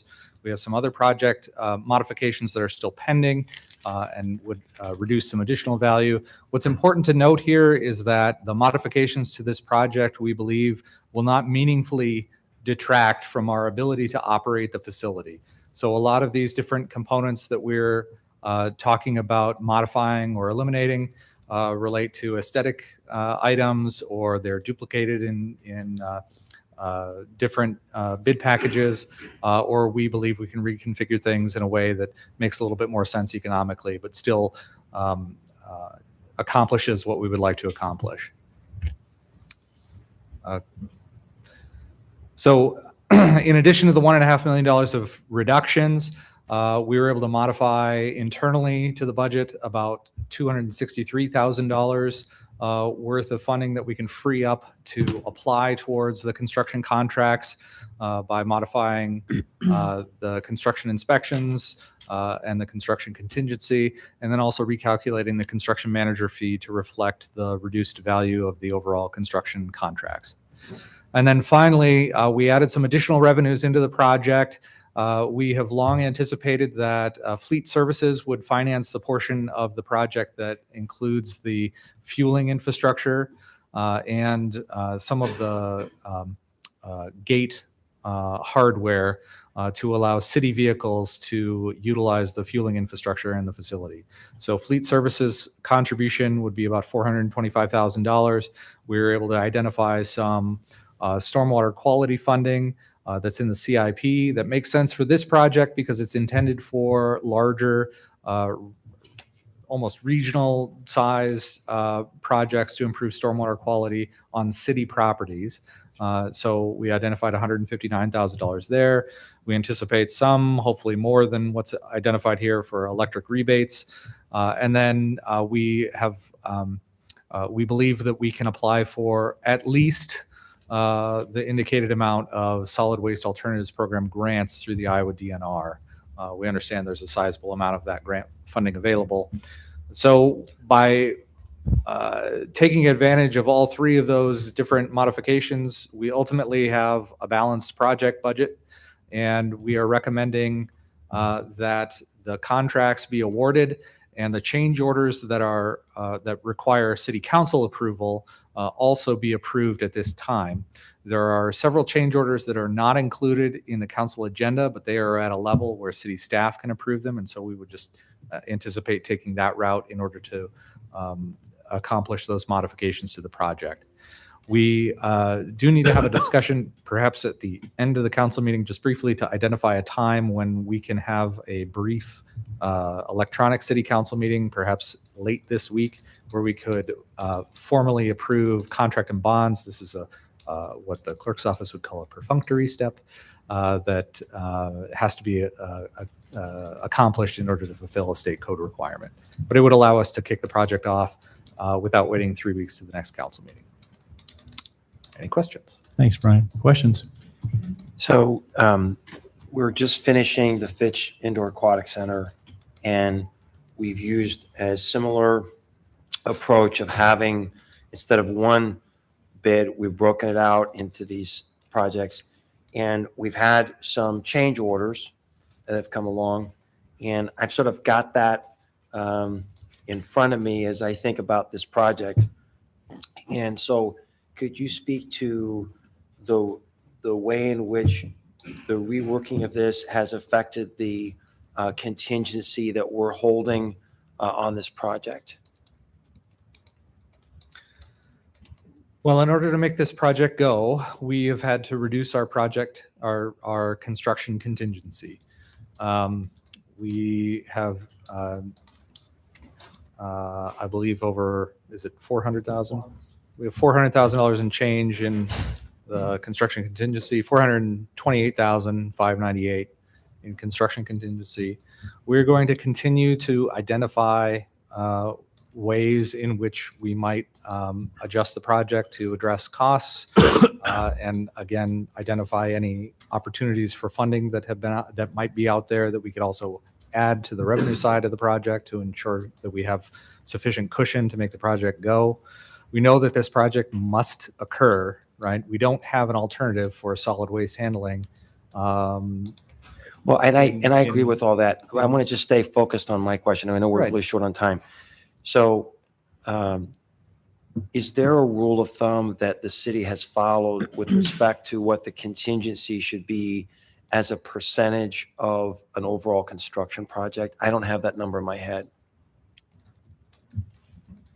We have some other project modifications that are still pending and would reduce some additional value. What's important to note here is that the modifications to this project, we believe, will not meaningfully detract from our ability to operate the facility. So a lot of these different components that we're talking about modifying or eliminating relate to aesthetic items, or they're duplicated in different bid packages, or we believe we can reconfigure things in a way that makes a little bit more sense economically, but still accomplishes what we would like to accomplish. So in addition to the $1.5 million of reductions, we were able to modify internally to the budget about $263,000 worth of funding that we can free up to apply towards the construction contracts by modifying the construction inspections and the construction contingency, and then also recalculating the construction manager fee to reflect the reduced value of the overall construction contracts. And then finally, we added some additional revenues into the project. We have long anticipated that Fleet Services would finance the portion of the project that includes the fueling infrastructure and some of the gate hardware to allow city vehicles to utilize the fueling infrastructure in the facility. So Fleet Services contribution would be about $425,000. We were able to identify some stormwater quality funding that's in the CIP that makes sense for this project because it's intended for larger, almost regional size projects to improve stormwater quality on city properties. So we identified $159,000 there. We anticipate some, hopefully more than what's identified here, for electric rebates. And then we believe that we can apply for at least the indicated amount of solid waste alternatives program grants through the Iowa DNR. We understand there's a sizable amount of that grant funding available. So by taking advantage of all three of those different modifications, we ultimately have a balanced project budget, and we are recommending that the contracts be awarded and the change orders that are that require city council approval also be approved at this time. There are several change orders that are not included in the council agenda, but they are at a level where city staff can approve them, and so we would just anticipate taking that route in order to accomplish those modifications to the project. We do need to have a discussion, perhaps at the end of the council meeting, just briefly to identify a time when we can have a brief electronic city council meeting, perhaps late this week, where we could formally approve contract and bonds. This is what the clerk's office would call a perfunctory step that has to be accomplished in order to fulfill a state code requirement. But it would allow us to kick the project off without waiting 3 weeks to the next council meeting. Any questions? Thanks, Brian. Questions? So we're just finishing the Fitch Indoor Aquatic Center, and we've used a similar approach of having, instead of one bid, we've broken it out into these projects, and we've had some change orders that have come along, and I've sort of got that in front of me as I think about this project. And so could you speak to the way in which the reworking of this has affected the contingency that we're holding on this project? Well, in order to make this project go, we have had to reduce our construction contingency. We have, I believe, over, is it 400,000? We have $400,000 in change in the construction contingency, $428,598 in construction contingency. We're going to continue to identify ways in which we might adjust the project to address costs, and again, identify any opportunities for funding that might be out there that we could also add to the revenue side of the project to ensure that we have sufficient cushion to make the project go. We know that this project must occur, right? We don't have an alternative for solid waste handling. Well, and I agree with all that. I want to just stay focused on my question. I know we're Right. really short on time. So, is there a rule of thumb that the city has followed with respect to what the contingency should be as a percentage of an overall construction project? I don't have that number in my head.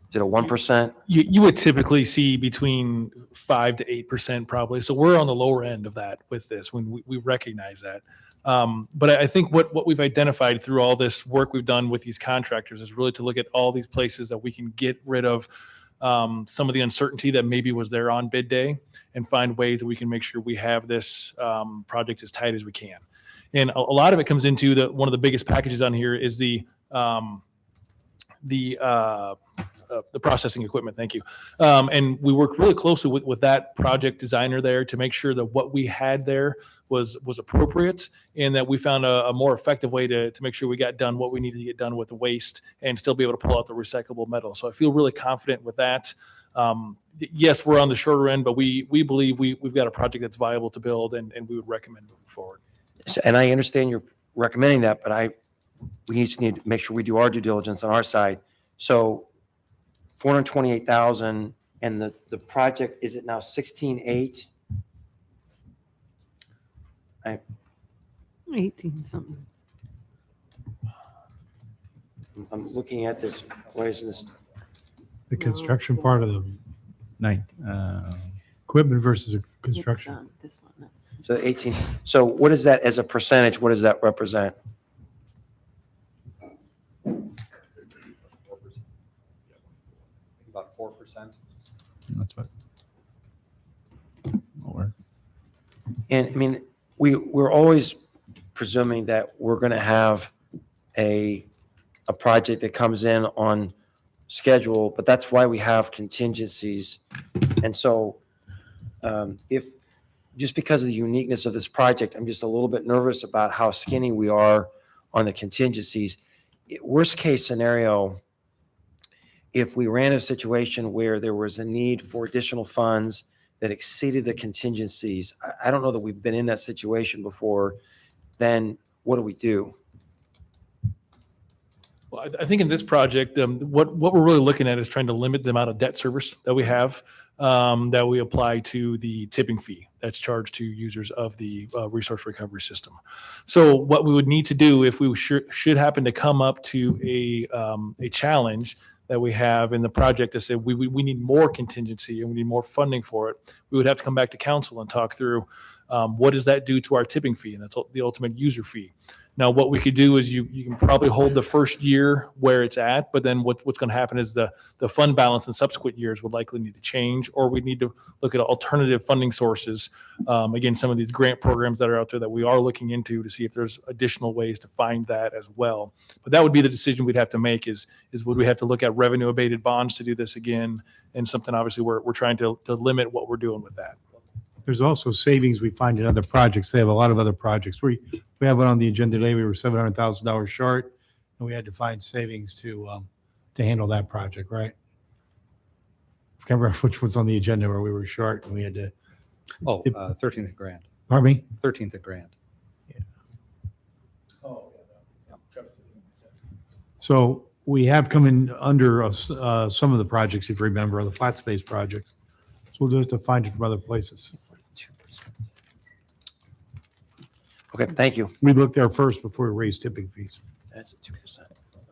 Is it a 1%? You would typically see between 5 to 8% probably. So we're on the lower end of that with this when we recognize that. But I think what we've identified through all this work we've done with these contractors is really to look at all these places that we can get rid of some of the uncertainty that maybe was there on bid day and find ways that we can make sure we have this project as tight as we can. And a lot of it comes into one of the biggest packages on here is the processing equipment. Thank you. And we worked really closely with that project designer there to make sure that what we had there was appropriate and that we found a more effective way to make sure we got done what we needed to get done with the waste and still be able to pull out the recyclable metal. So I feel really confident with that. Yes, we're on the shorter end, but we believe we've got a project that's viable to build and we would recommend moving forward. And I understand you're recommending that, but we just need to make sure we do our due diligence on our side. So 428,000 and the project, is it now 16.8? 18 something. I'm looking at this. Why isn't this? The construction part of the Night. equipment versus the construction. This one. No. So 18. So what is that as a percentage? What does that represent? About 4%. That's what. Lower. And I mean, we're always presuming that we're going to have a project that comes in on schedule, but that's why we have contingencies. And so if just because of the uniqueness of this project, I'm just a little bit nervous about how skinny we are on the contingencies. Worst case scenario, if we ran a situation where there was a need for additional funds that exceeded the contingencies, I don't know that we've been in that situation before, then what do we do? Well, I think in this project, what we're really looking at is trying to limit the amount of debt service that we have that we apply to the tipping fee that's charged to users of the resource recovery system. So what we would need to do if we should happen to come up to a challenge that we have in the project to say we need more contingency and we need more funding for it, we would have to come back to council and talk through what does that do to our tipping fee, and that's the ultimate user fee. Now, what we could do is you can probably hold the first year where it's at, but then what's going to happen is the fund balance in subsequent years would likely need to change, or we need to look at alternative funding sources. Again, some of these grant programs that are out there that we are looking into to see if there's additional ways to find that as well. But that would be the decision we'd have to make is would we have to look at revenue abated bonds to do this again, and something obviously we're trying to limit what we're doing with that. There's also savings we find in other projects. They have a lot of other projects. We have one on the agenda today. We were $700,000 short, and we had to find savings to handle that project, right? I can't remember which was on the agenda where we were short and we had to. 13th grand. Pardon me? 13th grand. So we have come in under some of the projects, if you remember, the flat space projects. So we'll just have to find it from other places. Okay, thank you. We looked there first before we raised tipping fees. That's 2%.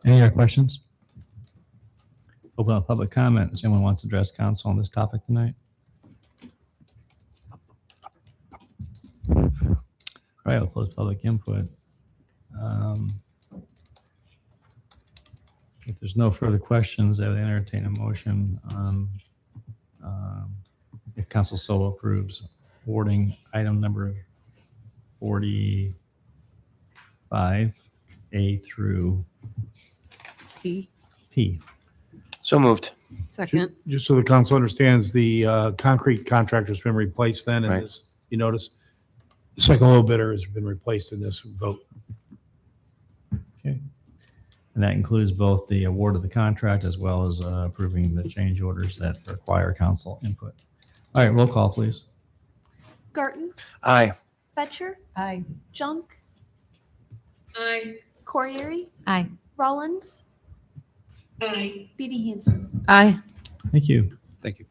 Any other questions? Open up public comment. Does anyone wants to address council on this topic tonight? All right, we'll close public input. If there's no further questions, I would entertain a motion on, if council so approves, awarding item number 45A through P. P. So moved. Second. Just so the council understands, the concrete contractor's been replaced then in Right. this, you notice? The second low bidder has been replaced in this vote. Okay. And that includes both the award of the contract as well as approving the change orders that require council input. All right, roll call, please. Garten, Aye. Betcher, Aye. Junk, Aye. Corriere, Aye. Rollins, Aye. Beatty Hansen. Aye. Thank you. Thank you.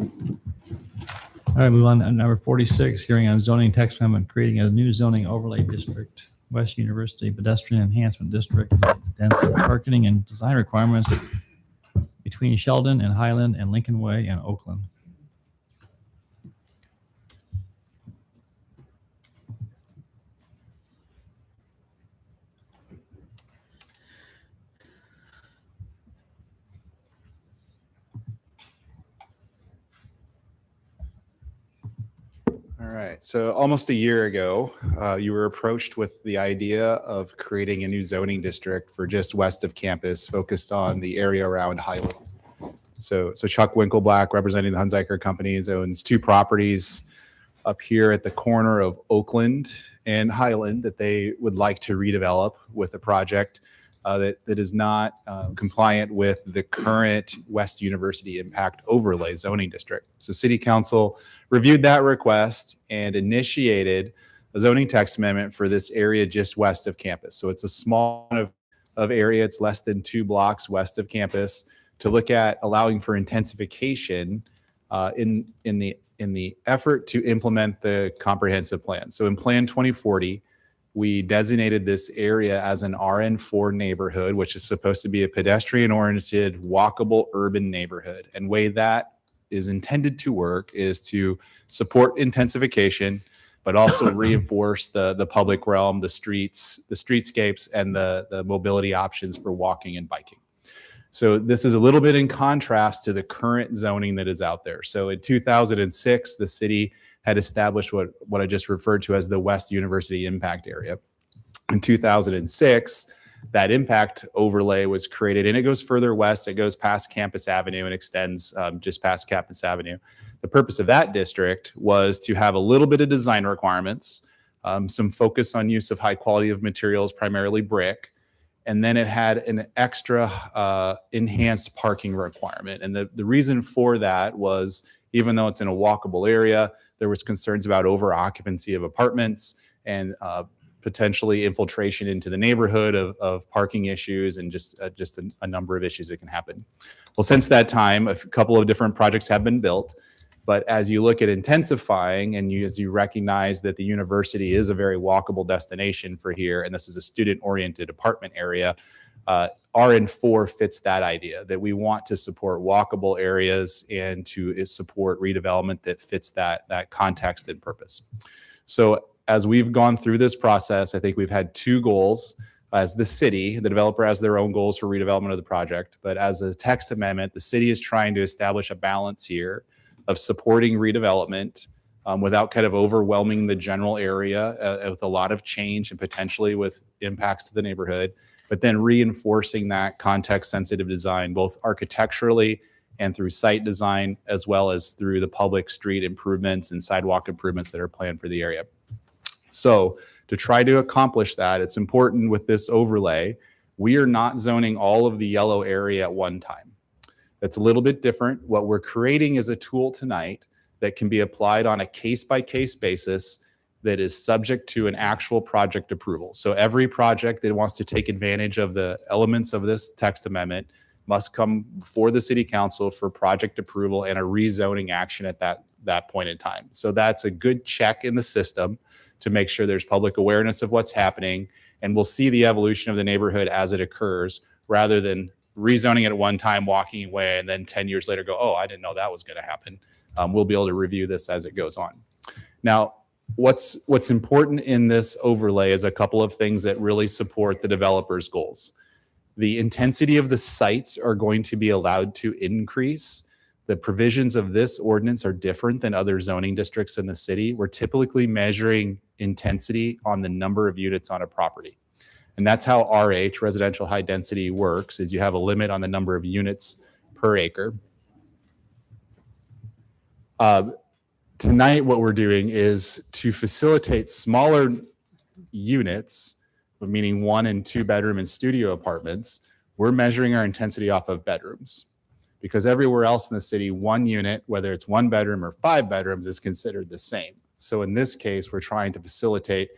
All right, move on to number 46, hearing on zoning text amendment, creating a new zoning overlay district, West University Pedestrian Enhancement District, density parking and design requirements between Sheldon and Highland and Lincoln Way and Oakland. All right. So almost a year ago, you were approached with the idea of creating a new zoning district for just west of campus, focused on the area around Highland. So Chuck Winkleblack, representing the Hunziker Companies, owns 2 properties up here at the corner of Oakland and Highland that they would like to redevelop with a project that is not compliant with the current West University Impact Overlay zoning district. So City Council reviewed that request and initiated a zoning text amendment for this area just west of campus. So it's a small of area. It's less than 2 blocks west of campus, to look at allowing for intensification in the effort to implement the comprehensive plan. So in Plan 2040, we designated this area as an RN4 neighborhood, which is supposed to be a pedestrian-oriented, walkable urban neighborhood. And way that is intended to work is to support intensification, but also reinforce the public realm, the streetscapes, and the mobility options for walking and biking. So this is a little bit in contrast to the current zoning that is out there. So in 2006, the city had established what I just referred to as the West University Impact Area. In 2006, that impact overlay was created, and it goes further west. It goes past Campus Avenue and extends just past Campus Avenue. The purpose of that district was to have a little bit of design requirements, some focus on use of high quality of materials, primarily brick, and then it had an extra enhanced parking requirement. And the reason for that was, even though it's in a walkable area, there was concerns about over occupancy of apartments and potentially infiltration into the neighborhood of parking issues and just a number of issues that can happen. Well, since that time, a couple of different projects have been built. But as you look at intensifying and as you recognize that the university is a very walkable destination for here, and this is a student-oriented apartment area, RN4 fits that idea, that we want to support walkable areas and to support redevelopment that fits that context and purpose. So as we've gone through this process, I think we've had 2 goals. As the city, the developer has their own goals for redevelopment of the project, but as a text amendment, the city is trying to establish a balance here of supporting redevelopment without kind of overwhelming the general area with a lot of change and potentially with impacts to the neighborhood, but then reinforcing that context-sensitive design, both architecturally and through site design, as well as through the public street improvements and sidewalk improvements that are planned for the area. So to try to accomplish that, it's important with this overlay, we are not zoning all of the yellow area at one time. That's a little bit different. What we're creating is a tool tonight that can be applied on a case-by-case basis that is subject to an actual project approval. So every project that wants to take advantage of the elements of this text amendment must come before the city council for project approval and a rezoning action at that point in time. So that's a good check in the system to make sure there's public awareness of what's happening, and we'll see the evolution of the neighborhood as it occurs, rather than rezoning it at one time, walking away, and then 10 years later go, oh, I didn't know that was going to happen. We'll be able to review this as it goes on. Now, what's important in this overlay is a couple of things that really support the developer's goals. The intensity of the sites are going to be allowed to increase. The provisions of this ordinance are different than other zoning districts in the city. We're typically measuring intensity on the number of units on a property. And that's how RH, residential high density, works, is you have a limit on the number of units per acre. Tonight, what we're doing is to facilitate smaller units, meaning 1 and 2 bedroom and studio apartments. We're measuring our intensity off of bedrooms, because everywhere else in the city, 1 unit, whether it's 1 bedroom or 5 bedrooms, is considered the same. So in this case, we're trying to facilitate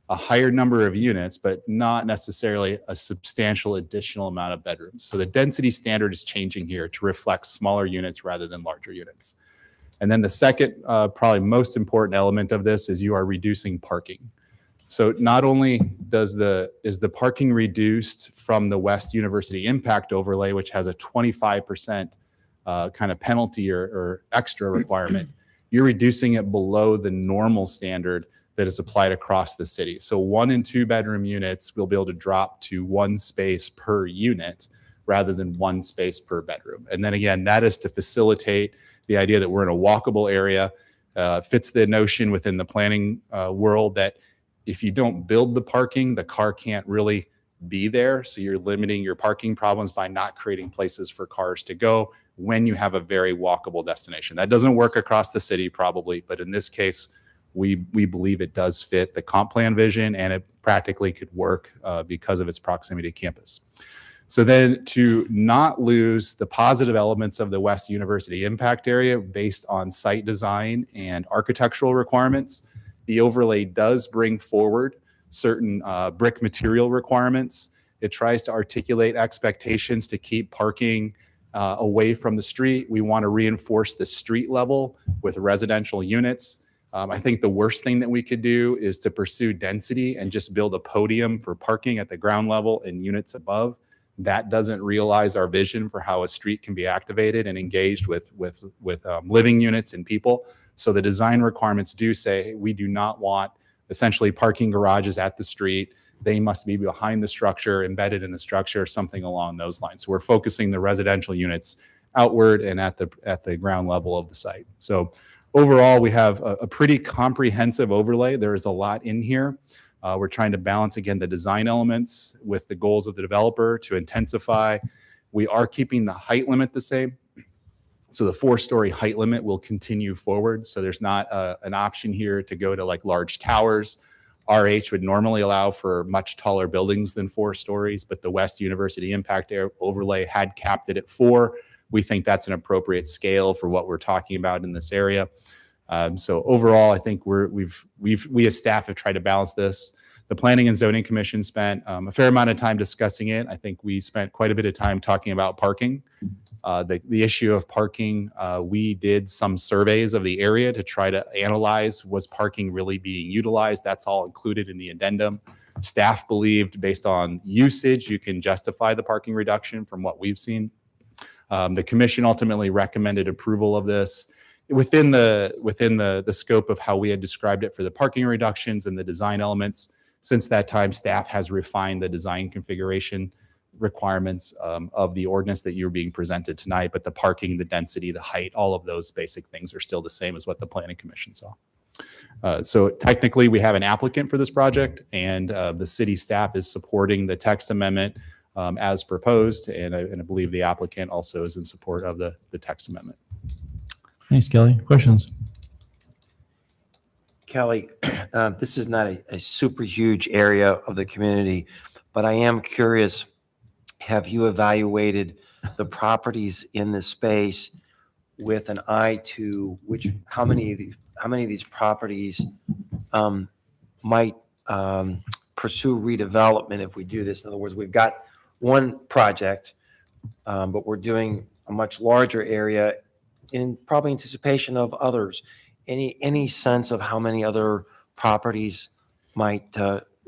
a higher number of units, but not necessarily a substantial additional amount of bedrooms. So the density standard is changing here to reflect smaller units rather than larger units. And then the second, probably most important element of this is you are reducing parking. So not only is the parking reduced from the West University impact overlay, which has a 25% kind of penalty or extra requirement, you're reducing it below the normal standard that is applied across the city. So 1 and 2 bedroom units will be able to drop to 1 space per unit rather than 1 space per bedroom. And then again, that is to facilitate the idea that we're in a walkable area, fits the notion within the planning world that if you don't build the parking, the car can't really be there. So you're limiting your parking problems by not creating places for cars to go when you have a very walkable destination. That doesn't work across the city probably, but in this case, we believe it does fit the comp plan vision, and it practically could work because of its proximity to campus. So then to not lose the positive elements of the West University impact area based on site design and architectural requirements, the overlay does bring forward certain brick material requirements. It tries to articulate expectations to keep parking away from the street. We want to reinforce the street level with residential units. I think the worst thing that we could do is to pursue density and just build a podium for parking at the ground level and units above. That doesn't realize our vision for how a street can be activated and engaged with living units and people. So the design requirements do say we do not want essentially parking garages at the street. They must be behind the structure, embedded in the structure, something along those lines. So we're focusing the residential units outward and at the ground level of the site. So overall, we have a pretty comprehensive overlay. There is a lot in here. We're trying to balance, again, the design elements with the goals of the developer to intensify. We are keeping the height limit the same. So the 4-story height limit will continue forward. So there's not an option here to go to like large towers. RH would normally allow for much taller buildings than 4 stories, but the West University impact overlay had capped it at 4. We think that's an appropriate scale for what we're talking about in this area. So overall, I think we as staff have tried to balance this. The Planning and Zoning Commission spent a fair amount of time discussing it. I think we spent quite a bit of time talking about parking. The issue of parking, we did some surveys of the area to try to analyze, was parking really being utilized? That's all included in the addendum. Staff believed based on usage, you can justify the parking reduction from what we've seen. The commission ultimately recommended approval of this within the scope of how we had described it for the parking reductions and the design elements. Since that time, staff has refined the design configuration requirements of the ordinance that you're being presented tonight, but the parking, the density, the height, all of those basic things are still the same as what the Planning Commission saw. So technically, we have an applicant for this project, and the city staff is supporting the text amendment as proposed, and I believe the applicant also is in support of the text amendment. Thanks, Kelly. Questions? Kelly, this is not a super huge area of the community, but I am curious, have you evaluated the properties in this space with an eye to how many of these properties might pursue redevelopment if we do this? In other words, we've got one project, but we're doing a much larger area in probably anticipation of others. Any sense of how many other properties might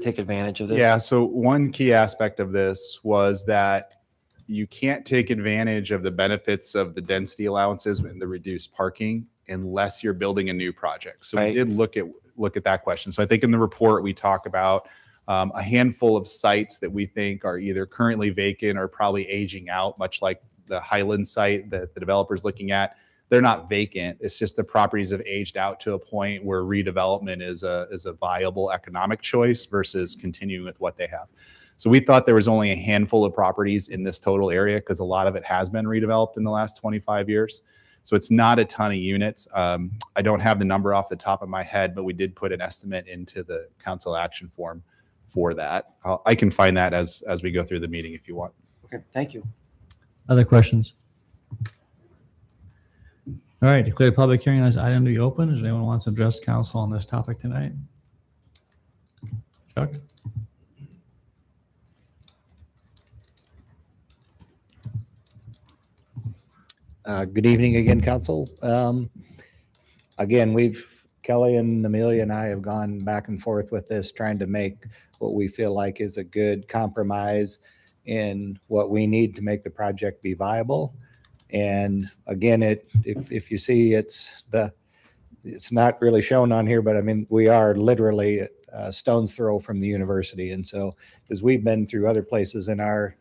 take advantage of this? Yeah, so one key aspect of this was that you can't take advantage of the benefits of the density allowances and the reduced parking unless you're building a new project. So we did look at that question. So I think in the report we talk about a handful of sites that we think are either currently vacant or probably aging out, much like the Highland site that the developer's looking at. they're not vacant. It's just the properties have aged out to a point where redevelopment is a viable economic choice versus continuing with what they have. So we thought there was only a handful of properties in this total area because a lot of it has been redeveloped in the last 25 years. So it's not a ton of units. I don't have the number off the top of my head, but we did put an estimate into the council action form for that. I can find that as we go through the meeting if you want. Okay, thank you. Other questions? All right, declare public hearing on this item to be open. Does anyone want to address council on this topic tonight? Chuck? Good evening again, council. Again, Kelly and Amelia and I have gone back and forth with this, trying to make what we feel like is a good compromise in what we need to make the project be viable. And again, if you see, it's not really shown on here, but I mean, we are literally a stone's throw from the university. And so as we've been through other places in our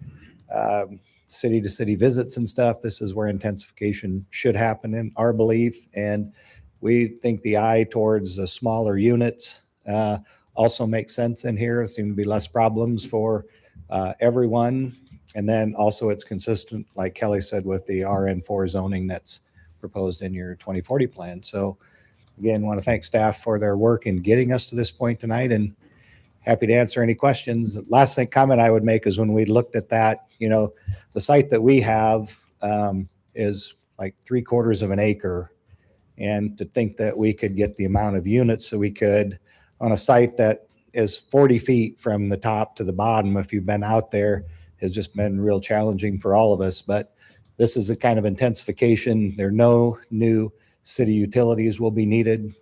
city to city visits and stuff, this is where intensification should happen in our belief. And we think the eye towards the smaller units also makes sense in here. There seem to be less problems for everyone. And then also it's consistent, like Kelly said, with the RN4 zoning that's proposed in your 2040 plan. So again, want to thank staff for their work in getting us to this point tonight, and happy to answer any questions. Last comment I would make is when we looked at that, the site that we have is like 3/4 of an acre. And to think that we could get the amount of units that we could on a site that is 40 feet from the top to the bottom, if you've been out there, has just been real challenging for all of us. But this is a kind of intensification. There are no new city utilities will be needed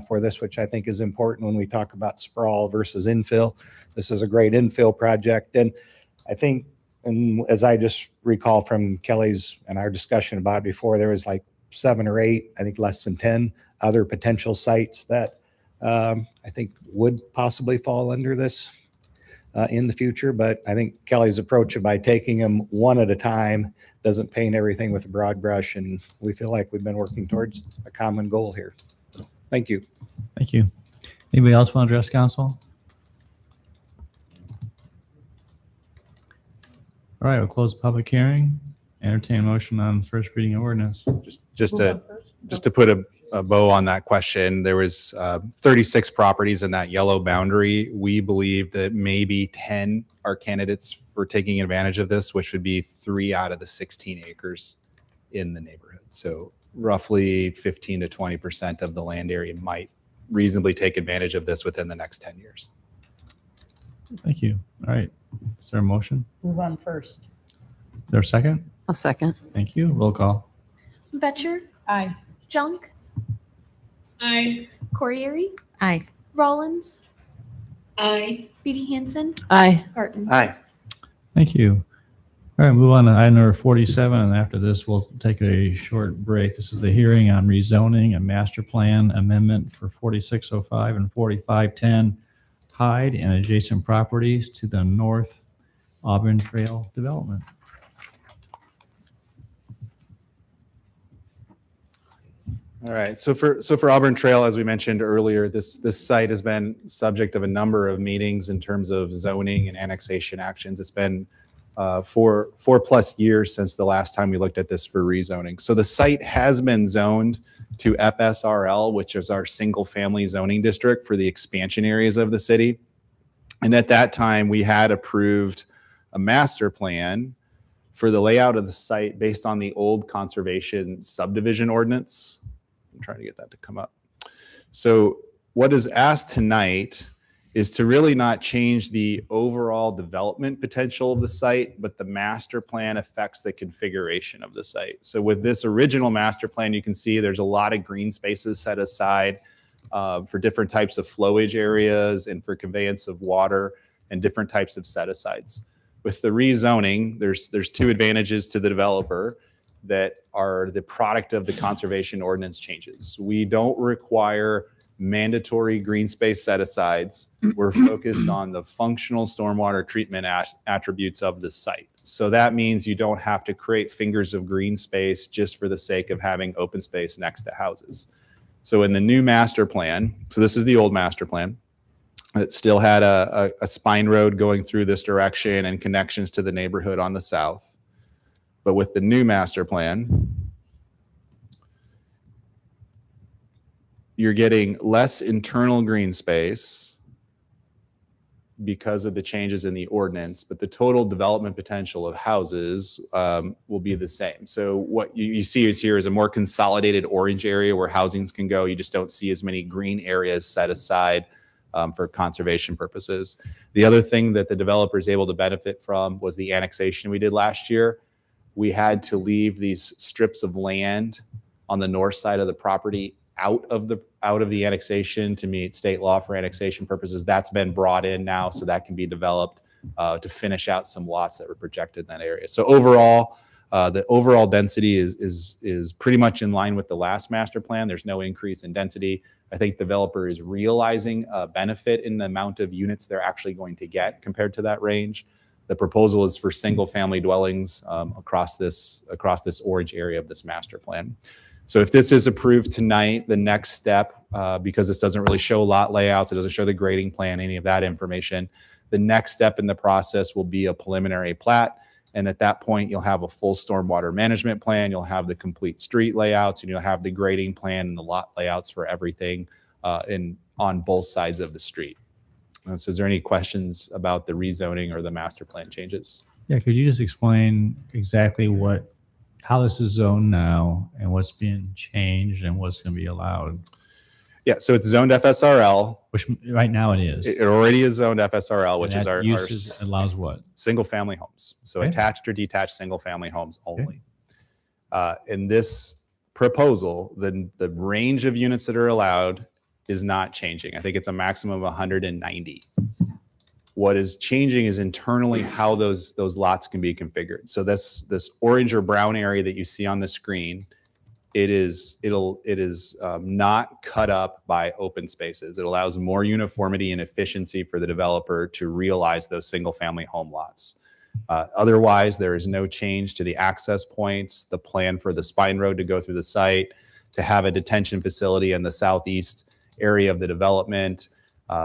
for this, which I think is important when we talk about sprawl versus infill. This is a great infill project. And I think, and as I just recall from Kelly's and our discussion about it before, there was like 7 or 8, I think less than 10 other potential sites that I think would possibly fall under this in the future. But I think Kelly's approach by taking them one at a time doesn't paint everything with a broad brush. And we feel like we've been working towards a common goal here. So, thank you. Thank you. Anybody else want to address council? All right, we'll close the public hearing. Entertain a motion on first reading of ordinance. Just to put a bow on that question, there was 36 properties in that yellow boundary. We believe that maybe 10 are candidates for taking advantage of this, which would be 3 out of the 16 acres in the neighborhood. So roughly 15 to 20% of the land area might reasonably take advantage of this within the next 10 years. Thank you. All right. Is there a motion? Move on first. Is there a second? I'll second. Thank you. Roll call. Betcher, Aye. Junk, Aye. Corriere, Aye. Rollins, Aye. Beatty Hansen, Aye. Barton. Aye. Thank you. All right, move on to item number 47. And after this, we'll take a short break. This is the hearing on rezoning a master plan amendment for 4605 and 4510 Hyde and adjacent properties to the North Auburn Trail development. All right. So for Auburn Trail, as we mentioned earlier, this site has been subject of a number of meetings in terms of zoning and annexation actions. It's been 4+ years since the last time we looked at this for rezoning. So the site has been zoned to FSRL, which is our single family zoning district for the expansion areas of the city. And at that time, we had approved a master plan for the layout of the site based on the old conservation subdivision ordinance. I'm trying to get that to come up. So what is asked tonight is to really not change the overall development potential of the site, but the master plan affects the configuration of the site. So with this original master plan, you can see there's a lot of green spaces set aside for different types of flowage areas and for conveyance of water and different types of set-asides. With the rezoning, there's 2 advantages to the developer that are the product of the conservation ordinance changes. We don't require mandatory green space set-asides. We're focused on the functional stormwater treatment attributes of the site. So that means you don't have to create fingers of green space just for the sake of having open space next to houses. So in the new master plan, so this is the old master plan, it still had a spine road going through this direction and connections to the neighborhood on the south. But with the new master plan, you're getting less internal green space because of the changes in the ordinance, but the total development potential of houses will be the same. So what you see is here is a more consolidated orange area where housings can go. You just don't see as many green areas set aside for conservation purposes. The other thing that the developer is able to benefit from was the annexation we did last year. We had to leave these strips of land on the north side of the property out of the annexation to meet state law for annexation purposes. That's been brought in now, so that can be developed to finish out some lots that were projected in that area. So overall, the overall density is pretty much in line with the last master plan. There's no increase in density. I think developer is realizing a benefit in the amount of units they're actually going to get compared to that range. The proposal is for single family dwellings across this orange area of this master plan. So if this is approved tonight, the next step, because this doesn't really show lot layouts, it doesn't show the grading plan, any of that information, the next step in the process will be a preliminary plat. And at that point, you'll have a full stormwater management plan, you'll have the complete street layouts, and you'll have the grading plan and the lot layouts for everything on both sides of the street. So is there any questions about the rezoning or the master plan changes? Yeah, could you just explain exactly how this is zoned now and what's being changed and what's going to be allowed? Yeah, so it's zoned FSRL. Which right now it is. It already is zoned FSRL, which is our uses allows what? Single family homes. So Okay. attached or detached single family homes only. In this proposal, the range of units that are allowed is not changing. I think it's a maximum of 190. What is changing is internally how those lots can be configured. So this orange or brown area that you see on the screen, it is not cut up by open spaces. It allows more uniformity and efficiency for the developer to realize those single family home lots. Otherwise, there is no change to the access points, the plan for the spine road to go through the site, to have a detention facility in the southeast area of the development.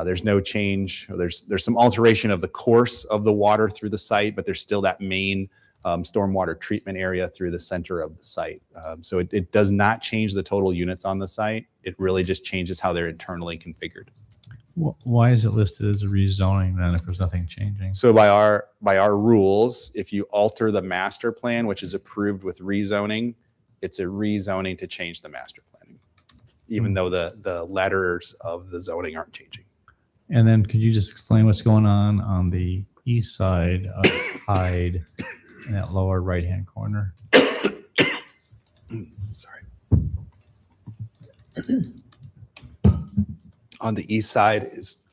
There's no change. There's some alteration of the course of the water through the site, but there's still that main stormwater treatment area through the center of the site. So it does not change the total units on the site. It really just changes how they're internally configured. Why is it listed as a rezoning then if there's nothing changing? So by our rules, if you alter the master plan, which is approved with rezoning, it's a rezoning to change the master planning, even though the letters of the zoning aren't changing. And then could you just explain what's going on the east side of Hyde in that lower right-hand corner? Sorry. On the east side is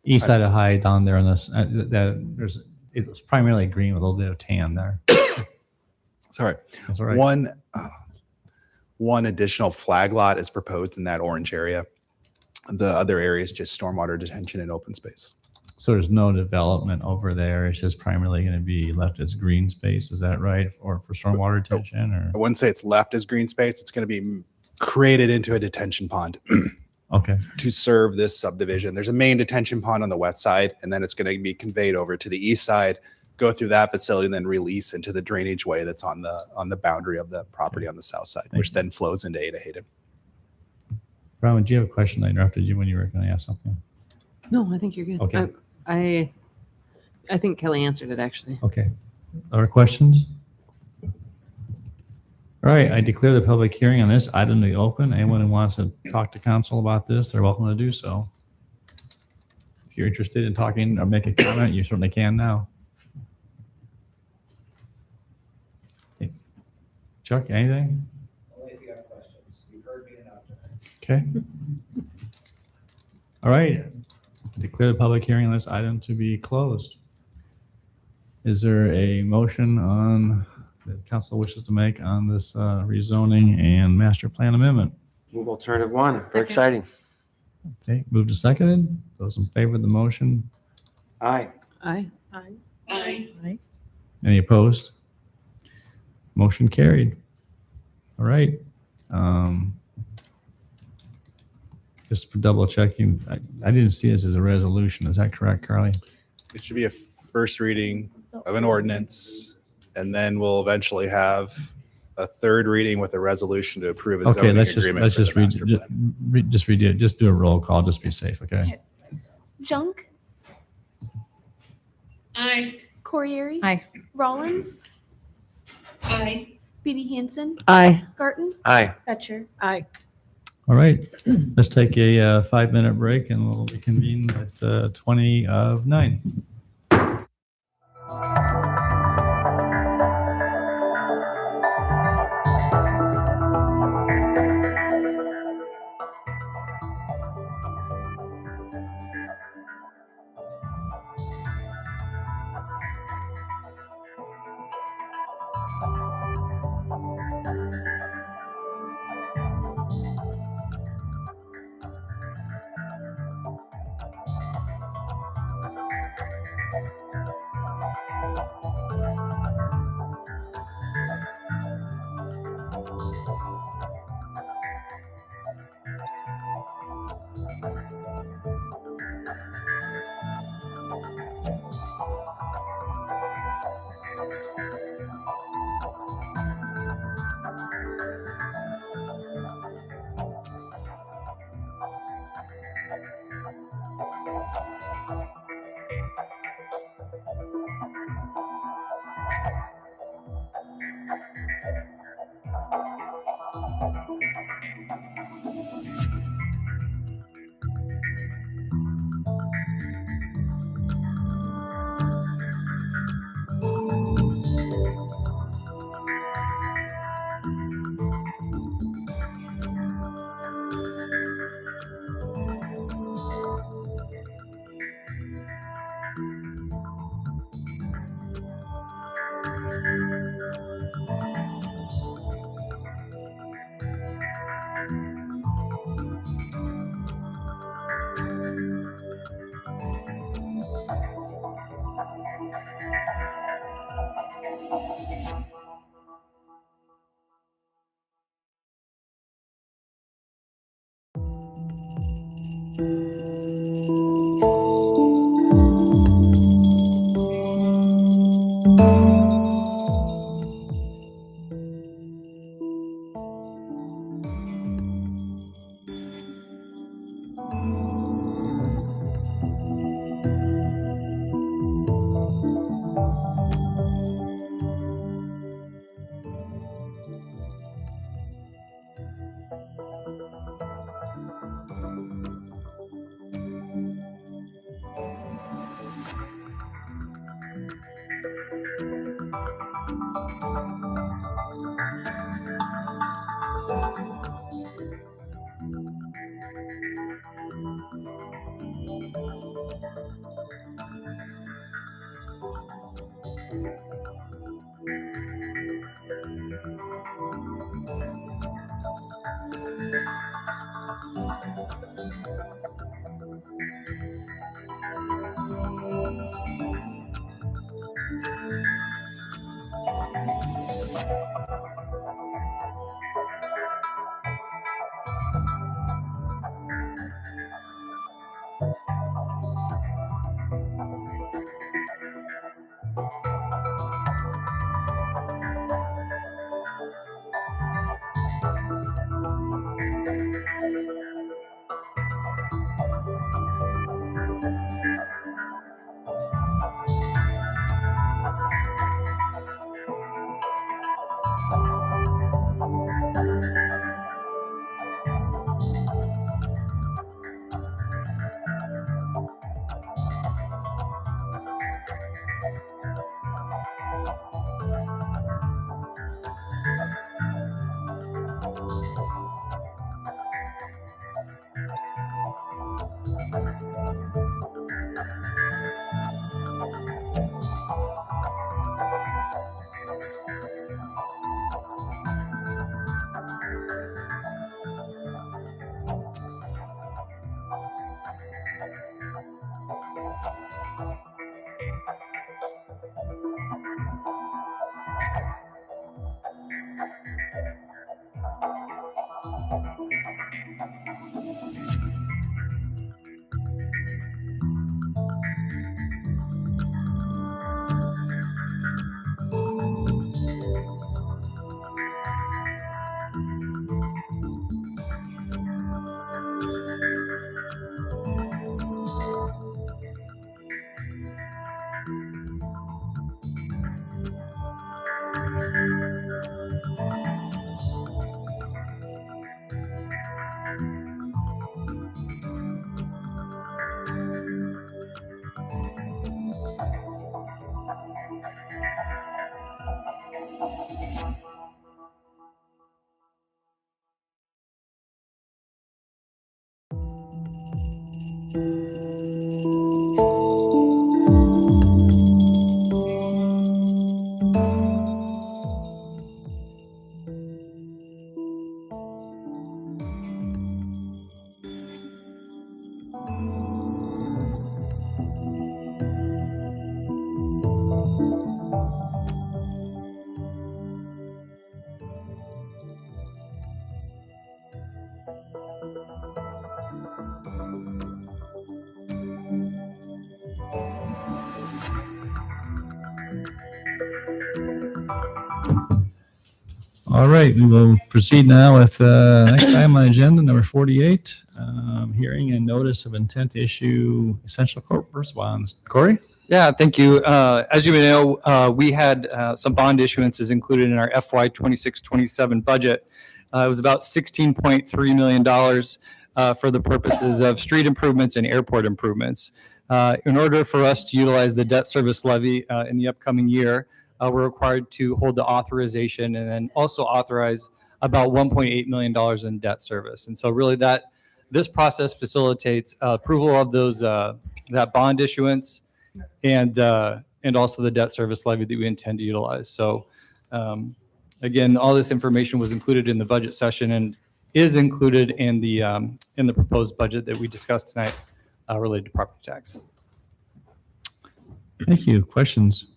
East side of Hyde down there on this, it was primarily green with a little bit of tan there. Sorry. That's all right. One additional flag lot is proposed in that orange area. The other area is just stormwater detention and open space. So there's no development over there. It's just primarily going to be left as green space. Is that right? Or for stormwater detention? Or I wouldn't say it's left as green space. It's going to be created into a detention pond. Okay. To serve this subdivision. There's a main detention pond on the west side, and then it's going to be conveyed over to the east side, go through that facility, and then release into the drainage way that's on the boundary of the property on the south side, which then flows into Ada Hayden. Robin, do you have a question? I interrupted you when you were going to ask something. No, I think you're good. Okay. I think Kelly answered it actually. Okay. Other questions? All right, I declare the public hearing on this item to be open. Anyone who wants to talk to council about this, they're welcome to do so. If you're interested in talking or make a comment, you certainly can now. Okay. Chuck, anything? Only if you have questions. You've heard me enough. Okay. All right, I declare the public hearing on this item to be closed. Is there a motion on that council wishes to make on this rezoning and master plan amendment? Move alternative one. Very exciting. Okay, moved to seconded. Those in favor of the motion? Aye. Aye. Aye. Aye. Aye. Any opposed? Motion carried. All right. Just for double checking, I didn't see this as a resolution. Is that correct, Carly? It should be a first reading of an ordinance, and then we'll eventually have a third reading with a resolution to approve a Okay, zoning let's agreement. just for the read, master plan. just read it. Just do a roll call. Just be safe. Okay. Junk, Aye. Corriere. Aye. Rollins, Aye. Beatty Hansen, Aye. Garten, Aye. Betcher. Aye. All right. Let's take a 5-minute break and we'll reconvene at 20 of 9. All right, we will proceed now with next item on the agenda, number 48, hearing and notice of intent to issue essential corporate bonds. Corey? Yeah, thank you. As you may know, we had some bond issuances included in our FY 26-27 budget. It was about $16.3 million for the purposes of street improvements and airport improvements. In order for us to utilize the debt service levy in the upcoming year, we're required to hold the authorization and then also authorize about $1.8 million in debt service. And so really this process facilitates approval of those that bond issuance and also the debt service levy that we intend to utilize. So again, all this information was included in the budget session and is included in the proposed budget that we discussed tonight related to property tax. Thank you. Questions?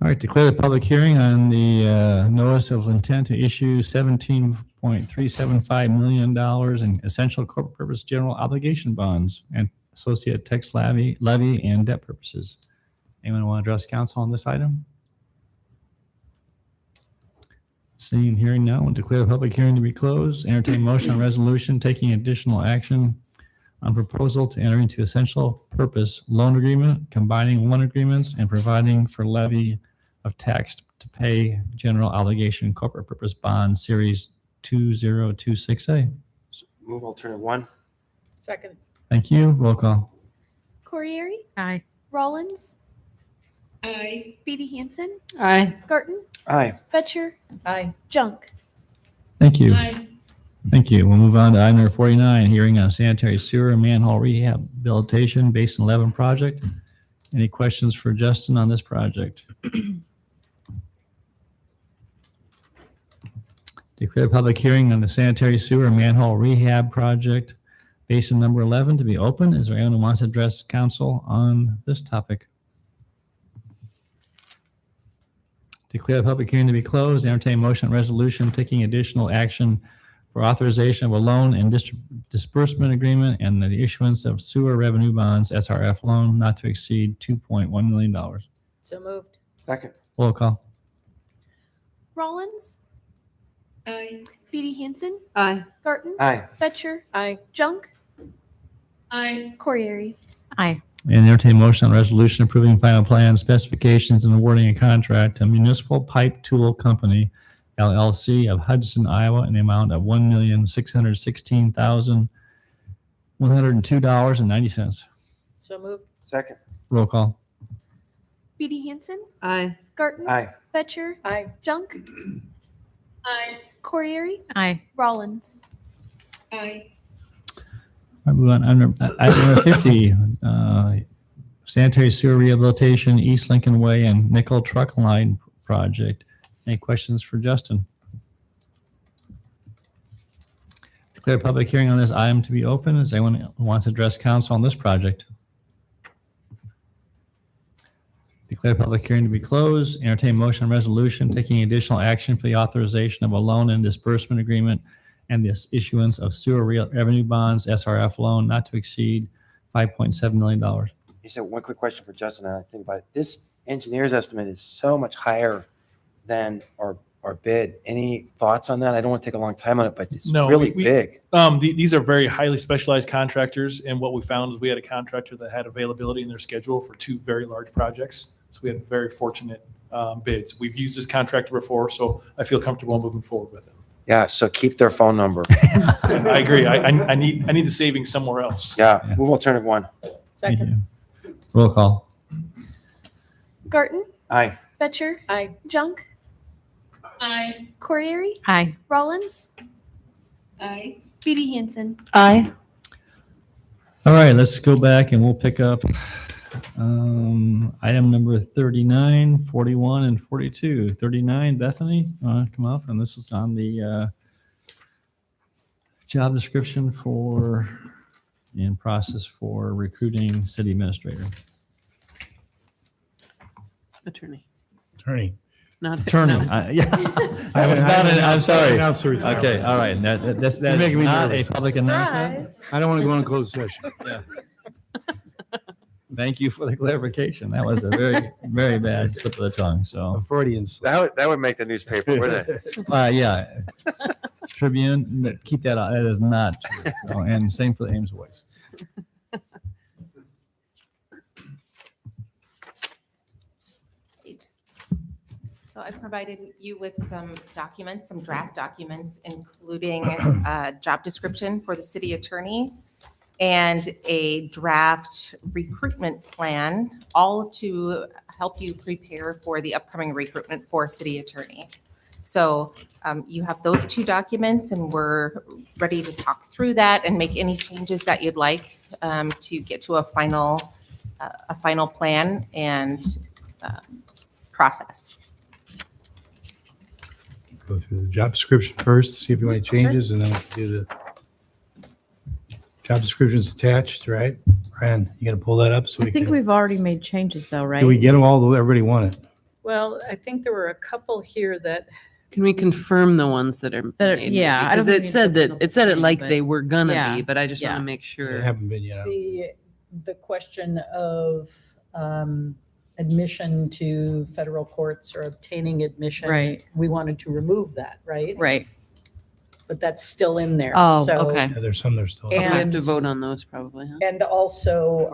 All right, declare the public hearing on the notice of intent to issue $17.375 million in essential corporate purpose general obligation bonds and associated tax levy and debt purposes. Anyone want to address council on this item? Seeing and hearing none, we'll declare the public hearing to be closed. Entertain motion on resolution taking additional action on proposal to enter into essential purpose loan agreement, combining loan agreements and providing for levy of tax to pay general obligation corporate purpose bond series 2026A. Move alternative 1. Second. Thank you. Roll call. Corriere, Aye. Rollins, Aye. Beatty Hansen, Aye. Garten, Aye. Betcher, Aye. Junk. Thank you. Aye. Thank you. We'll move on to item number 49, hearing on sanitary sewer and manhole rehabilitation Basin 11 project. Any questions for Justin on this project? Declare public hearing on the sanitary sewer and manhole rehab project Basin number 11 to be open. Is there anyone who wants to address council on this topic? Declare the public hearing to be closed. Entertain motion on resolution taking additional action for authorization of a loan and disbursement agreement and the issuance of sewer revenue bonds, SRF loan, not to exceed $2.1 million. So moved. Second. Roll call. Rollins, Aye. Beatty Hansen, Aye. Garten, Aye. Betcher, Aye. Junk, Aye. Corriere. Aye. And entertain motion on resolution approving final plan specifications and awarding a contract to Municipal Pipe Tool Company, LLC of Hudson, Iowa, in the amount of $1,616,102.90. So moved. Second. Roll call. Beatty Hansen, Aye. Garten, Aye. Betcher, Aye. Junk, Aye. Corriere, Aye. Rollins. Aye. All right, move on. Item number 50, sanitary sewer rehabilitation, East Lincoln Way and Nickel Truck Line project. Any questions for Justin? Declare public hearing on this item to be open. Is anyone who wants to address council on this project? Declare public hearing to be closed. Entertain motion on resolution taking additional action for the authorization of a loan and disbursement agreement and this issuance of sewer revenue bonds, SRF loan, not to exceed $5.7 million. You said one quick question for Justin, and I think about it. This engineer's estimate is so much higher than our bid. Any thoughts on that? I don't want to take a long time on it, but it's really big. These are very highly specialized contractors, and what we found is we had a contractor that had availability in their schedule for 2 very large projects. So we had very fortunate bids. We've used this contractor before, so I feel comfortable moving forward with it. Yeah, so keep their phone number. I agree. I need the savings somewhere else. Yeah, move alternative 1. Thank you. Roll call. Garten, Aye. Betcher, Aye. Junk, Aye. Corriere, Aye. Rollins, Aye. Beatty Hansen. Aye. All right, let's go back and we'll pick up item number 39, 41, and 42. 39, Bethany, come up, and this is on the job description for and process for recruiting city administrator. Attorney. Attorney. Not Attorney. not- Yeah. I was not. I'm sorry. Announce the retirement. Okay. All right. That's You're making me not nervous. a public announcement. I don't want to go on closed session. Yeah. Thank you for the clarification. That was a very, very bad slip of the tongue, so. Freudian slip. That would make the newspaper, wouldn't it? Yeah. Tribune, keep that out. That is not true. Oh, and same for the Ames Voice. So I provided you with some documents, some draft documents, including a job description for the city attorney and a draft recruitment plan, all to help you prepare for the upcoming recruitment for city attorney. So you have those two documents, and we're ready to talk through that and make any changes that you'd like to get to a final plan and process. Go through the job description first, see if you have any changes, and then we can do the job descriptions attached, right? Fran, you gonna pull that up so I we think can, we've already made changes though, right? do we get them all that everybody wanted? Well, I think there were a couple here that, Can we confirm the ones that are That are- made? yeah, I don't Because think it we said need to that, put the it said it thing, like but- they were gonna yeah, be, but I just want yeah. to make They sure. haven't been yet. the question of admission to federal courts or obtaining admission. Right. We wanted to remove that, right? Right. But that's still in there. Oh, So- okay. Yeah, there's some there's still. We have to And- vote on those probably, huh? And also,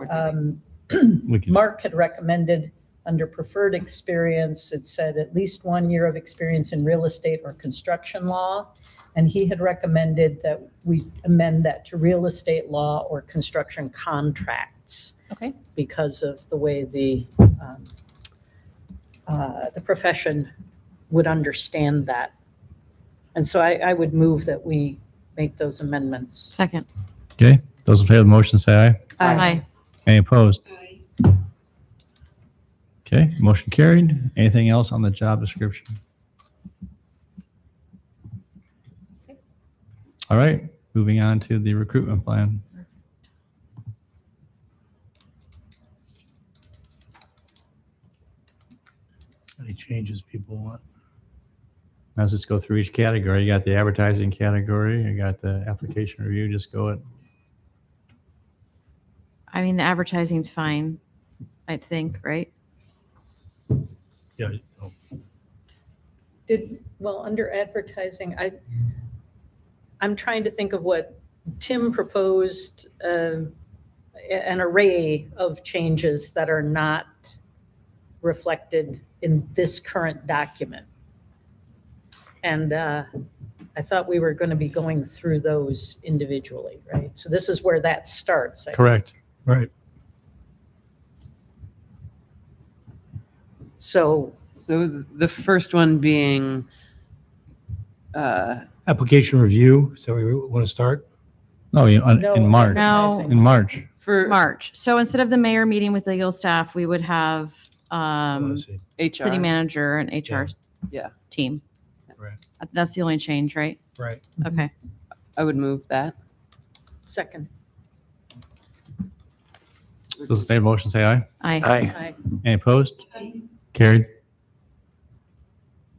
We can- Mark had recommended under preferred experience, it said at least 1 year of experience in real estate or construction law. And he had recommended that we amend that to real estate law or construction contracts. Okay. Because of the way the profession would understand that. And so I would move that we make those amendments. Second. Okay, those in favor of the motion say aye. Aye. Any opposed? Aye. Okay, motion carried. Anything else on the job description? All right, moving on to the recruitment plan. Any changes people want? Let's just go through each category. You got the advertising category, you got the application review, just go it. I mean, the advertising's fine, I think, right? Yeah. Well, under advertising, I'm trying to think of what Tim proposed, an array of changes that are not reflected in this current document. And I thought we were going to be going through those individually, right? So this is where that starts. I think. Correct. Right. So So the first one being, Application review, so we want to start? No, No, in March. No. In March. for March. So instead of the mayor meeting with legal staff, we would have Let's see. HR. city manager and HR Yeah, team. Right. That's the only change, right? Right. Okay. I would move that. second, Those in favor of the motion say aye. Aye. I, Any opposed? Carried.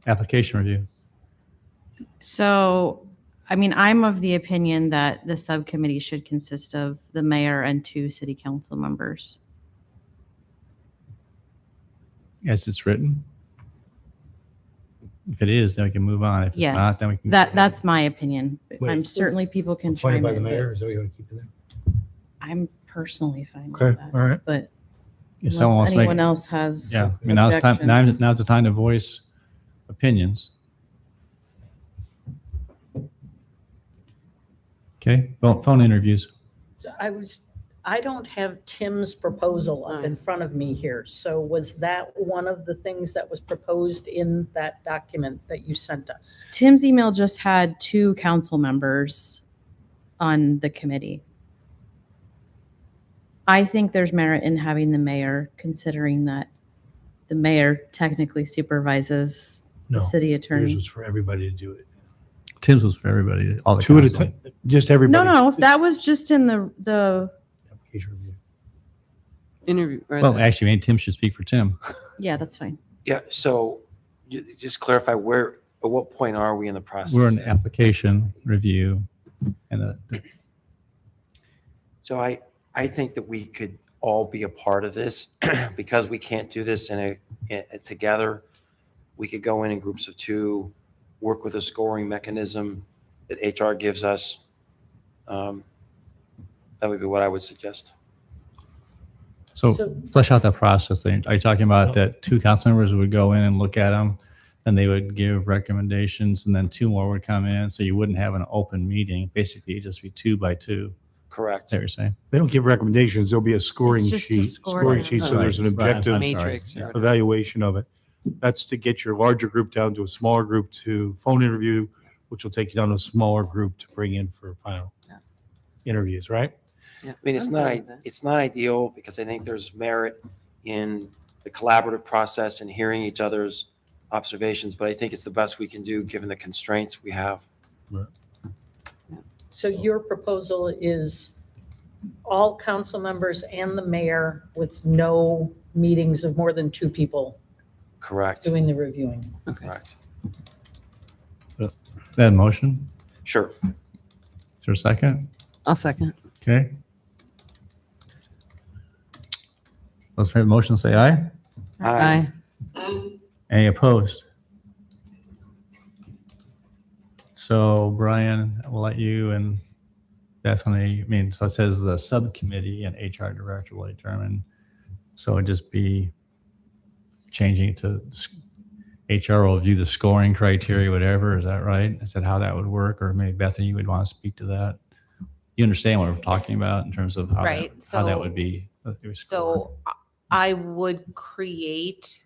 Application review. So, I mean, I'm of the opinion that the subcommittee should consist of the mayor and 2 city council members. As it's written. If it is, then we can move on. If it's not, Yes, then we can. that's my opinion. Wait. I'm certainly people can Appointed chime by the in. but mayor, is that what you want to keep in there? I'm personally fine Okay, with that. all right. But If someone unless wants to make- anyone else has Yeah, I mean, now's the time, objections. now's the time to voice opinions. Okay, well, phone interviews. so I don't have Tim's proposal up in front of me here. So was that one of the things that was proposed in that document that you sent us? Tim's email just had 2 council members on the committee. I think there's merit in having the mayor, considering that the mayor technically supervises the No, city Yours attorney. was for everybody to do it. Tim's was for everybody, all the 2 at a council. time, just everybody. No, that was just in the Application review. Interview. or Well, the- actually, maybe Tim should speak for Tim. yeah, that's fine. Yeah, so just clarify at what point are we in the process? We're in application review and So I think that we could all be a part of this. Because we can't do this together, we could go in groups of 2, work with a scoring mechanism that HR gives us. That would be what I would suggest. So flesh out that process thing. Are you talking about that 2 council members would go in and look at them, and they would give recommendations, and then 2 more would come in, so you wouldn't have an open meeting? Basically, it'd just be 2 by 2. Correct. Is that what you're saying? They don't give recommendations. There'll be a scoring just a sheet. scoring. Sheet, so Right. there's an Right. objective I'm sorry. Matrix. Yeah. evaluation of it. That's to get your larger group down to a smaller group to phone interview, which will take you down to a smaller group to bring in for final interviews, right? Yeah. I mean, it's I'm not fine with that. it's not ideal, because I think there's merit in the collaborative process and hearing each other's observations, but I think it's the best we can do given the constraints we have. So your proposal is all council members and the mayor with no meetings of more than 2 people Correct. doing the reviewing? Correct. That motion? Sure. Is there a second? I'll second. Okay. Those in favor of the motion say aye. Aye. Any opposed? So Brian, we'll let you and Bethany, I mean, so it says the subcommittee and HR director will determine. So it'd just be changing it to HR will view the scoring criteria, whatever. Is that right? Is that how that would work? Or maybe Bethany, you would want to speak to that? You understand what we're talking about in terms of how, Right, how that so- would be? So I would create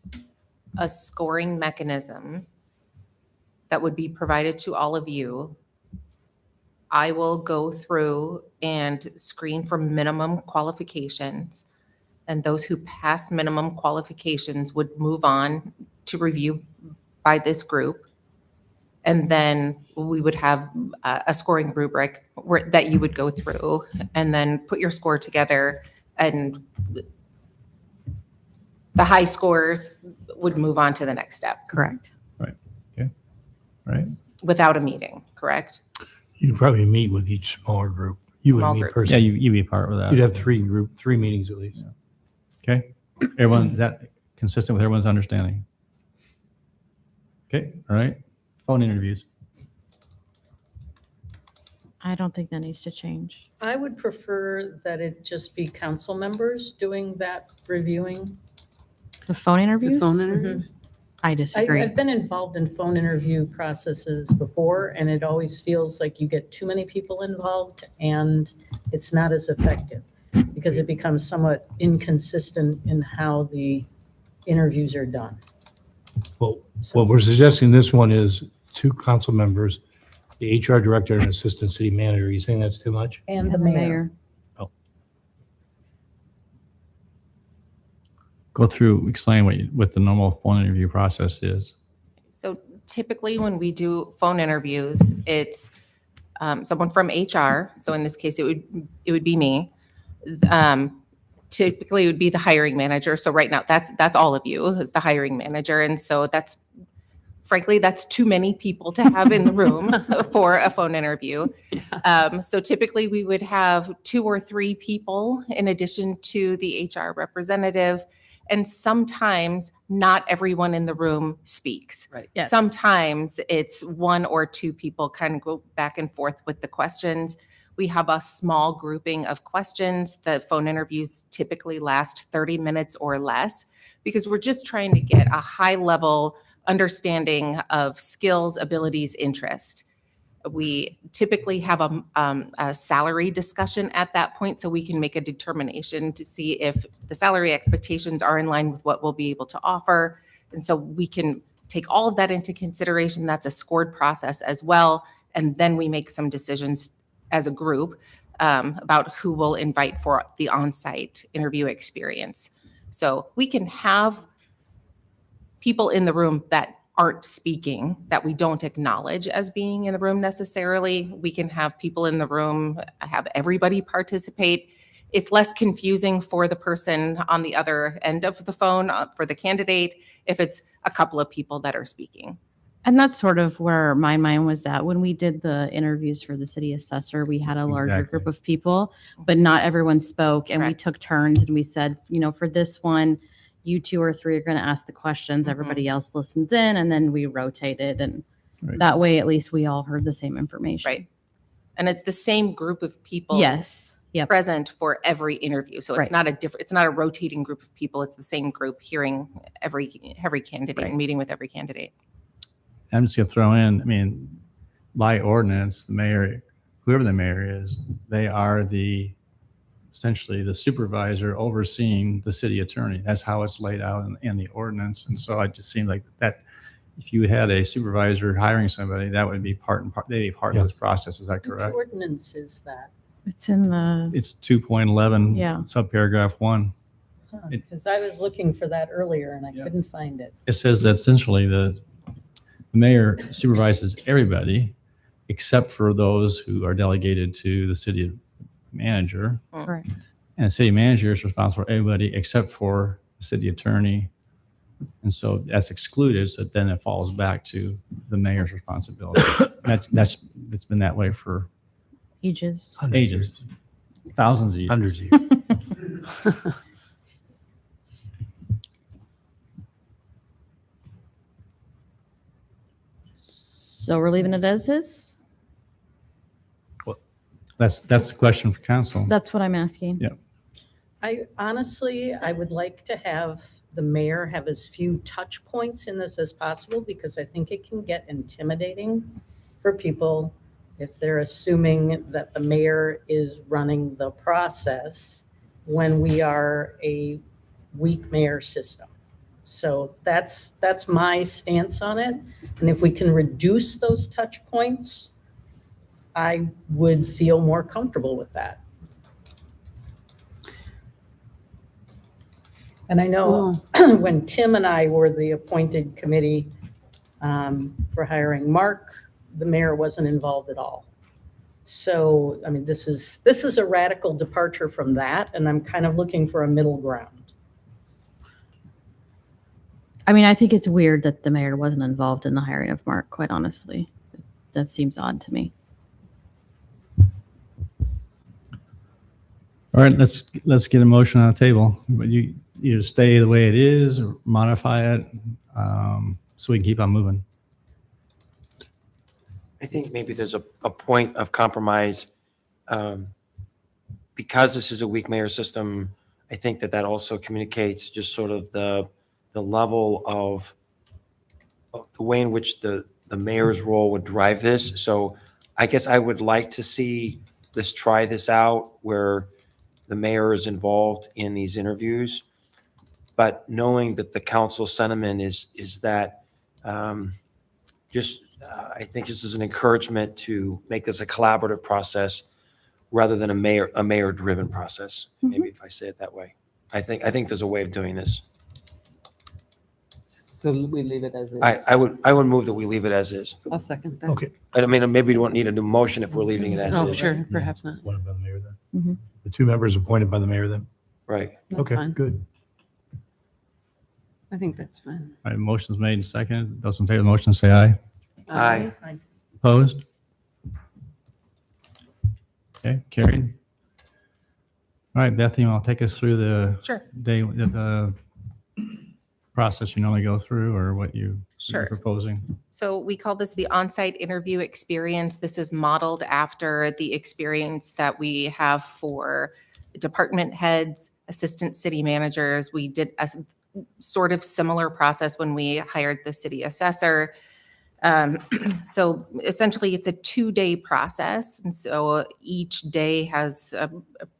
a scoring mechanism that would be provided to all of you. I will go through and screen for minimum qualifications, and those who pass minimum qualifications would move on to review by this group. And then we would have a scoring rubric that you would go through and then put your score together, and the high scores would move on to the next step. Correct. Right? Without a meeting, correct? You'd probably meet with each smaller group. You Small would meet group. Yeah, personally. you'd be a part of that. You'd have 3 meetings at least. Okay. Everyone, is that consistent with everyone's understanding? Okay, all right. Phone interviews. I don't think that needs to change. I would prefer that it just be council members doing that reviewing. The phone The interviews? phone interview? I disagree. I've been involved in phone interview processes before, and it always feels like you get too many people involved and it's not as effective because it becomes somewhat inconsistent in how the interviews are done. Well, what we're suggesting this one is 2 council members, the HR director and assistant city manager. You saying that's too much? And the mayor. Go through, explain what the normal phone interview process is. So typically when we do phone interviews, it's someone from HR. So in this case, it would be me. Typically it would be the hiring manager. So right now that's all of you as the hiring manager. And so frankly, that's too many people to have in the room for a phone interview. So typically we would have 2 or 3 people in addition to the HR representative. And sometimes not everyone in the room speaks. Right. Yes. Sometimes it's 1 or 2 people kind of go back and forth with the questions. We have a small grouping of questions. The phone interviews typically last 30 minutes or less because we're just trying to get a high level understanding of skills, abilities, interest. We typically have a salary discussion at that point so we can make a determination to see if the salary expectations are in line with what we'll be able to offer. And so we can take all of that into consideration. That's a scored process as well. And then we make some decisions as a group about who we'll invite for the on-site interview experience. So we can have people in the room that aren't speaking, that we don't acknowledge as being in the room necessarily. We can have people in the room, have everybody participate. It's less confusing for the person on the other end of the phone, for the candidate, if it's a couple of people that are speaking. And that's sort of where my mind was at. When we did the interviews for the city assessor, we had a larger Exactly. group of people, but not everyone spoke. And we Correct. took turns and we said, for this one, you 2 or 3 are going to ask the questions. Everybody else listens in, and then we rotated. And Right. that way, at least we all heard the same information. Right. And it's the same group of people. Yes. Yep. Present for every interview. So it's Right. not it's not a rotating group of people. It's the same group hearing every candidate Right. and meeting with every candidate. I'm just gonna throw in, I mean, by ordinance, the mayor, whoever the mayor is, they are essentially the supervisor overseeing the city attorney. That's how it's laid out in the ordinance. And so it just seemed like that, if you had a supervisor hiring somebody, that would be they'd be part of this process. Is that Which correct? ordinance is that? It's in the, It's 2.11, Yeah. subparagraph 1. Because I was looking for that earlier and I couldn't find it. It says that essentially the mayor supervises everybody except for those who are delegated to the city manager. Correct. And the city manager is responsible for everybody except for the city attorney. And so that's excluded. So then it falls back to the mayor's responsibility. It's been that way for ages. ages, thousands of years. Hundreds of years. So we're leaving it as is? That's the question for council. That's what I'm asking. Yeah. I would like to have the mayor have as few touch points in this as possible, because I think it can get intimidating for people if they're assuming that the mayor is running the process when we are a weak mayor system. So that's my stance on it. And if we can reduce those touch points, I would feel more comfortable with that. And I know when Tim and I were the appointed committee for hiring Mark, the mayor wasn't involved at all. So, I mean, this is a radical departure from that, and I'm kind of looking for a middle ground. I mean, I think it's weird that the mayor wasn't involved in the hiring of Mark, quite honestly. That seems odd to me. All right, let's get a motion on the table. But you either stay the way it is or modify it, so we can keep on moving. I think maybe there's a point of compromise. Because this is a weak mayor system, I think that also communicates just sort of the level of the way in which the mayor's role would drive this. So I guess I would like to see let's try this out where the mayor is involved in these interviews, but knowing that the council sentiment is that I think this is an encouragement to make this a collaborative process rather than a mayor-driven process. Maybe if I say it that way, I think there's a way of doing this. So we leave it as is. I would move that we leave it as is. I'll second that. Okay. I mean, maybe we don't need a new motion if we're leaving it as Oh, is. sure, perhaps not. Appointed by the mayor then. Mhm. The 2 members appointed by the mayor then. Right. That's Okay, fine. good. I think that's fine. All right, motion's made and seconded. Those in favor of the motion say aye. Aye. Opposed? Okay, carried. All right, Bethany, I'll take us through the Sure. the process you normally go through, or what you're Sure. proposing. So we call this the on-site interview experience. This is modeled after the experience that we have for department heads, assistant city managers. We did a sort of similar process when we hired the city assessor. So essentially, it's a 2-day process. And so each day has a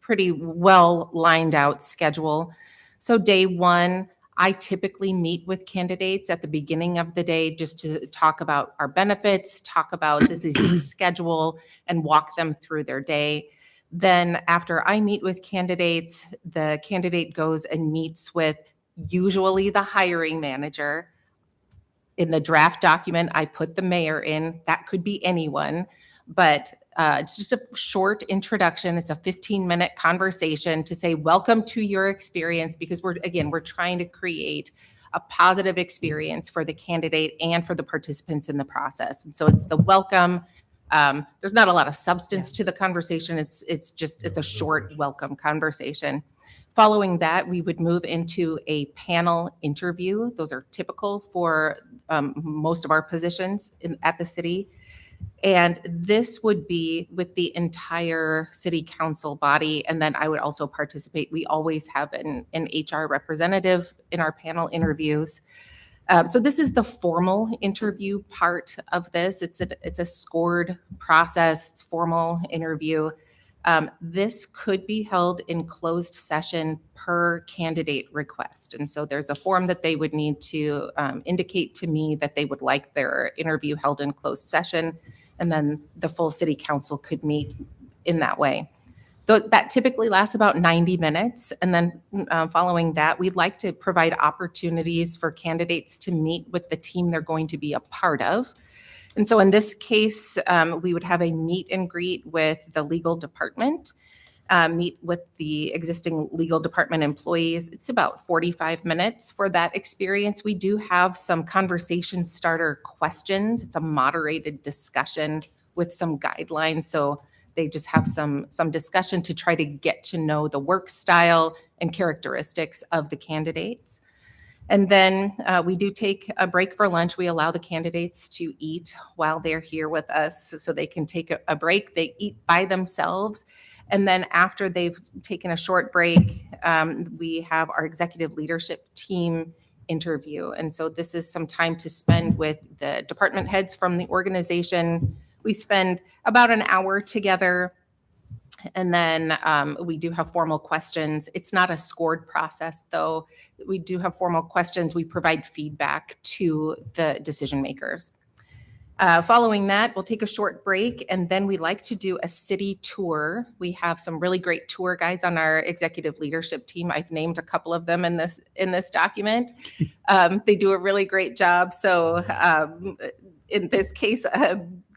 pretty well lined out schedule. So day 1, I typically meet with candidates at the beginning of the day just to talk about our benefits, talk about this is the schedule, and walk them through their day. Then after I meet with candidates, the candidate goes and meets with usually the hiring manager. In the draft document, I put the mayor in. That could be anyone, but it's just a short introduction. It's a 15-minute conversation to say, welcome to your experience, because we're trying to create a positive experience for the candidate and for the participants in the process. And so it's the welcome. There's not a lot of substance to the conversation. It's a short welcome conversation. Following that, we would move into a panel interview. Those are typical for most of our positions at the city. And this would be with the entire city council body. And then I would also participate. We always have an HR representative in our panel interviews. So this is the formal interview part of this. It's a scored process. It's formal interview. This could be held in closed session per candidate request. And so there's a form that they would need to indicate to me that they would like their interview held in closed session. And then the full city council could meet in that way. That typically lasts about 90 minutes. And then following that, we'd like to provide opportunities for candidates to meet with the team they're going to be a part of. And so in this case, we would have a meet and greet with the legal department, meet with the existing legal department employees. It's about 45 minutes for that experience. We do have some conversation starter questions. It's a moderated discussion with some guidelines. So they just have some discussion to try to get to know the work style and characteristics of the candidates. And then we do take a break for lunch. We allow the candidates to eat while they're here with us so they can take a break. They eat by themselves. And then after they've taken a short break, we have our executive leadership team interview. And so this is some time to spend with the department heads from the organization. We spend about an hour together. And then we do have formal questions. It's not a scored process, though. We do have formal questions. We provide feedback to the decision makers. Following that, we'll take a short break, and then we like to do a city tour. We have some really great tour guides on our executive leadership team. I've named a couple of them in this document. They do a really great job. So in this case,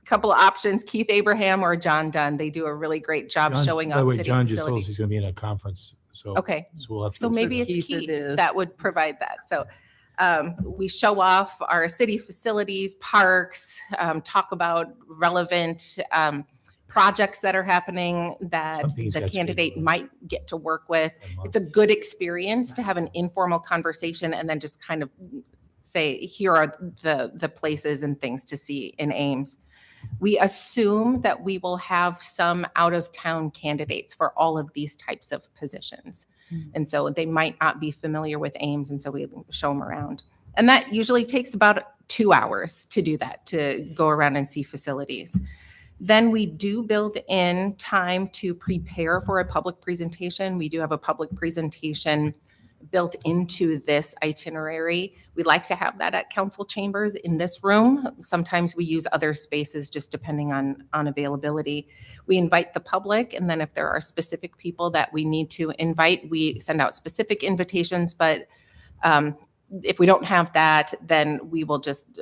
couple of options, Keith Abraham or John Dunn. They do a really great job showing off city John just told us facilities. he's going to be in a conference. So, Okay. So we'll have to. So maybe it's Keith it Keith is. that would provide that. So we show off our city facilities, parks, talk about relevant projects that are happening that Something the that's candidate good. might get to work with. It's a good experience to have an informal conversation and then just kind of say, here are the places and things to see in Ames. We assume that we will have some out-of-town candidates for all of these types of positions. And so they might not be familiar with Ames, and so we show them around. And that usually takes about 2 hours to do that, to go around and see facilities. Then we do build in time to prepare for a public presentation. We do have a public presentation built into this itinerary. We like to have that at council chambers in this room. Sometimes we use other spaces just depending on availability. We invite the public, and then if there are specific people that we need to invite, we send out specific invitations. But if we don't have that, then we will just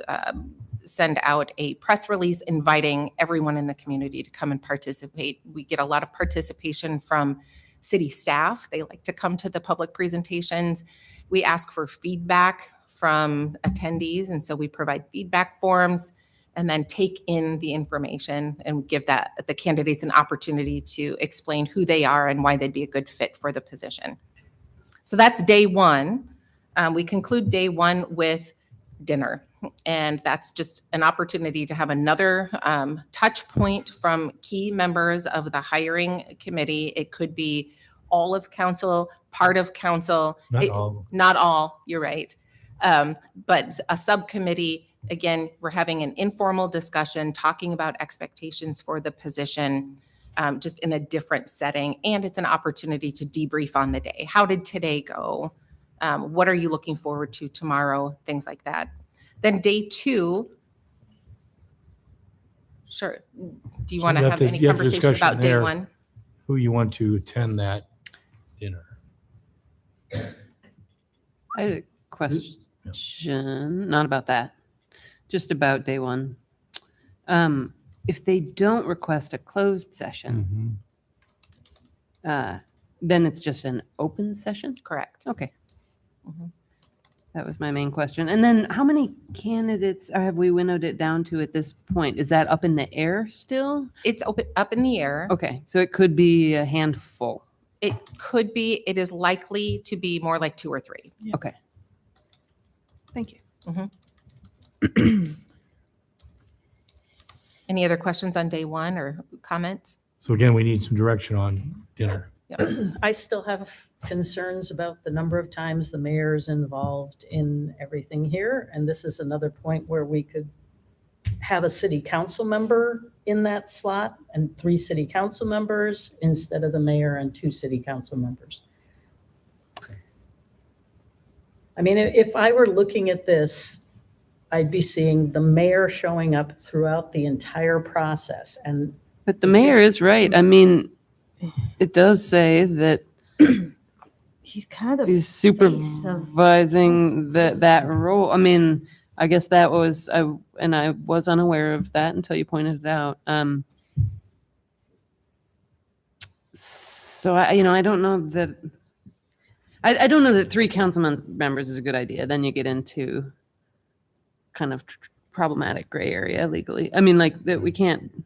send out a press release inviting everyone in the community to come and participate. We get a lot of participation from city staff. They like to come to the public presentations. We ask for feedback from attendees, and so we provide feedback forms and then take in the information and give the candidates an opportunity to explain who they are and why they'd be a good fit for the position. So that's day one. We conclude day one with dinner. And that's just an opportunity to have another touch point from key members of the hiring committee. It could be all of council, part of council. Not all, you're right. But a subcommittee, again, we're having an informal discussion, talking about expectations for the position, just in a different setting. And it's an opportunity to debrief on the day. How did today go? What are you looking forward to tomorrow? Things like that. Then day two, sure. Do you want to have any conversation about day one? Who you want to attend that dinner? I had a question, not about that, just about day one. If they don't request a closed session, then it's just an open session? Correct. Okay. That was my main question. And then how many candidates have we winnowed it down to at this point? Is that up in the air still? It's up in the air. Okay, so it could be a handful. It could be, it is likely to be more like 2 or 3. Okay. Thank you. Any other questions on day 1 or comments? So again, we need some direction on dinner. I still have concerns about the number of times the mayor is involved in everything here. And this is another point where we could have a city council member in that slot and 3 city council members instead of the mayor and 2 city council members. I mean, if I were looking at this, I'd be seeing the mayor showing up throughout the entire process. But the mayor is right. I mean, it does say that He's kind of the he's face of- supervising that role. I mean, I guess that was, I was unaware of that until you pointed it out. So I don't know that, I don't know that 3 council members is a good idea. Then you get into kind of problematic gray area legally. I mean, like that we can't.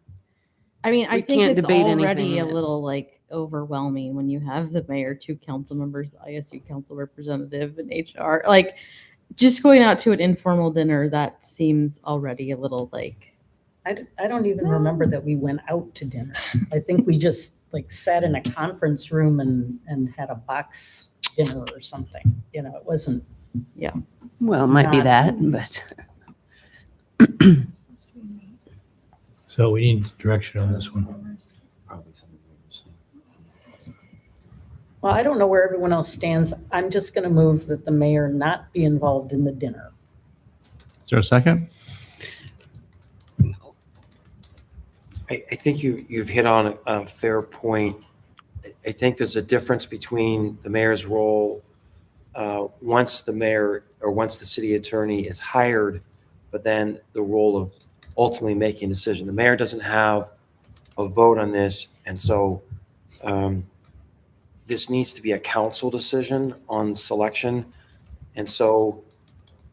I mean, I We think can't it's debate already anything a that- little like overwhelming when you have the mayor, 2 council members, the ISU council representative, and HR. Like, just going out to an informal dinner, that seems already a little like. I don't even remember that we went out to dinner. I think we just like sat in a conference room and had a box dinner or something. You know, it wasn't. Yeah. Well, it might be Not- that, but. So we need direction on this one. Well, I don't know where everyone else stands. I'm just going to move that the mayor not be involved in the dinner. Is there a second? I think you've hit on a fair point. I think there's a difference between the mayor's role once the mayor or once the city attorney is hired, but then the role of ultimately making a decision. The mayor doesn't have a vote on this, and so this needs to be a council decision on selection. And so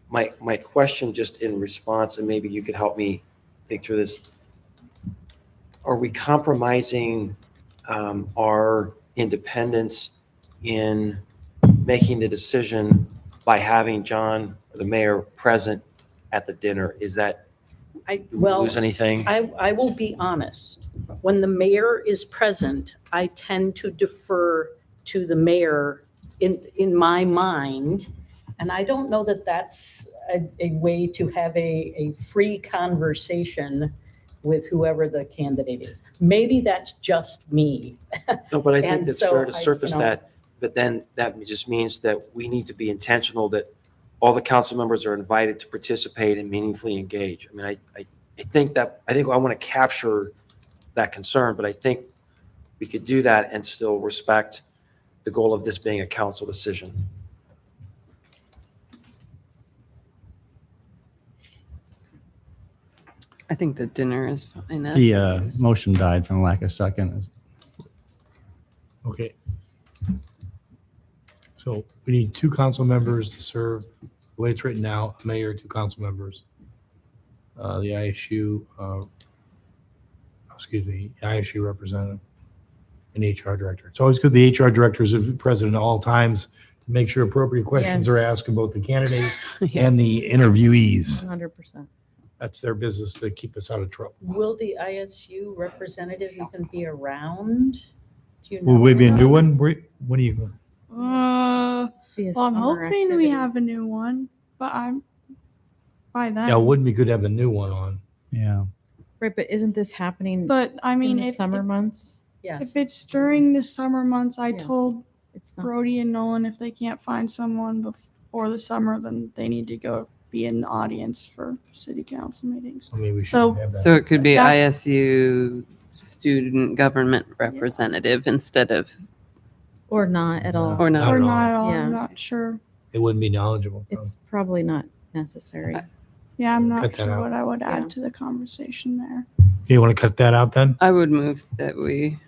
my question, just in response, and maybe you could help me think through this, are we compromising our independence in making the decision by having John, the mayor, present at the dinner? Is that, do we lose anything? I will be honest. When the mayor is present, I tend to defer to the mayor in my mind. And I don't know that that's a way to have a free conversation with whoever the candidate is. Maybe that's just me. No, but I think And it's so fair to I- surface you know, that, but then that just means that we need to be intentional that all the council members are invited to participate and meaningfully engage. I mean, I think I want to capture that concern, but I think we could do that and still respect the goal of this being a council decision. I think the dinner is fine. as The is. motion died from lack of second. Okay. So we need 2 council members to serve, the way it's written now, a mayor, 2 council members. The ISU, ISU representative and HR director. It's always good the HR director is present at all times to make sure appropriate questions are Yes. asked of both the candidate and the interviewees. 100%. That's their business to keep us out of trouble. Will the ISU representative even be around? Do you know? Will we be a new one? When are you? Be a Well, I'm summer hoping activity. we have a new one, but I'm by then. Yeah, it wouldn't be good to have a new one on. Yeah. Right, but isn't this happening But I mean, in the summer months? Yes. if it's during the summer months, I Yeah. told It's not. Brody and Nolan if they can't find someone before the summer, then they need to go be in the audience for city council meetings. I mean, we should So- have that. So it could be That- ISU student government representative instead of, Or not at all. or Not not. Or at all. not at all, Yeah. I'm not sure. They wouldn't be knowledgeable. It's probably not necessary. Yeah, I'm Cut not that sure out. what I would add Yeah. to the conversation there. Okay, you want to cut that out then? I would move that we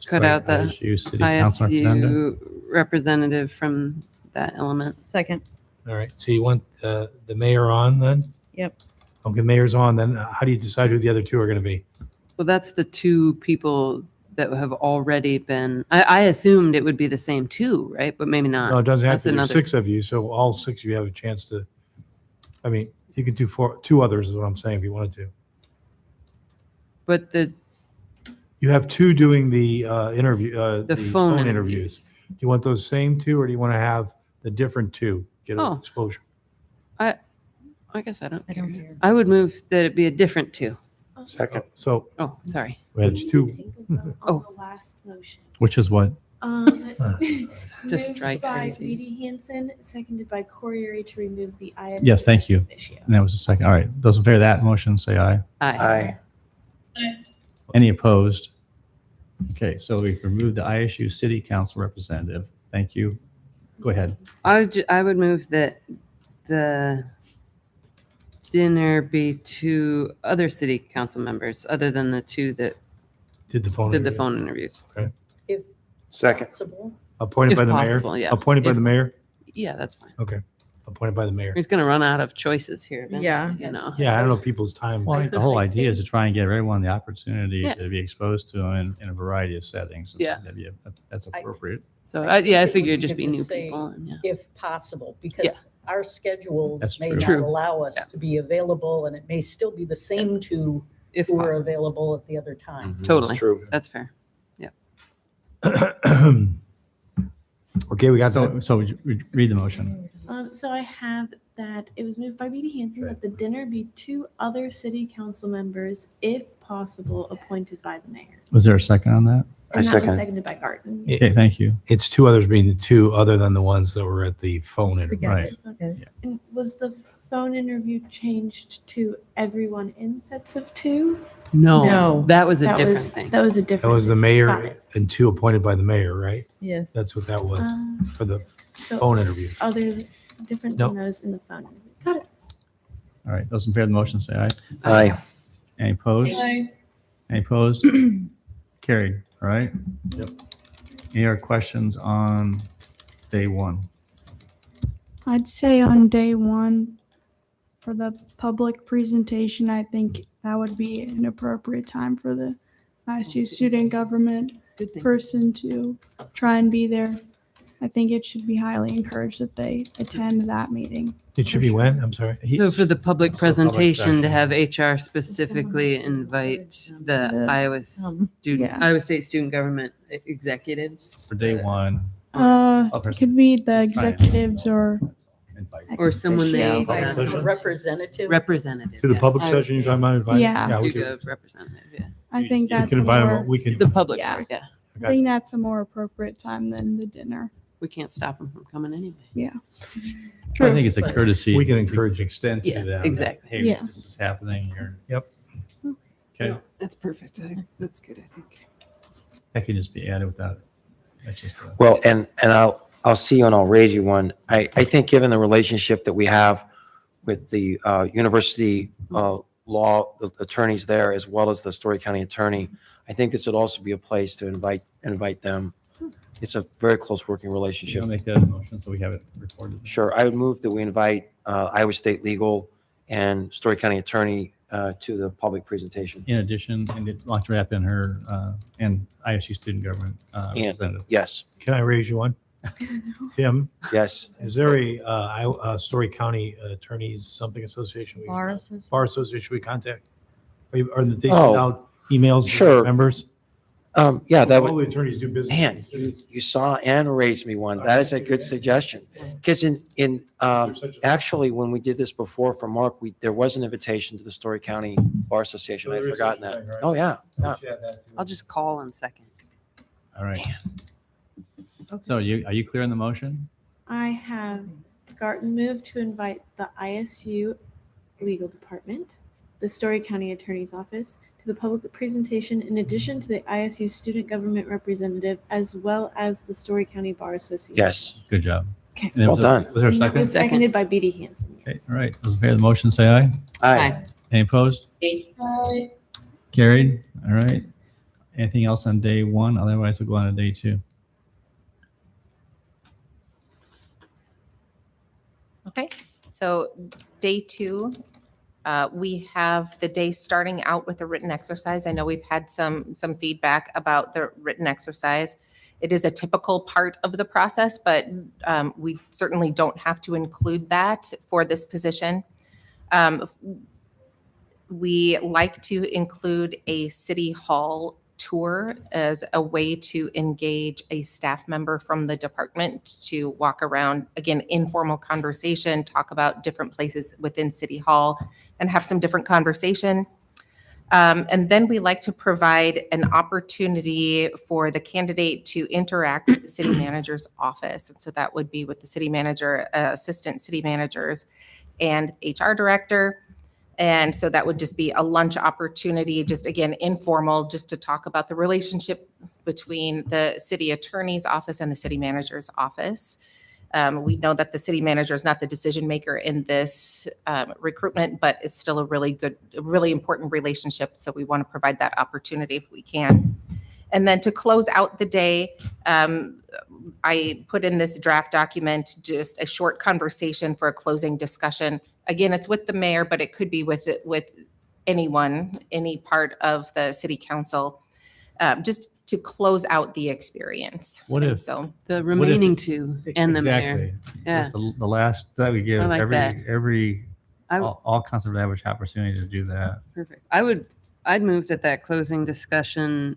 cut Right, out the ISU city council representative. ISU representative from that element. Second. All right, so you want the mayor on then? Yep. Okay, mayor's on, then how do you decide who the other two are going to be? Well, that's the two people that have already been, I assumed it would be the same two, right? But maybe not. No, it doesn't have That's to. There's another- 6 of you, so all 6 of you have a chance to, I mean, you could do 2 others is what I'm saying if you wanted to. But You have 2 doing the interview, the phone interviews. Do you want those same 2 or do you want to have the different 2 get Oh. exposure? I guess I don't care. I would move that it be a different two. Second. So Oh, sorry. we had 2. Oh. The last motion. Which is what? To Moved strike by crazy. Edie Hansen, seconded by Corey to remove the IS. Yes, thank you. And that was the second. All right. Those in favor of that motion, say aye. Aye. Any opposed? Okay, so we've removed the ISU City Council representative. Thank you. Go ahead. I would move that the dinner be to other city council members other than the two that Did the phone did the interview. phone interviews. Okay. If Second. possible. Appointed If by the possible, mayor? yeah. Appointed by If- the mayor? Yeah, that's fine. Okay. Appointed by the mayor. He's going to run out of choices here. eventually, Yeah. You know. Yeah, I don't know people's time. Well, the whole idea is to try and give everyone the opportunity Yeah. to be exposed to them in a variety of settings. Yeah. That's appropriate. So I yeah, I think it figured would it'd just be be good to new say people. And, yeah. If possible, because our schedules That's may true. not True. allow us Yeah. to be available, and it may still be the same two If who are available at the other time. totally. It's true. That's fair. Okay, we got that. So read the motion. So I have that it was moved by Edie Hansen that the dinner be 2 other city council members, if possible, appointed by the mayor. Was there a second on that? I And that second. was seconded by Garten. Okay, thank you. It's 2 others being the 2 other than the ones that were at the phone interview. Right. And was the phone interview changed to everyone in sets of 2? No, No. that was a That different was thing. that was a That different. was the Got mayor it. and 2 appointed by the mayor, right? Yes. That's what that was for the So phone interview. other different Nope. than those in the phone interview. Got it. All right. Those in favor of the motion, say aye. Aye. Any opposed? Any opposed? Carried. All right. Yep. Any other questions on day 1? I'd say on day 1 for the public presentation, I think that would be an appropriate time for the ISU student government Good thing. person to try and be there. I think it should be highly encouraged that they attend that meeting. It should be when? I'm sorry. So for the public So public presentation, session. to have HR specifically invite the The, Iowa student, yeah. Iowa State student government executives. For day 1. It could be the executives or Or someone they, Official. Public uh, session? Representative. representative. To the yeah. public Iowa session you're State talking about? Invite? Yeah. we Student can- gov representative, yeah. I think you that's can invite more, them. We can. The public, Yeah. part, yeah. I think that's a more appropriate time than the dinner. We can't stop them from coming anyway. Yeah. I think it's a courtesy. We can to encourage extend to Yes, them. that, exactly. Hey, Yeah. this is happening. You're. Yep. Okay. That's perfect. That's good, I think. That can just be added without. That's just. Well, and I'll see you and I'll raise you one. I think given the relationship that we have with the university law the attorneys there, as well as the Story County attorney, I think this would also be a place to invite them. It's a very close working You relationship. want to make that a motion so we have it recorded? Sure, I would move that we invite Iowa State Legal and Story County attorney to the public presentation. In addition, and it launched wrap in her and ISU student government representative. Yes, Can I raise you one? Tim, yes. is there a Story County Attorneys something association? Bar association. Bar association we contact? Are they send Oh, out emails to sure. members? Yeah, that All would, the attorneys do business. man, you saw Ann raised me one. That is a good suggestion. Because actually, when we did this before for Mark, there was an invitation to the Story County Bar Association. I'd forgotten that. Oh, yeah. Yeah. I'll just call in second. All right. So are you clear on the motion? I have Garten moved to invite the ISU Legal Department, the Story County Attorney's Office, to the public presentation in addition to the ISU Student Government Representative, as well as the Story County Bar Association. Yes. Good job. Okay. And Well done. Was there a And that was second? seconded by Edie Hansen. Okay, all right. Those in favor of the motion, say aye. Aye. Any opposed? Aye. Carried. All right. Anything else on day 1? Otherwise, we'll go on to day 2. Okay, so day 2, we have the day starting out with a written exercise. I know we've had some feedback about the written exercise. It is a typical part of the process, but we certainly don't have to include that for this position. We like to include a city hall tour as a way to engage a staff member from the department to walk around, again, informal conversation, talk about different places within City Hall and have some different conversation. And then we like to provide an opportunity for the candidate to interact with the city manager's office. And so that would be with the city manager, assistant city managers, and HR director. And so that would just be a lunch opportunity, just again, informal, just to talk about the relationship between the city attorney's office and the city manager's office. We know that the city manager is not the decision maker in this recruitment, but it's still a really important relationship. So we want to provide that opportunity if we can. And then to close out the day, I put in this draft document just a short conversation for a closing discussion. Again, it's with the mayor, but it could be with anyone, any part of the city council, just to close out the experience. What And if- so The remaining 2 and the mayor. Exactly. Yeah. The last, that we give I like that. all councils have an opportunity to do that. Perfect. I'd move that closing discussion,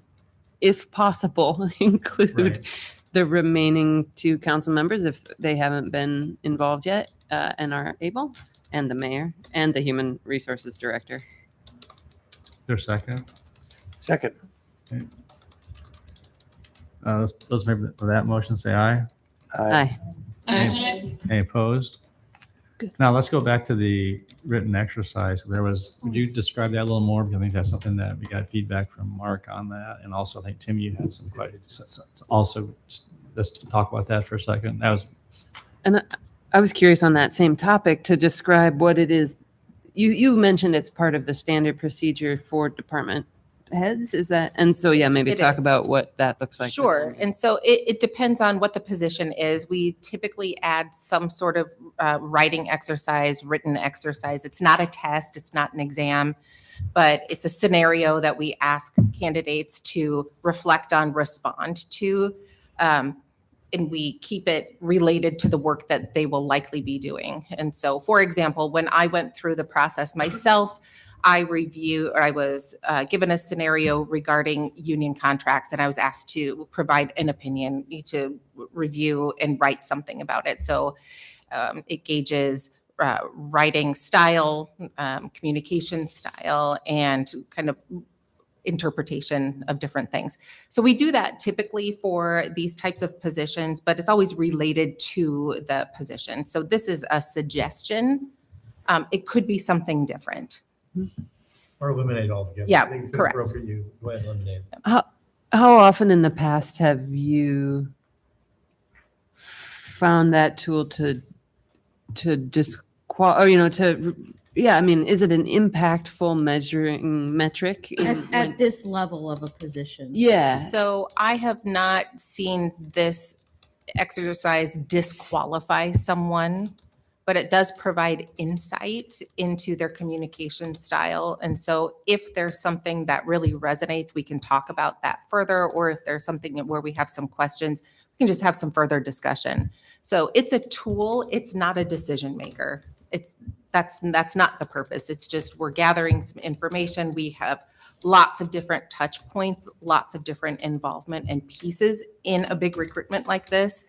if possible, include the remaining 2 council members if they haven't been involved yet and are able, and the mayor and the human resources director. There's a second. Second. Okay. Those in favor of that motion, say aye. Aye. Any opposed? Now let's go back to the written exercise. Would you describe that a little more? Because I think that's something that we got feedback from Mark on that. And also I think Tim, you had some questions. Also, let's talk about that for a second. And I was curious on that same topic to describe what it is. You mentioned it's part of the standard procedure for department heads, is that? And so, yeah, maybe It talk is. about what that looks like. Sure. And so it depends on what the position is. We typically add some sort of writing exercise, written exercise. It's not a test, it's not an exam, but it's a scenario that we ask candidates to reflect on, respond to, and we keep it related to the work that they will likely be doing. And so, for example, when I went through the process myself, I was given a scenario regarding union contracts, and I was asked to provide an opinion, to review and write something about it. So it gauges writing style, communication style, and kind of interpretation of different things. So we do that typically for these types of positions, but it's always related to the position. So this is a suggestion. It could be something different. Or eliminate altogether. Yeah, I think it's correct. appropriate you go ahead and eliminate. How often in the past have you found that tool to I mean, is it an impactful measuring metric? At this level of a position. Yeah. So I have not seen this exercise disqualify someone, but it does provide insight into their communication style. And so if there's something that really resonates, we can talk about that further. Or if there's something where we have some questions, we can just have some further discussion. So it's a tool, it's not a decision maker. That's not the purpose. It's just we're gathering some information. We have lots of different touch points, lots of different involvement and pieces in a big recruitment like this.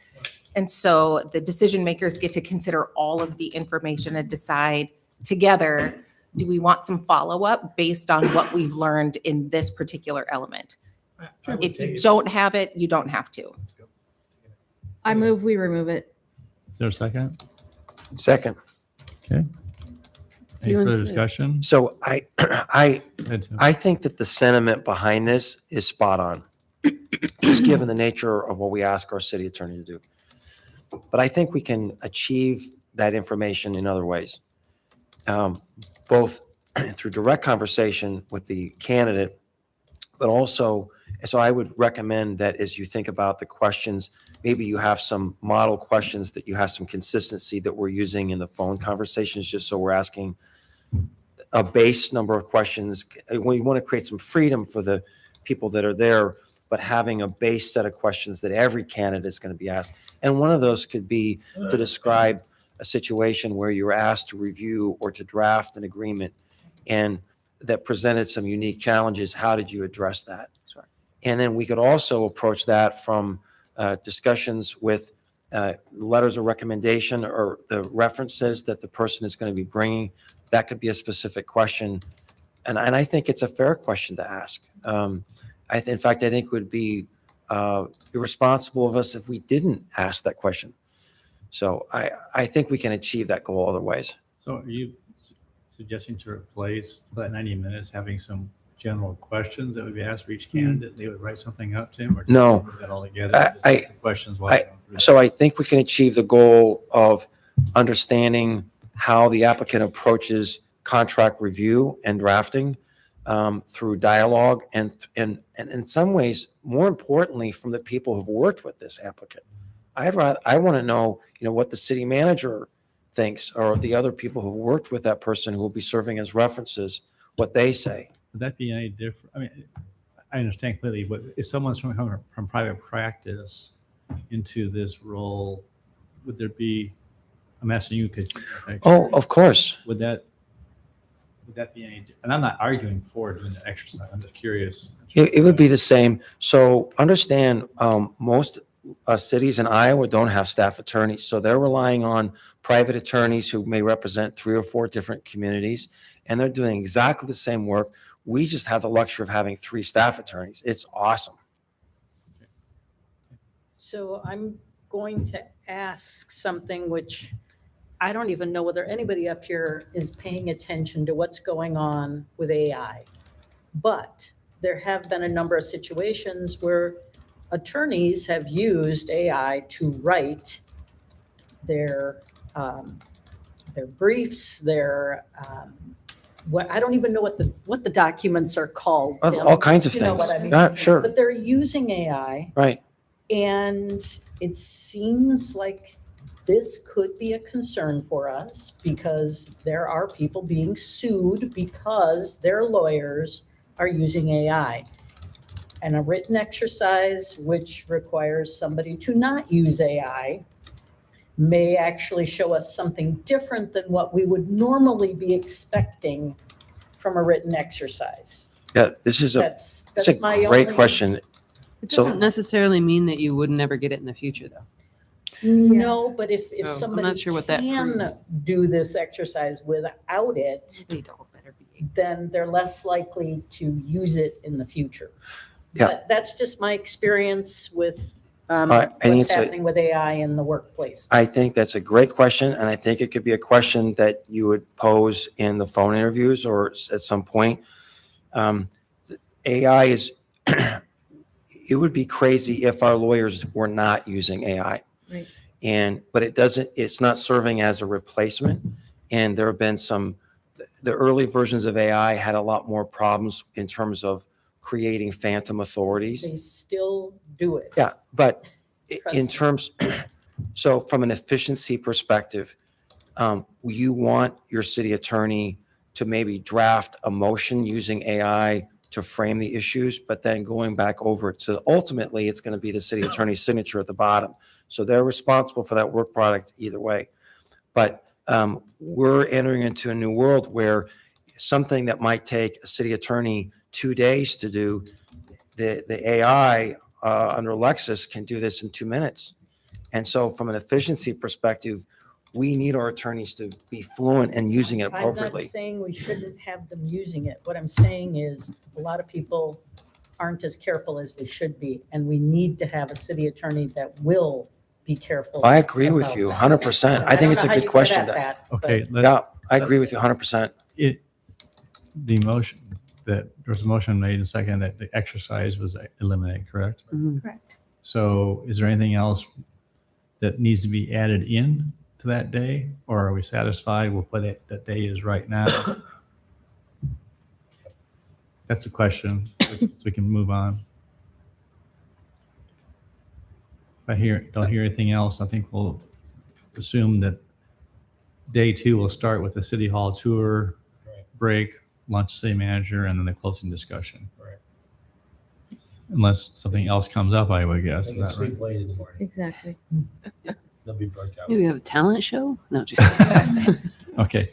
And so the decision makers get to consider all of the information and decide together, do we want some follow-up based on what we've learned in this particular element? If you don't have it, you don't have to. I move we remove it. Is there a second? Second. Okay. Any You further insist. discussion? So I Ahead, Tim. think that the sentiment behind this is spot on, just given the nature of what we ask our city attorney to do. But I think we can achieve that information in other ways, both through direct conversation with the candidate, but also So I would recommend that as you think about the questions, maybe you have some model questions that you have some consistency that we're using in the phone conversations, just so we're asking a base number of questions. We want to create some freedom for the people that are there, but having a base set of questions that every candidate is going to be asked. And one of those could be to describe a situation where you were asked to review or to draft an agreement and that presented some unique challenges. How did you address that? Sure. And then we could also approach that from discussions with letters of recommendation or the references that the person is going to be bringing. That could be a specific question. And I think it's a fair question to ask. In fact, I think it would be irresponsible of us if we didn't ask that question. So I think we can achieve that goal other ways. So are you suggesting to replace that 90 minutes having some general questions that would be asked for each candidate? They would write something up, Tim? Or No. put that all together? Just ask the questions while going through So I think we can achieve the goal of understanding how the applicant approaches contract review and drafting through dialogue and in some ways, more importantly, from the people who've worked with this applicant. I want to know, what the city manager thinks, or the other people who've worked with that person who will be serving as references, what they say. Would that be any different? I mean, I understand completely, but if someone's from private practice into this role, would there be, I'm asking you, could you? Oh, of course. Would that be any, and I'm not arguing for doing the exercise, I'm just curious. It would be the same. So understand, most cities in Iowa don't have staff attorneys. So they're relying on private attorneys who may represent 3 or 4 different communities, and they're doing exactly the same work. We just have the luxury of having 3 staff attorneys. It's awesome. So I'm going to ask something which I don't even know whether anybody up here is paying attention to what's going on with AI. But there have been a number of situations where attorneys have used AI to write their briefs, I don't even know what the documents are called. Tim. All kinds of You know things. what I mean? Yeah, sure. But they're using AI. Right. And it seems like this could be a concern for us because there are people being sued because their lawyers are using AI. And a written exercise which requires somebody to not use AI may actually show us something different than what we would normally be expecting from a written exercise. Yeah, this is That's a my great only- question. It So- doesn't necessarily mean that you would never get it in the future, though. No, but if So, I'm somebody not sure what that can proves. do this exercise without it, then they're less likely to use it in the future. Yeah. But that's just my experience with I think what's it's happening with AI in the workplace. I think that's a great question, and I think it could be a question that you would pose in the phone interviews or at some point. AI is, it would be crazy if our lawyers were not using AI. Right. But it's not serving as a replacement. And there have been the early versions of AI had a lot more problems in terms of creating phantom authorities. They still do it. Yeah, but Trust in me. terms, so from an efficiency perspective, you want your city attorney to maybe draft a motion using AI to frame the issues, but then going back over it. So ultimately, it's going to be the city attorney's signature at the bottom. So they're responsible for that work product either way. But we're entering into a new world where something that might take a city attorney 2 days to do, the AI under Lexis can do this in 2 minutes. And so from an efficiency perspective, we need our attorneys to be fluent in using it I'm not appropriately. saying we shouldn't have them using it. What I'm saying is a lot of people aren't as careful as they should be. And we need to have a city attorney that will be careful. I agree with about you that. 100%. I think don't it's know a how good you question. get at that, Okay. Yeah, I agree with you 100%. The motion, that there was a motion made and second that the exercise was eliminated, correct? Correct. So is there anything else that needs to be added in to that day? Or are we satisfied with what that day is right now? That's the question, so we can move on. don't hear anything else, I think we'll assume that day 2 will start with the city hall tour, break, lunch, city manager, and then the closing discussion. Right. Unless something else comes up, I would guess. They Is can that right? sleep late in the morning. Exactly. They'll be burnt out. Maybe we have a talent show? No, just kidding. Okay.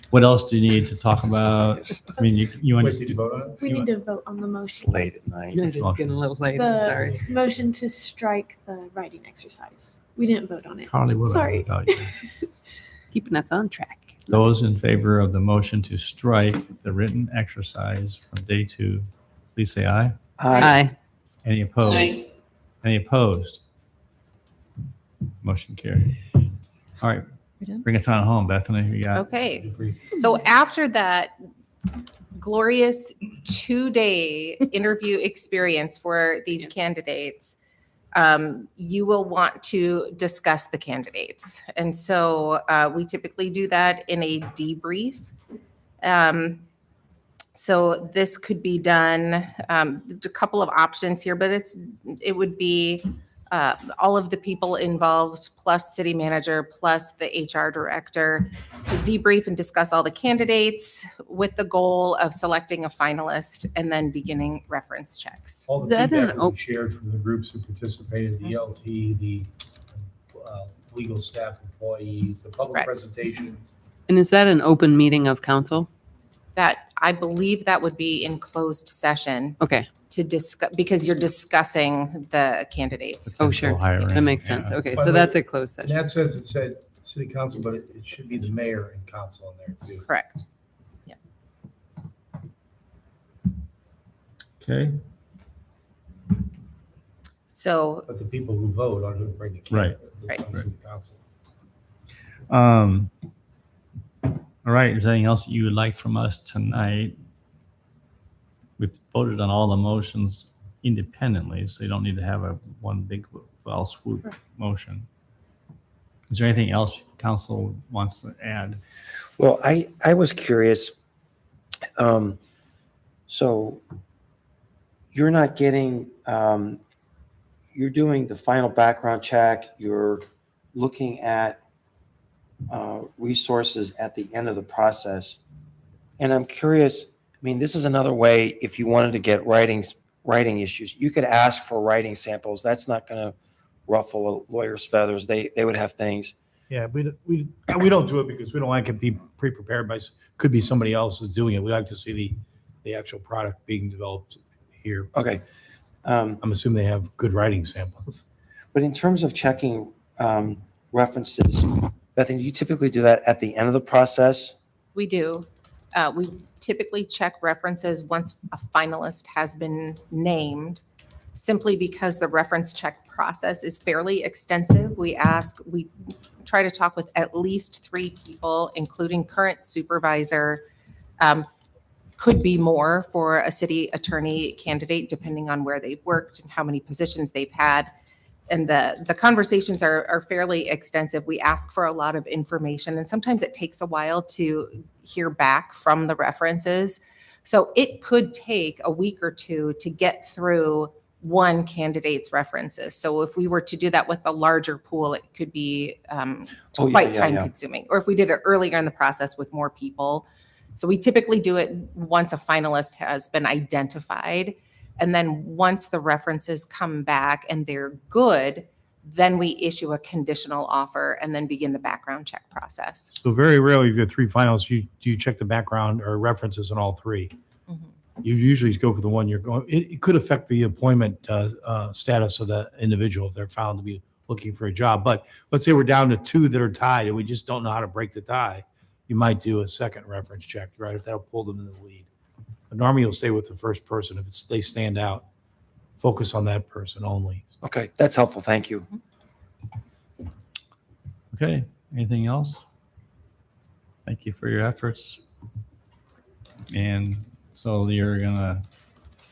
What else do you need to talk about? I mean, you want Wait, did you vote on it? We need to vote on the motion. Late at night. No, it's getting a little late. I'm The sorry. motion to strike the writing exercise. We didn't vote on it. Carly, what Sorry. about you? Keeping us on track. Those in favor of the motion to strike the written exercise from day 2, please say aye. Aye. Any opposed? Aye. Any opposed? Motion carried. All right, bring us on home, Bethany. You got Okay. So after that glorious 2-day interview experience for these candidates, you will want to discuss the candidates. And so we typically do that in a debrief. So this could be done, a couple of options here, but it would be all of the people involved, plus city manager, plus the HR director, to debrief and discuss all the candidates with the goal of selecting a finalist and then beginning reference checks. All the Is that feedback an will be shared from the groups who participated, the LT, the legal staff employees, the public Correct. presentations. And is that an open meeting of council? That, I believe that would be in closed session Okay. to discuss, because you're discussing the candidates. Oh, sure. hiring, That makes yeah. sense. Okay, By so the that's way, a closed In session. that sense, it said city council, but it should be the mayor and council in there too. Correct. Okay. So, But the people who vote are who bring the Right. candidate. It Right. comes to the council. All right, is there anything else that you would like from us tonight? We've voted on all the motions independently, so you don't need to have a one big well swoop motion. Is there anything else council wants to add? Well, I was curious. So you're not getting, you're doing the final background check, you're looking at resources at the end of the process. And I'm curious, I mean, this is another way, if you wanted to get writing issues, you could ask for writing samples. That's not going to ruffle a lawyer's feathers. They would have things. Yeah, we don't do it because we don't like it be pre-prepared by, could be somebody else is doing it. We like to see the actual product being developed here. Okay. I'm assuming they have good writing samples. But in terms of checking references, Bethany, do you typically do that at the end of the process? we do. We typically check references once a finalist has been named, simply because the reference check process is fairly extensive. We try to talk with at least 3 people, including current supervisor. Could be more for a city attorney candidate, depending on where they've worked and how many positions they've had. And the conversations are fairly extensive. We ask for a lot of information, and sometimes it takes a while to hear back from the references. So it could take a week or 2 to get through one candidate's references. So if we were to do that with a larger pool, it could be quite time consuming. Or if we did it earlier in the process with more people. So we typically do it once a finalist has been identified. And then once the references come back and they're good, then we issue a conditional offer and then begin the background check process. So very rarely, if you have 3 finalists, you check the background or references on all 3. You usually go for the one you're going. It could affect the employment status of the individual if they're found to be looking for a job. But let's say we're down to 2 that are tied and we just don't know how to break the tie. You might do a second reference check, right? If that'll pull them in the lead. But normally you'll stay with the first person. If they stand out, focus on that person only. Okay, that's helpful. Thank you. Okay, anything else? Thank you for your efforts. And so you're gonna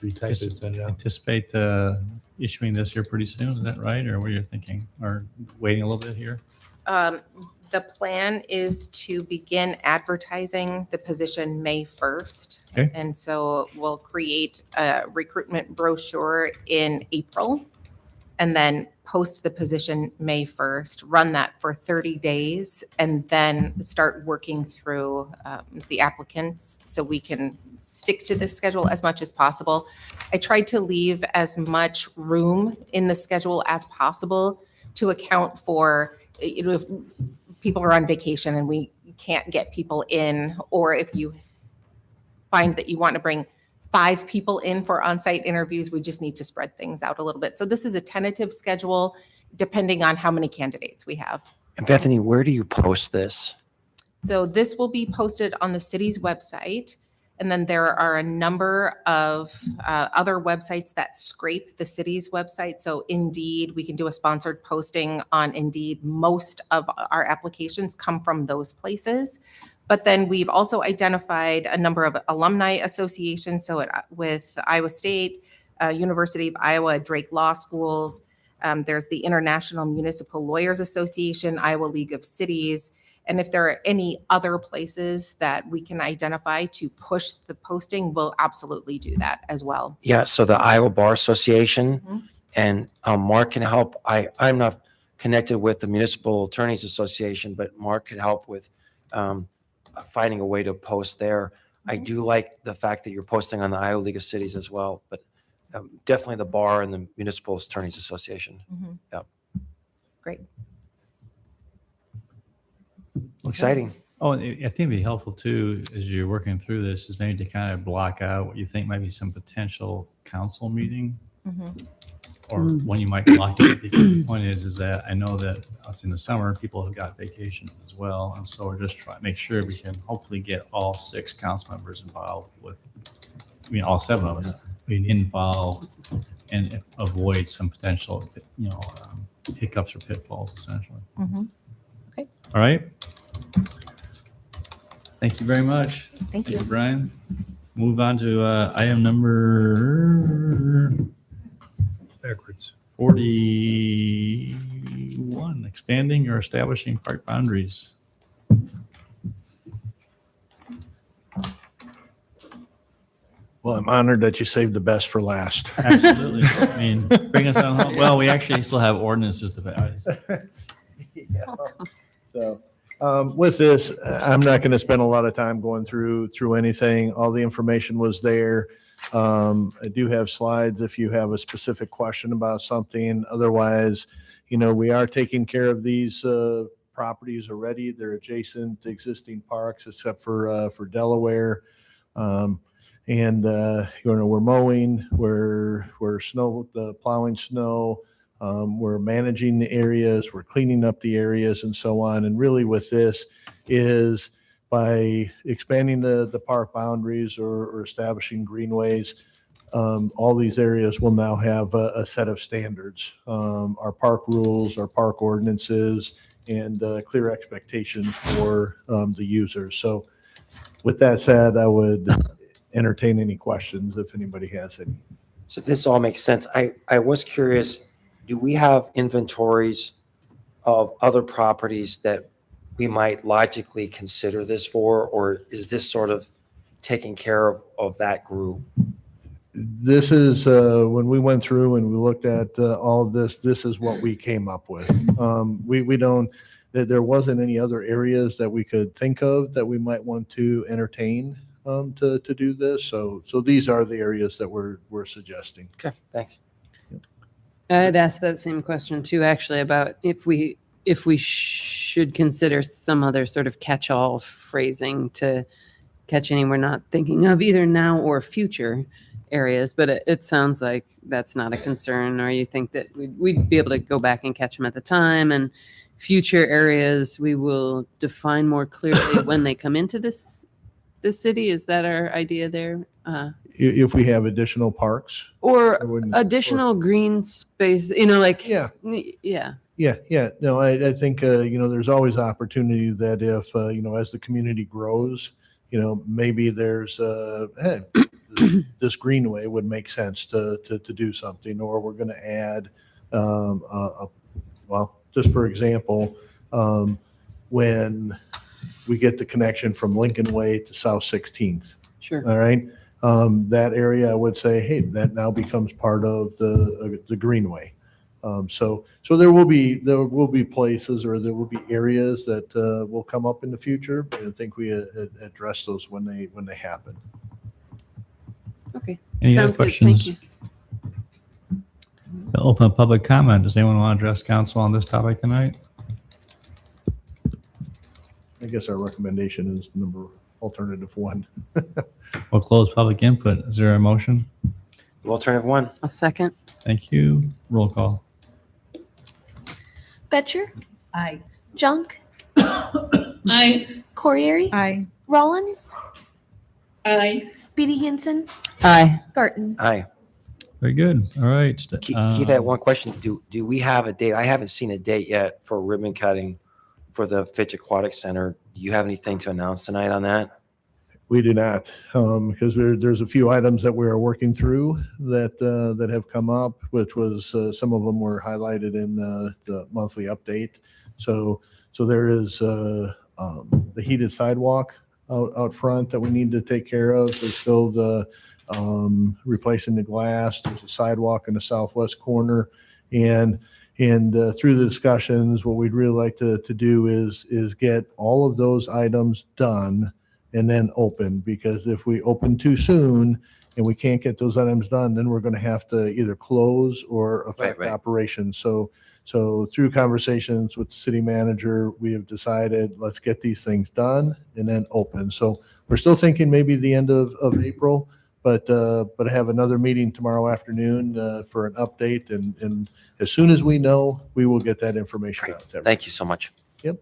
Retype it, send it out. anticipate issuing this here pretty soon, is that right? Or what are you thinking? Or waiting a little bit here? The plan is to begin advertising the position May 1st. Okay. And so we'll create a recruitment brochure in April. and then post the position May 1st, run that for 30 days, and then start working through the applicants so we can stick to this schedule as much as possible. I tried to leave as much room in the schedule as possible to account for, if people are on vacation and we can't get people in, or if you find that you want to bring 5 people in for on-site interviews, we just need to spread things out a little bit. So this is a tentative schedule depending on how many candidates we have. And Bethany, where do you post this? So this will be posted on the city's website. And then there are a number of other websites that scrape the city's website. So Indeed, we can do a sponsored posting on Indeed. Most of our applications come from those places. But then we've also identified a number of alumni associations. So with Iowa State, University of Iowa, Drake Law Schools, there's the International Municipal Lawyers Association, Iowa League of Cities. And if there are any other places that we can identify to push the posting, we'll absolutely do that as well. Yeah, so the Iowa Bar Association, and Mark can help. I'm not connected with the Municipal Attorneys Association, but Mark could help with finding a way to post there. I do like the fact that you're posting on the Iowa League of Cities as well, but definitely the bar and the Municipal Attorneys Association. Yep. Great. Exciting. Oh, and I think it'd be helpful too, as you're working through this, is maybe to kind of block out what you think might be some potential council meeting or when you might block it. Because the point is that I know that us in the summer, people have got vacations as well. And so we're just trying to make sure we can hopefully get all 6 council members involved with, I mean, all 7 of us involved and avoid some potential, hiccups or pitfalls essentially. Okay. All right. Thank you very much. Thank you. Brian. Move on to item number Backwards. 41, expanding or establishing park boundaries. Well, I'm honored that you saved the best for last. Absolutely. I mean, bring us on home. Well, we actually still have ordinances to pass. So with this, I'm not going to spend a lot of time going through anything. All the information was there. I do have slides if you have a specific question about something. Otherwise, we are taking care of these properties already. They're adjacent to existing parks, except for Delaware. And we're mowing, we're plowing snow. We're managing the areas, we're cleaning up the areas and so on. And really with this is by expanding the park boundaries or establishing greenways, all these areas will now have a set of standards. Our park rules, our park ordinances, and clear expectations for the users. So with that said, I would entertain any questions if anybody has any. So this all makes sense. I was curious, do we have inventories of other properties that we might logically consider this for, or is this sort of taking care of that group? This is when we went through and we looked at all of this, this is what we came up with. We don't, there wasn't any other areas that we could think of that we might want to entertain to do this. So these are the areas that we're suggesting. Okay, thanks. I'd ask that same question too, actually, about if we should consider some other sort of catch-all phrasing to catch any we're not thinking of either now or future areas. But it sounds like that's not a concern, or you think that we'd be able to go back and catch them at the time, and future areas we will define more clearly when they come into this city. Is that our idea there? If we have additional parks Or additional green space, Yeah. Yeah. No, I think, there's always opportunity that if, as the community grows, maybe there's, hey, this greenway would make sense to do something, or we're going to add, just for example, when we get the connection from Lincoln Way to South 16th. Sure. All right. That area, I would say, hey, that now becomes part of the greenway. So there will be places, or there will be areas that will come up in the future, but I think we address those when they happen. Okay. Any other Sounds good. Thank questions? you. We'll open up public comment. Does anyone want to address council on this topic tonight? I guess our recommendation is alternative 1. We'll close public input. Is there a motion? Alternative 1. A second. Thank you. Roll call. Betcher. Aye. Junk. Aye. Corriere. Aye. Rollins. Aye. Beatty Hansen. Aye. Garten. Aye. Very good. All right. Keith, I had one question. Do we have a date? I haven't seen a date yet for ribbon cutting for the Fitch Aquatic Center. Do you have anything to announce tonight on that? We do not, because there's a few items that we are working through that have come up, which was some of them were highlighted in the monthly update. So there is the heated sidewalk out front that we need to take care of. There's still the replacing the glass. There's a sidewalk in the southwest corner, and through the discussions, what we'd really like to do is get all of those items done and then open, because if we open too soon and we can't get those items done, then we're going to have to either close or affect operations. So through conversations with the city manager, we have decided, let's get these things done and then open. So we're still thinking maybe the end of April, but I have another meeting tomorrow afternoon for an update, and as soon as we know, we will get that information out to everyone. Thank you so much. Yep.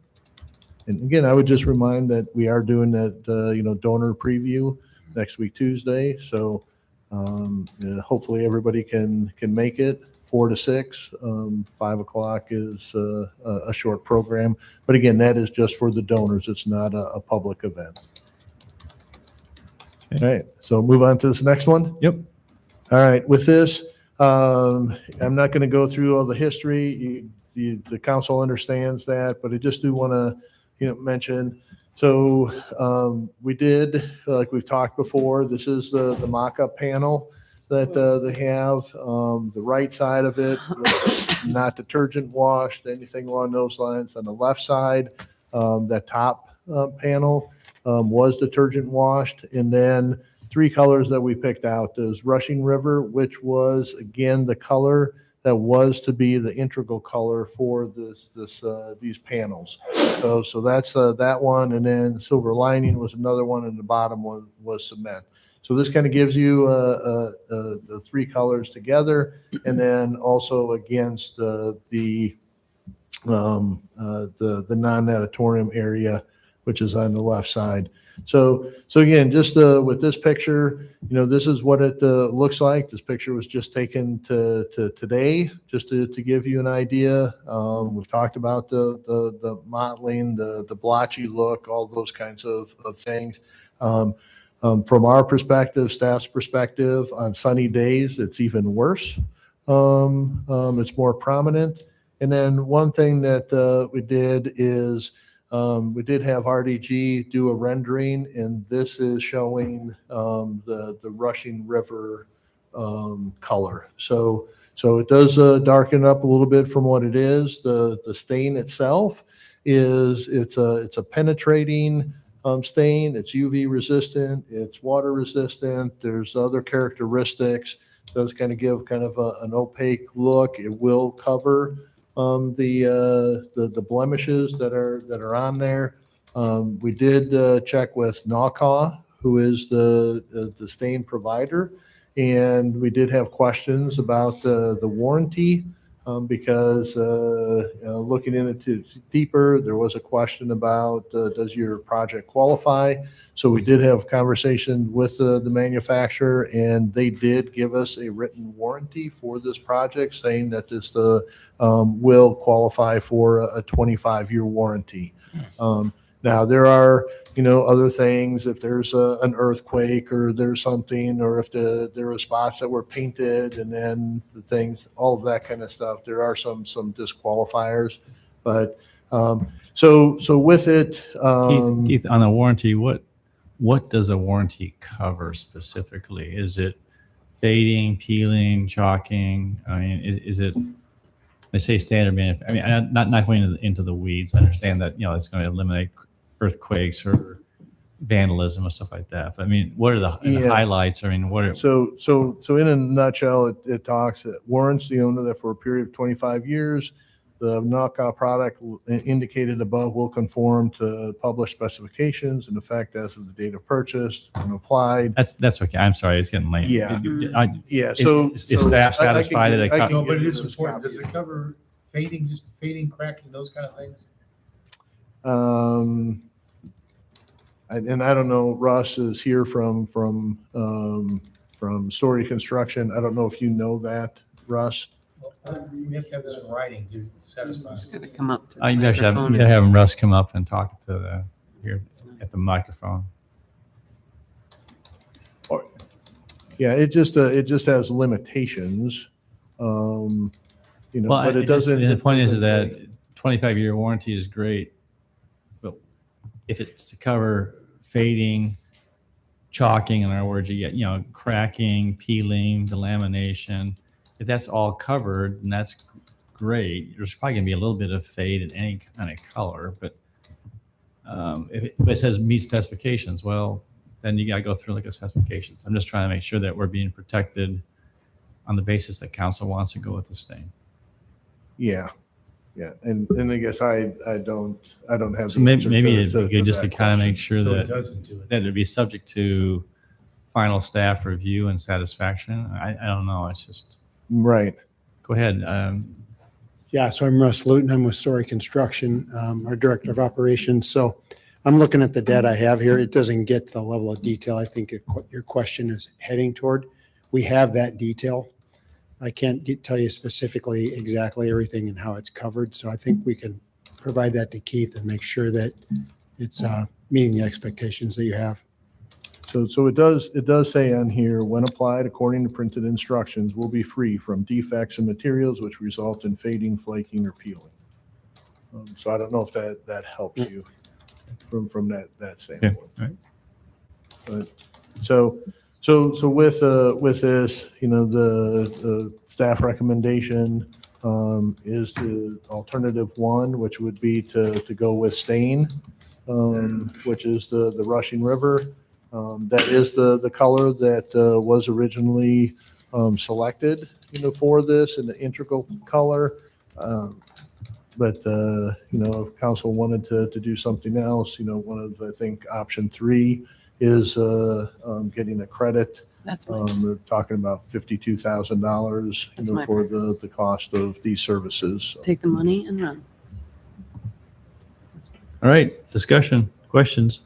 And again, I would just remind that we are doing that, donor preview next week, Tuesday. So hopefully everybody can make it 4 to 6. 5 o'clock is a short program. But again, that is just for the donors. It's not a public event. Okay. All right. So move on to this next one. Yep. All right. With this, I'm not going to go through all the history. The council understands that, but I just do want to mention. So we did, like we've talked before, this is the mock-up panel that they have. The right side of it, not detergent washed, anything along those lines. On the left side, that top panel was detergent washed. And then 3 colors that we picked out is Rushing River, which was, again, the color that was to be the integral color for these panels. So that's that one, and then Silver Lining was another one, and the bottom one was cement. So this kind of gives you the 3 colors together, and then also against the non-natatorium area, which is on the left side. So again, just with this picture, this is what it looks like. This picture was just taken to today, just to give you an idea. We've talked about the mottling, the blotchy look, all those kinds of things. From our perspective, staff's perspective, on sunny days, it's even worse. It's more prominent. And then one thing that we did is we did have RDG do a rendering, and this is showing the Rushing River color. So it does darken up a little bit from what it is. The stain itself it's a penetrating stain. It's UV resistant. It's water resistant. There's other characteristics. It does kind of give kind of an opaque look. It will cover the blemishes that are on there. We did check with NAWCA, who is the stain provider, and we did have questions about the warranty because looking into it deeper, there was a question about does your project qualify? So we did have conversation with the manufacturer, and they did give us a written warranty for this project, saying that this will qualify for a 25-year warranty. Now there are other things, if there's an earthquake or there's something, or if there are spots that were painted and then the things, all of that kind of stuff, there are some disqualifiers. But so with it, Keith, on the warranty, what does a warranty cover specifically? Is it fading, peeling, chalking? I mean, is it they say standard I mean, I'm not going into the weeds. I understand that, it's going to eliminate earthquakes or vandalism and stuff like that. But I mean, what are the Yeah. highlights? I mean, what are, So in a nutshell, it talks, it warrants the owner that for a period of 25 years, the knockout product indicated above will conform to published specifications in effect as of the date of purchase and applied. that's okay. I'm sorry. It's getting late. Yeah. I- Yeah. So is staff satisfied that it I co- can No, but it give is you those important. Does copies. it cover fading, just fading, cracking, those kind of things? And I don't know, Russ is here from Story Construction. I don't know if you know that, Russ. We have to have this in writing to satisfy. It's gonna come up. To the you gotta microphone. have Russ come up and talk to the here at the microphone. Yeah, it just has limitations, Well, but it doesn't. The point is doesn't that say- 25-year warranty is great, but if it's to cover fading, chalking, in other words, you get, cracking, peeling, delamination, if that's all covered, then that's great. There's probably gonna be a little bit of fade in any kind of color, but if it says meet specifications, well, then you gotta go through like the specifications. I'm just trying to make sure that we're being protected on the basis that council wants to go with the stain. Yeah, and I guess I don't have. So the maybe, answer maybe to- it'd be to good just to that kind of question. make sure So it that doesn't do it. that it'd be subject to final staff review and satisfaction. I don't know. It's just, Right. go ahead. Yeah, so I'm Russ Luton. I'm with Story Construction, our Director of Operations. So I'm looking at the data I have here. It doesn't get to the level of detail I think your question is heading toward. We have that detail. I can't tell you specifically exactly everything and how it's covered. So I think we can provide that to Keith and make sure that it's meeting the expectations that you have. So it does say on here, when applied according to printed instructions, will be free from defects in materials which result in fading, flaking, or peeling. So I don't know if that helps you from that standpoint. all right. But so with this, the staff recommendation is to alternative one, which would be to go with stain, which is the rushing river. That is the color that was originally selected, for this, and the integral color. But if council wanted to do something else, one of, I think, option 3 is getting a credit. That's We're talking about $52,000, That's my for preference. the cost of these services. Take the money and run. All right, discussion, questions.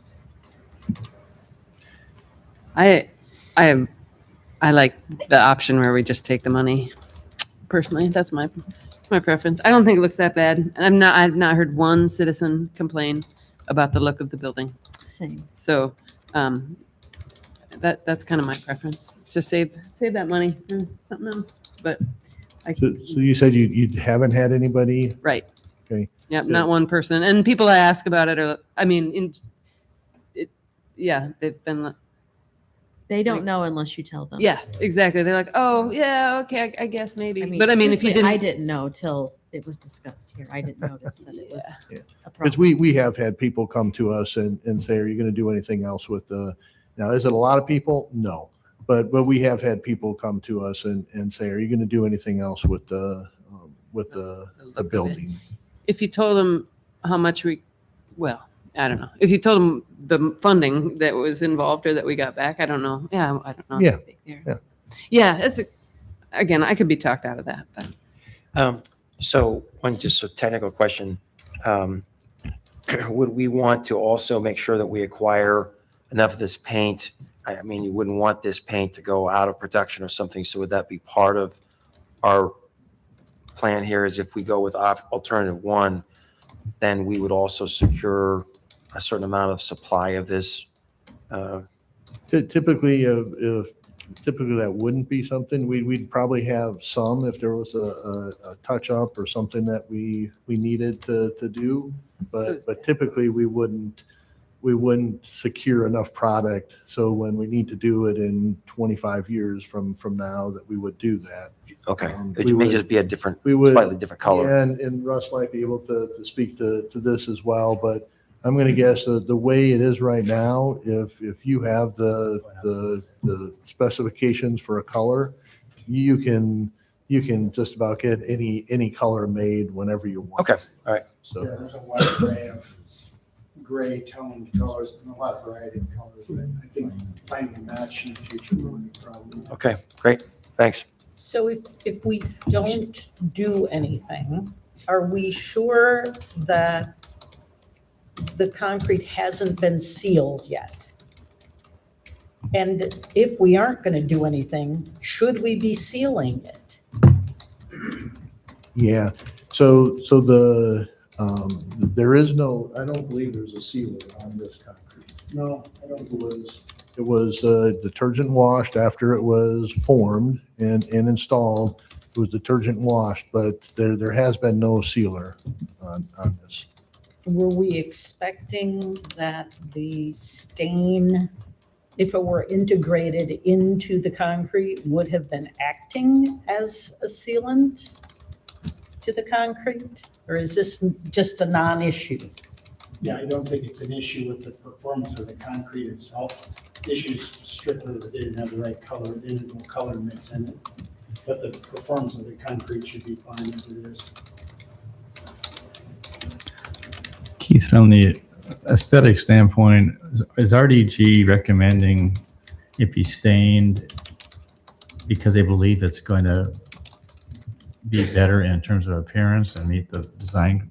I like the option where we just take the money. Personally, that's my preference. I don't think it looks that bad. And I've not heard one citizen complain about the look of the building. Same. So that's kind of my preference. To save that money for something else. But So you said you haven't had anybody? right. Okay. Yep, not one person. And people I ask about it are, I mean, they've been, They don't know unless you tell them. yeah, exactly. They're like, oh, yeah, okay, I guess maybe. I mean, But I mean, if you truthfully, didn't. I didn't know till it was discussed here. I didn't notice that it was Yeah. a Because problem. we have had people come to us and say, are you going to do anything else with now, is it a lot of people? No. But we have had people come to us and say, are you going to do anything else with the building? If you told them how much I don't know. If you told them the funding that was involved or that we got back, I don't know. Yeah, I don't know. Yeah. Yeah, again, I could be talked out of that. But. So one just a technical question. Would we want to also make sure that we acquire enough of this paint? I mean, you wouldn't want this paint to go out of production or something. So would that be part of our plan here is if we go with alternative 1, then we would also secure a certain amount of supply of this? Typically, that wouldn't be something. We'd probably have some if there was a touch up or something that we needed to do. But typically we wouldn't we wouldn't secure enough product. So when we need to do it in 25 years from now, that we would do that. Okay, We it may would- just be a different, we would, slightly different color. yeah, and Russ might be able to speak to this as well, but I'm going to guess that the way it is right now, if you have the specifications for a color, you can just about get any color made whenever you want. Okay, all right. So. Yeah, there's a wide array of gray toned colors and a lot of variety of colors, but I think finding a match in the future wouldn't be a problem. Okay, great, thanks. So if we don't do anything, are we sure that the concrete hasn't been sealed yet? And if we aren't going to do anything, should we be sealing it? Yeah, so there is no, I don't believe there's a sealer on this concrete. No, I don't believe It was detergent washed after it was formed and installed. It was detergent washed, but there has been no sealer on this. Were we expecting that the stain, if it were integrated into the concrete, would have been acting as a sealant to the concrete? Or is this just a non-issue? Yeah, I don't think it's an issue with the performance of the concrete itself. The issue is strictly that they didn't have the right color, they didn't have color mix in it. But the performance of the concrete should be fine as it is. Keith, from the aesthetic standpoint, is RDG recommending it be stained because they believe it's going to be better in terms of appearance and meet the design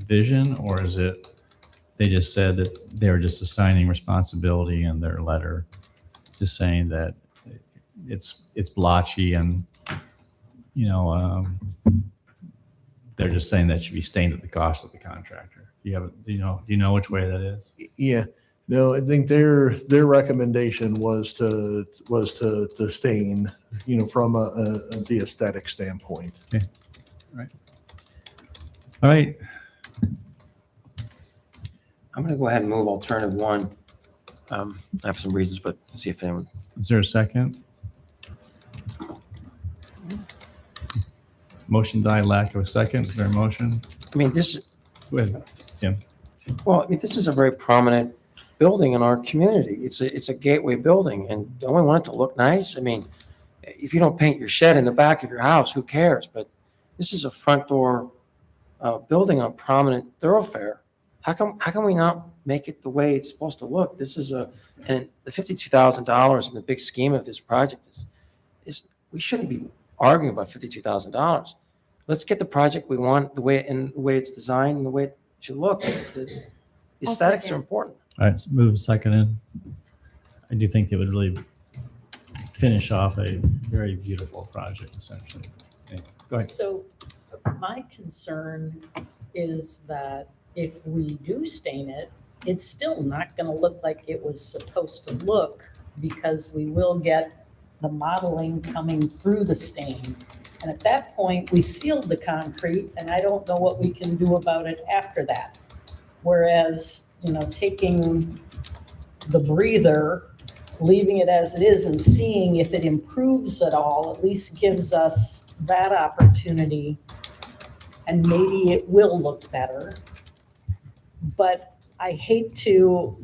vision, or is it they just said that they were just assigning responsibility in their letter, just saying that it's blotchy and they're just saying that it should be stained at the cost of the contractor? Do you know which way that is? Yeah, no, I think their recommendation was to stain, from the aesthetic standpoint. Okay. All right. I'm going to go ahead and move alternative one. I have some reasons, but see if anyone. Is there a second? Motion died, lack of a second. Is there a motion? I mean, this. Go ahead, Tim. Well, I mean, this is a very prominent building in our community. It's a gateway building, and don't we want it to look nice? I mean, if you don't paint your shed in the back of your house, who cares? But this is a front door building on a prominent thoroughfare. How come we not make it the way it's supposed to look? This is and the $52,000 in the big scheme of this project is we shouldn't be arguing about $52,000. Let's get the project we want the way it's designed and the way it should look. The aesthetics are important. All right, so move second in. I do think it would really finish off a very beautiful project, essentially. Okay, go ahead. So my concern is that if we do stain it, it's still not going to look like it was supposed to look, because we will get the modeling coming through the stain. And at that point, we sealed the concrete, and I don't know what we can do about it after that. Whereas, taking the breather, leaving it as it is, and seeing if it improves at all, at least gives us that opportunity, and maybe it will look better. But I hate to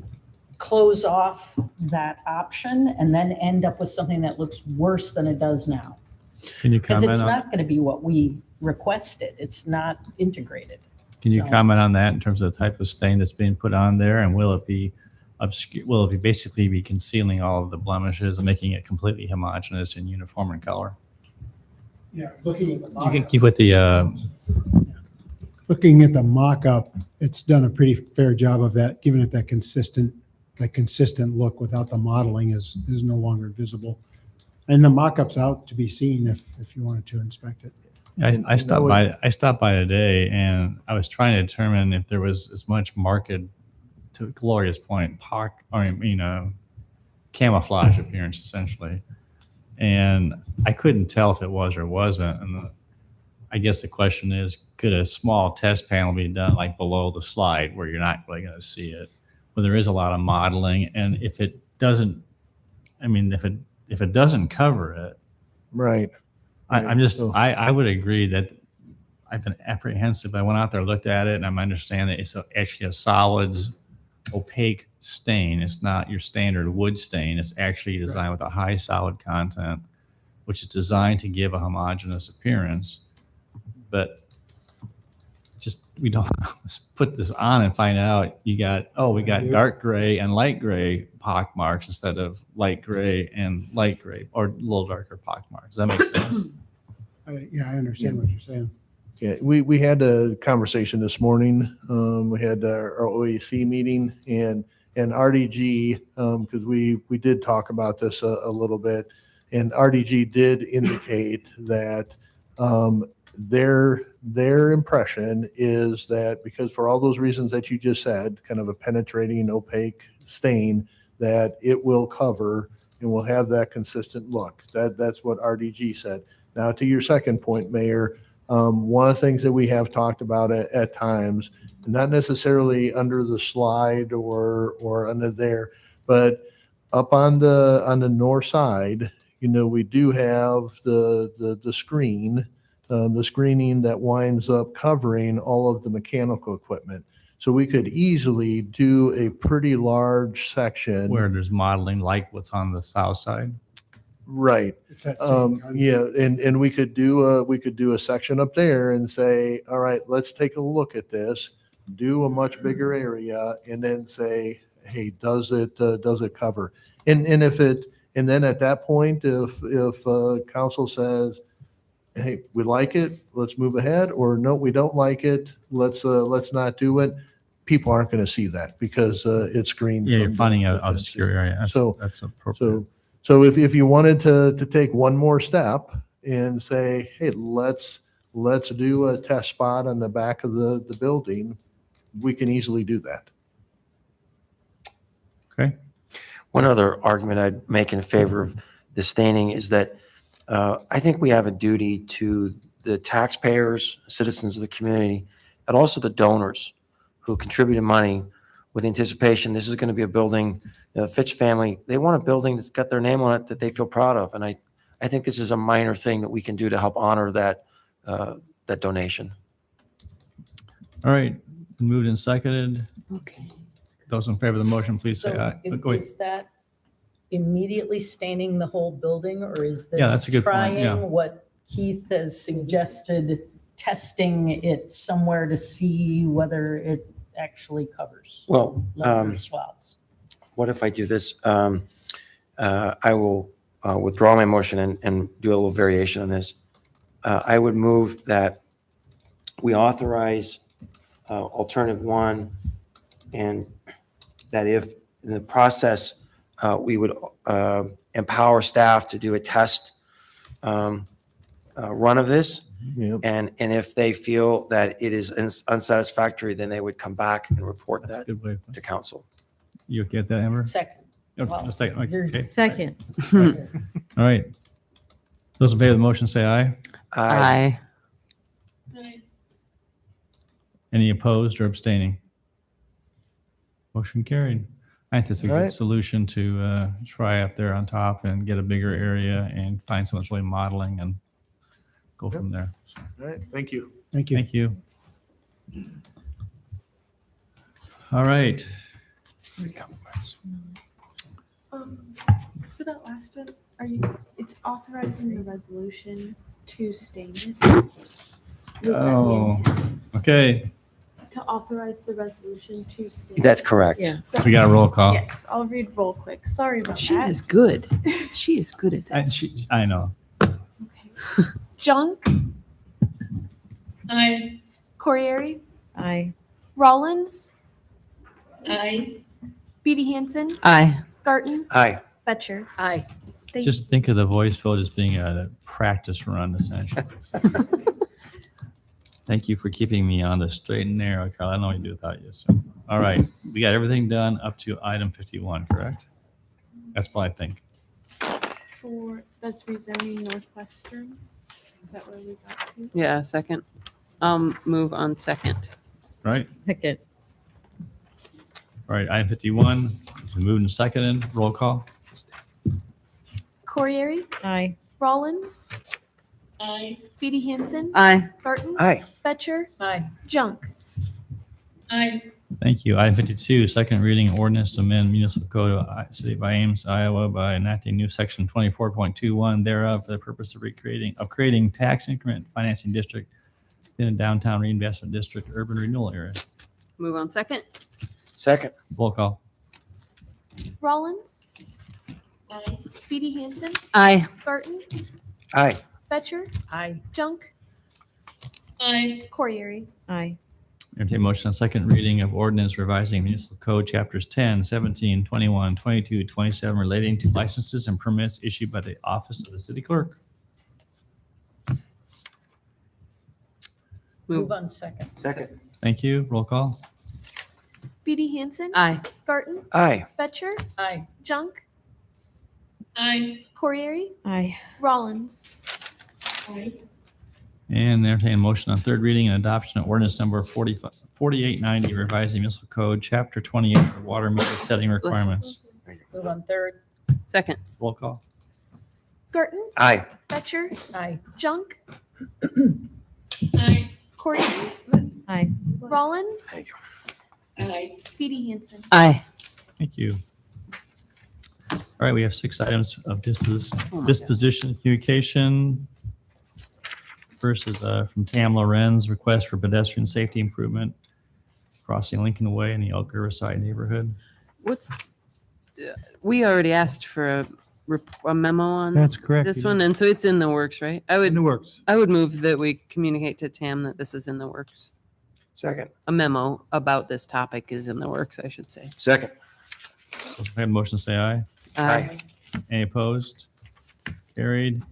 close off that option and then end up with something that looks worse than it does now. Can you Because comment it's on? not going to be what we requested. It's not integrated. Can you So- comment on that in terms of the type of stain that's being put on there, and will it be obscure? Will it basically be concealing all of the blemishes and making it completely homogeneous and uniform in color? Yeah, looking at the You mock-up. can keep with the. Looking at the mock-up, it's done a pretty fair job of that, giving it that consistent look without the modeling is no longer visible. And the mock-up's out to be seen if you wanted to inspect it. I stopped by today, and I was trying to determine if there was as much marked, to Gloria's point, camouflage appearance essentially, and I couldn't tell if it was or wasn't. And I guess the question is, could a small test panel be done like below the slide where you're not really going to see it, where there is a lot of modeling. And if it doesn't, I mean, if it doesn't cover it, Right. I'm just, So- I would agree that I've been apprehensive. I went out there, looked at it, and I'm understanding that it's actually a solids opaque stain. It's not your standard wood stain. It's actually designed with a high solid content, which is designed to give a homogeneous appearance. But just, we don't let's put this on and find out we got dark gray and light gray pock marks instead of light gray and light gray, or a little darker pock marks. Does that make sense? Yeah, I understand what you're saying. Yeah, we had a conversation this morning. We had our OAC meeting and RDG, because we did talk about this a little bit, and RDG did indicate that their impression is that because for all those reasons that you just said, kind of a penetrating opaque stain, that it will cover and will have that consistent look. That's what RDG said. Now, to your second point, Mayor, one of the things that we have talked about at times, not necessarily under the slide or under there, but up on the north side, we do have the screen, the screening that winds up covering all of the mechanical equipment. So we could easily do a pretty large section. Where there's modeling like what's on the south side. Right. It's that same kind of- Yeah, and we could do a section up there and say, all right, let's take a look at this, do a much bigger area, and then say, hey, does it cover? And then at that point, if council says, hey, we like it, let's move ahead, or no, we don't like it, let's not do it. People aren't going to see that because it's screened. Yeah, you're from finding the an fence. obscure area. That's appropriate. So if you wanted to take one more step and say, hey, let's do a test spot on the back of the building, we can easily do that. Okay. One other argument I'd make in favor of the staining is that I think we have a duty to the taxpayers, citizens of the community, and also the donors who contributed money with anticipation this is going to be a building. The Fitch family, they want a building that's got their name on it that they feel proud of. And I think this is a minor thing that we can do to help honor that donation. All right, moved and seconded. Okay. Those in favor of the motion, please say aye. Go ahead. Is that immediately staining the whole building, or is this Yeah, that's a good point, yeah. trying what Keith has suggested, testing it somewhere to see whether it actually covers Well, larger swaths? What if I do this? I will withdraw my motion and do a little variation on this. I would move that we authorize alternative one, and that if in the process we would empower staff to do a test run of this. Yep. And if they feel that it is unsatisfactory, then they would come back and report That's a that good way. to council. You get that, Amber? Second. Oh, Well, a second. you're- Okay. Second. All right. Those in favor of the motion, say aye. Aye. Any opposed or abstaining? Motion carried. I think that's a All good right. solution to try up there on top and get a bigger area and find someone that's really modeling and go from there. All right, thank you. Thank you. Thank you. All right. For that last one, it's authorizing the resolution to stain it? Was that the Oh, intent? okay. To authorize the resolution to stain? That's correct. Yeah. So- We got a roll call. Yes, I'll read roll quick. Sorry about She that. is good. She is good at that. I know. Okay. Junk, Aye. Corriere, Aye. Rollins, Aye. Beatty Hansen, Aye. Garten, Aye. Betcher. Aye. Thank Just think of the voice vote as being a practice run, essentially. Thank you for keeping me on the straight and narrow, Carl. I don't know what to do without you. So, all right, we got everything done up to item 51, correct? That's what I think. That's rezoning Northwestern. Is that where we got to? Yeah, second. Move on second. Right? Second. All right, item 51, it's been moved and seconded. Roll call. Corriere, Aye. Rollins. Aye. Feedy Hansen. Aye. Garten. Aye. Betcher. Aye. Junk. Aye. Thank you. Item 52, second reading ordinance to amend municipal code of City of Ames, Iowa by enacting new section 24.21 thereof for the purpose of creating tax increment financing district in a downtown reinvestment district urban renewal area. Move on second. Second. Roll call. Rollins. Aye. Feedy Hansen. Aye. Garten. Aye. Betcher. Aye. Junk. Aye. Corriere. Aye. Entertain motion on second reading of ordinance revising municipal code chapters 10, 17, 21, 22, 27 relating to licenses and permits issued by the office of the city clerk. Move on second. Second. Thank you. Roll call. Feedy Hansen. Aye. Garten. Aye. Betcher. Aye. Junk. Aye. Corriere. Aye. Rollins. Aye. And entertain motion on third reading and adoption of ordinance number 4890 revising municipal code chapter 28 for water meter setting requirements. Move on third. Second. Roll call. Garten. Aye. Betcher. Aye. Junk. Aye. Corriere. Aye. Rollins. Thank you. Aye. Feedy Hansen. Aye. Thank you. All right, we have 6 items of disposition and communication. First is from Tam Lorenz, request for pedestrian safety improvement crossing Lincoln Way in the Elk Riverside neighborhood. We already asked for a memo on That's correct. this one, and so it's in the works, right? In the works. I would move that we communicate to Tam that this is in the works. Second. A memo about this topic is in the works, I should say. Second. Those in favor of the motion say aye. Aye. Any opposed? Carried.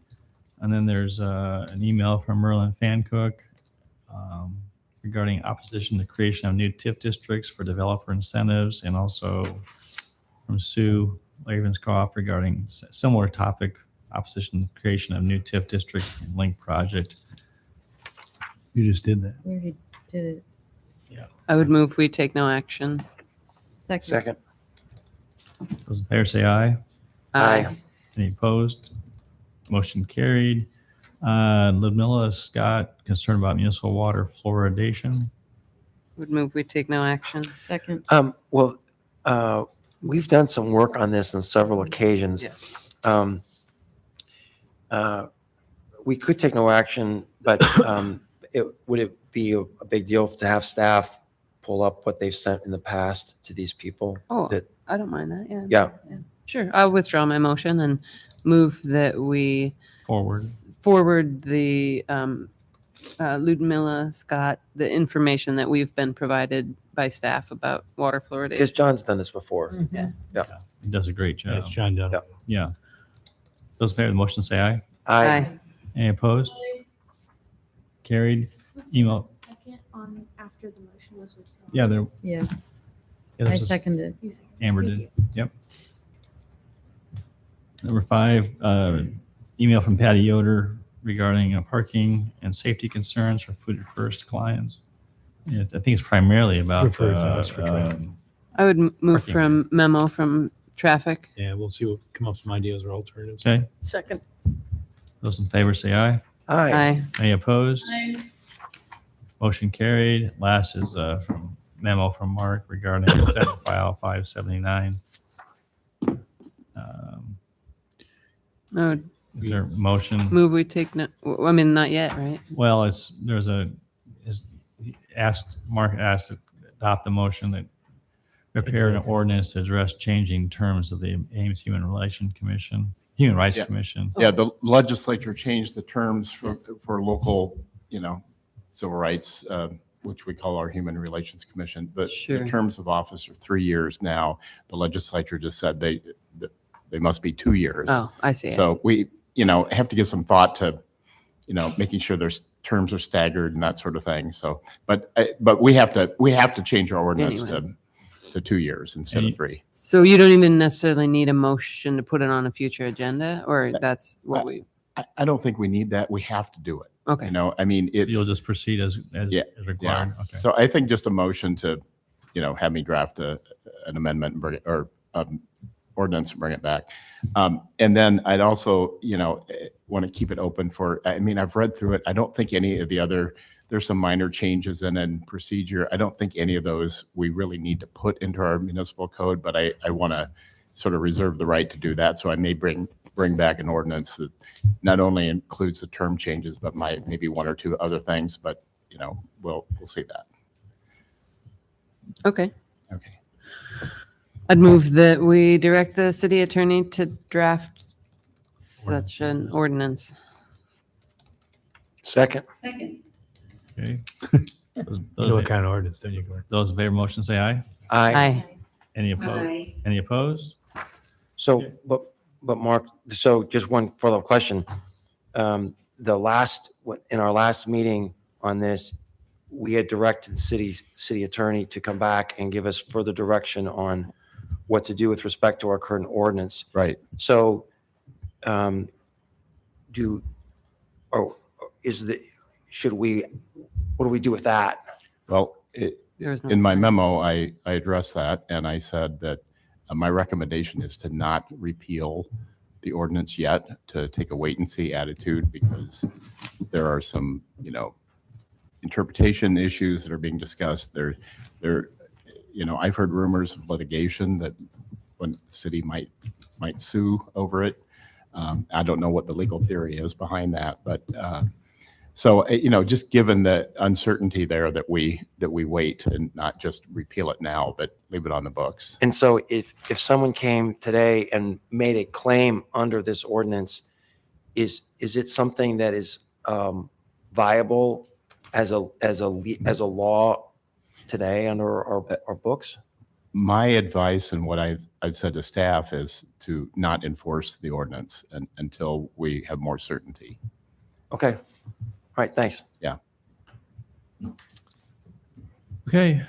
And then there's an email from Merlin Fancook regarding opposition to creation of new TIF districts for developer incentives, and also from Sue Ravenscroft regarding similar topic, opposition to creation of new TIF districts and link project. You just did that. We already did it. I would move we take no action. Second. Second. Those in favor say aye. Aye. Any opposed? Motion carried. Ludmilla Scott, concerned about municipal water fluoridation. Would move we take no action. Second. Well, we've done some work on this on several occasions. Yeah. We could take no action, but would it be a big deal to have staff pull up what they've sent in the past to these people? Oh, That- I don't mind that, yeah. Yeah. Sure, I'll withdraw my motion and move that we forward the Ludmilla Scott, the information that we've been provided by staff about water Because fluoridation. John's done this before. Yeah. Yeah. He does a great job. That's John Dunn. Yeah. Yeah. Those in favor of the motion say aye. Aye. Any opposed? Carried. Email. Second on after the motion was withdrawn. Yeah, there. Yeah. Yeah, I there's a- seconded. Amber did. Yep. Number 5, email from Patty Yoder regarding parking and safety concerns for Food First clients. Yeah, I think it's primarily about Referred to us for traffic. I would move Parking. from memo from traffic. Yeah, we'll see what come up with some ideas or alternatives. Okay. Second. Those in favor say aye. Aye. Any opposed? Aye. Motion carried. Last is from memo from Mark regarding Senate File 579. No, Is there a motion? move we take no, I mean, not yet, right? Well, Mark asked to adopt the motion that prepare an ordinance to address changing terms of the Ames Human Rights Commission. Yeah, the legislature changed the terms for local, civil rights, which we call our Human Relations Commission. But Sure. the terms of office are 3 years now. The legislature just said they must be 2 years. Oh, I see. So we, have to give some thought to, making sure there's terms are staggered and that sort of thing. So, but we have to change our ordinance to 2 years instead of 3. So you don't even necessarily need a motion to put it on a future agenda, or that's what we, I don't think we need that. We have to do it. Okay. You'll just proceed as Yeah. required. Okay. So I think just a motion to, have me draft a an amendment and bring it, or ordinance and bring it back. And then I'd also, want to keep it open for, I mean, I've read through it. I don't think any of the other, there's some minor changes in procedure. I don't think any of those we really need to put into our municipal code, but I want to sort of reserve the right to do that. So I may bring back an ordinance that not only includes the term changes, but maybe one or two other things, but we'll see that. Okay. Okay. I'd move that we direct the city attorney to draft such an ordinance. Second. Second. Okay. What kind of ordinance then you go? Those in favor of the motion say aye. Aye. Any opposed? Aye. Any opposed? So, but Mark, so just one follow-up question. In our last meeting on this, we had directed the city attorney to come back and give us further direction on what to do with respect to our current ordinance. Right. So, what do we do with that? Well, There was no in my memo, I addressed that, and I said that my recommendation is to not repeal the ordinance yet, to take a wait and see attitude, because there are some, interpretation issues that are being discussed. I've heard rumors of litigation that when the city might sue over it. I don't know what the legal theory is behind that, but so just given the uncertainty there, that we wait and not just repeal it now, but leave it on the books. And so if someone came today and made a claim under this ordinance, is it something that is viable as a law today under our books? My advice and what I've said to staff is to not enforce the ordinance until we have more certainty. Okay. All right. Thanks. Yeah. Okay.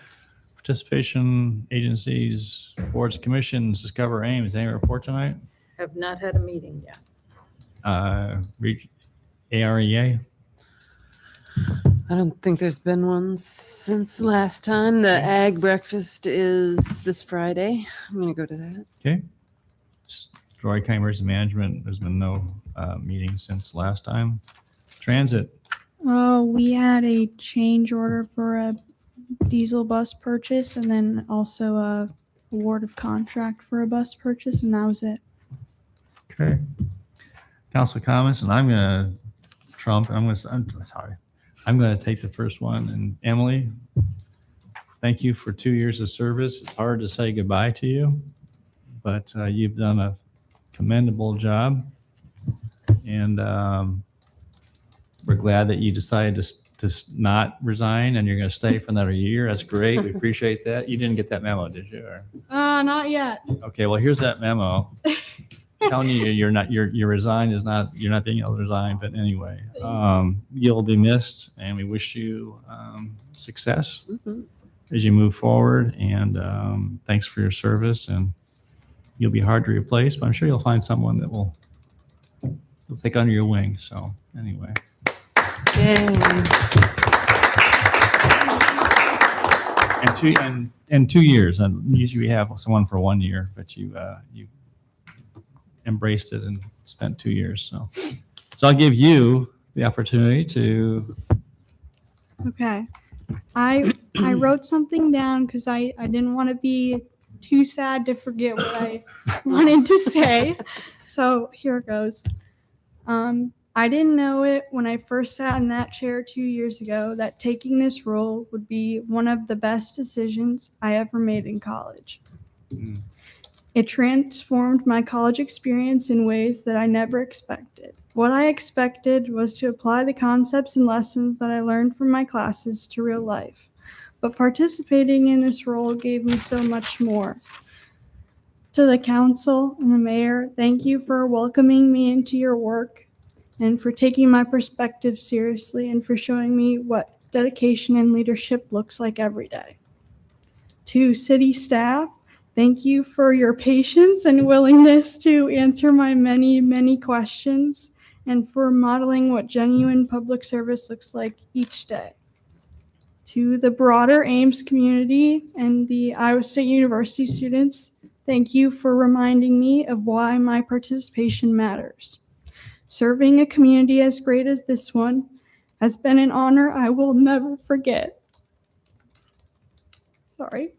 Participation agencies, boards, commissions, Discover Ames. Any report tonight? Have not had a meeting yet. AREA. I don't think there's been one since last time. The ag breakfast is this Friday. I'm going to go to that. Okay. Story County Emergency Management. There's been no meeting since last time. Transit. We had a change order for a diesel bus purchase, and then also a award of contract for a bus purchase, and that was it. Okay. Council comments, and I'm going to take the first one. And Emily, thank you for 2 years of service. It's hard to say goodbye to you, but you've done a commendable job. And we're glad that you decided to not resign and you're going to stay for another year. That's great. We appreciate that. You didn't get that memo, did you? Or? Not yet. Okay, well, here's that memo. Telling you you're resigned is not, you're not being able to resign, but anyway, you'll be missed, and we wish you success as you move forward, and thanks for your service. And you'll be hard to replace, but I'm sure you'll find someone that will take under your wing. So anyway. And 2 years, and usually we have someone for 1 year, but you embraced it and spent 2 years. So I'll give you the opportunity to. Okay. I wrote something down because I didn't want to be too sad to forget what I wanted to say. So here it goes. I didn't know it when I first sat in that chair 2 years ago that taking this role would be one of the best decisions I ever made in college. It transformed my college experience in ways that I never expected. What I expected was to apply the concepts and lessons that I learned from my classes to real life. But participating in this role gave me so much more. To the council and the mayor, thank you for welcoming me into your work and for taking my perspective seriously and for showing me what dedication and leadership looks like every day. To city staff, thank you for your patience and willingness to answer my many, many questions and for modeling what genuine public service looks like each day. To the broader Ames community and the Iowa State University students, thank you for reminding me of why my participation matters. Serving a community as great as this one has been an honor I will never forget. Sorry.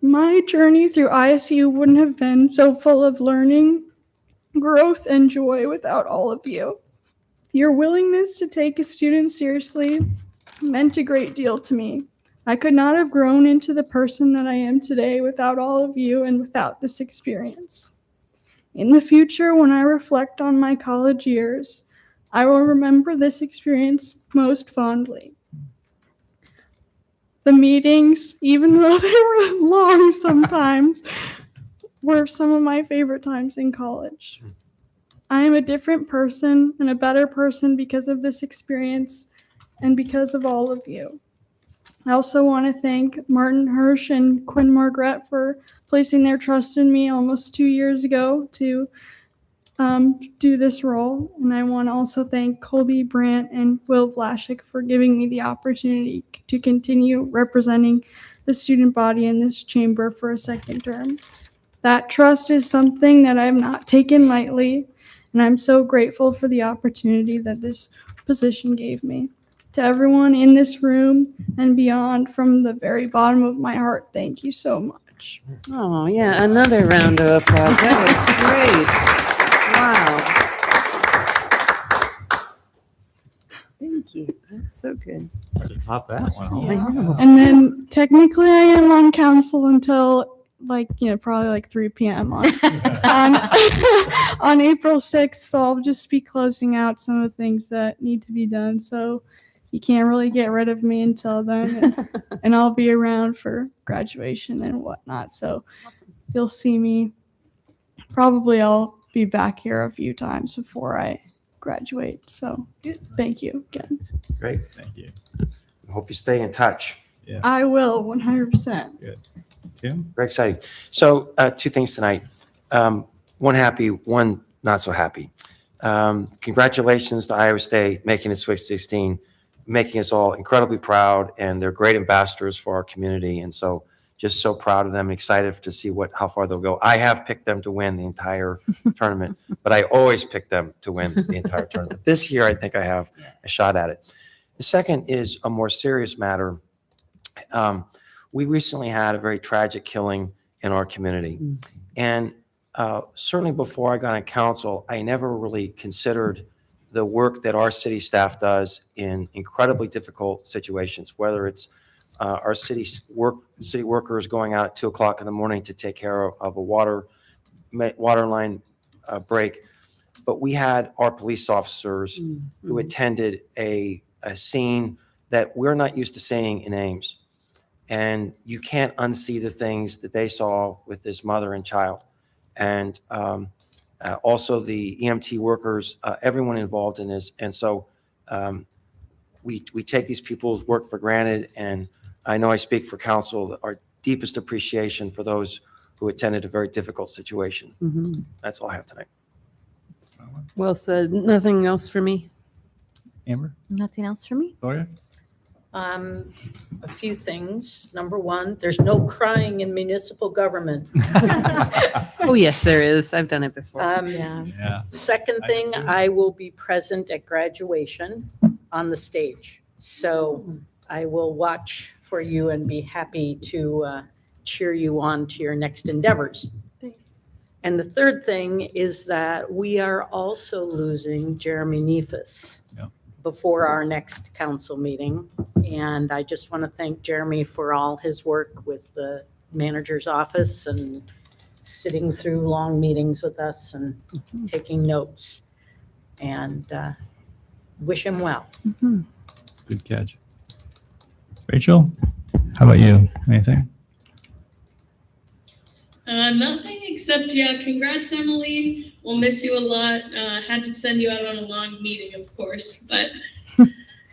My journey through ISU wouldn't have been so full of learning, growth, and joy without all of you. Your willingness to take a student seriously meant a great deal to me. I could not have grown into the person that I am today without all of you and without this experience. In the future, when I reflect on my college years, I will remember this experience most fondly. The meetings, even though they were long sometimes, were some of my favorite times in college. I am a different person and a better person because of this experience and because of all of you. I also want to thank Martin Hirsch and Quinn Margaret for placing their trust in me almost 2 years ago to do this role. And I want to also thank Colby Brandt and Will Vlasic for giving me the opportunity to continue representing the student body in this chamber for a second term. That trust is something that I have not taken lightly, and I'm so grateful for the opportunity that this position gave me. To everyone in this room and beyond, from the very bottom of my heart, thank you so much. Oh, yeah, another round of applause. That was great. Wow. Thank you. That's so good. Top that one. I know. And then technically I am on council until probably 3 p.m. on on April 6th. So I'll just be closing out some of the things that need to be done. So you can't really get rid of me until then. And I'll be around for graduation and whatnot. So you'll see me. Probably I'll be back here a few times before I graduate. So thank you again. Great. Thank you. I hope you stay in touch. Yeah. I will 100%. Good. Tim? Very exciting. So 2 things tonight. One happy, one not so happy. Congratulations to Iowa State making it Sweet 16, making us all incredibly proud, and they're great ambassadors for our community. And so just so proud of them, excited to see how far they'll go. I have picked them to win the entire tournament, but I always pick them to win the entire tournament. This year, I think I have a shot at it. The second is a more serious matter. We recently had a very tragic killing in our community. And certainly before I got on council, I never really considered the work that our city staff does in incredibly difficult situations, whether it's our city workers going out at 2 o'clock in the morning to take care of a water line break. But we had our police officers who attended a scene that we're not used to seeing in Ames. And you can't unsee the things that they saw with this mother and child. And also the EMT workers, everyone involved in this. And so we take these people's work for granted. And I know I speak for council, our deepest appreciation for those who attended a very difficult situation. Mm-hmm. That's all I have tonight. Well said. Nothing else for me. Amber? Nothing else for me. Gloria? A few things. Number one, there's no crying in municipal government. Oh, yes, there is. I've done it before. Yeah. Second thing, I will be present at graduation on the stage. So I will watch for you and be happy to cheer you on to your next endeavors. And the third thing is that we are also losing Jeremy Neefus before our next council meeting. And I just want to thank Jeremy for all his work with the manager's office and sitting through long meetings with us and taking notes. And wish him well. Good catch. Rachel, how about you? Anything? Nothing except, congrats, Emily. We'll miss you a lot. Had to send you out on a long meeting, of course, but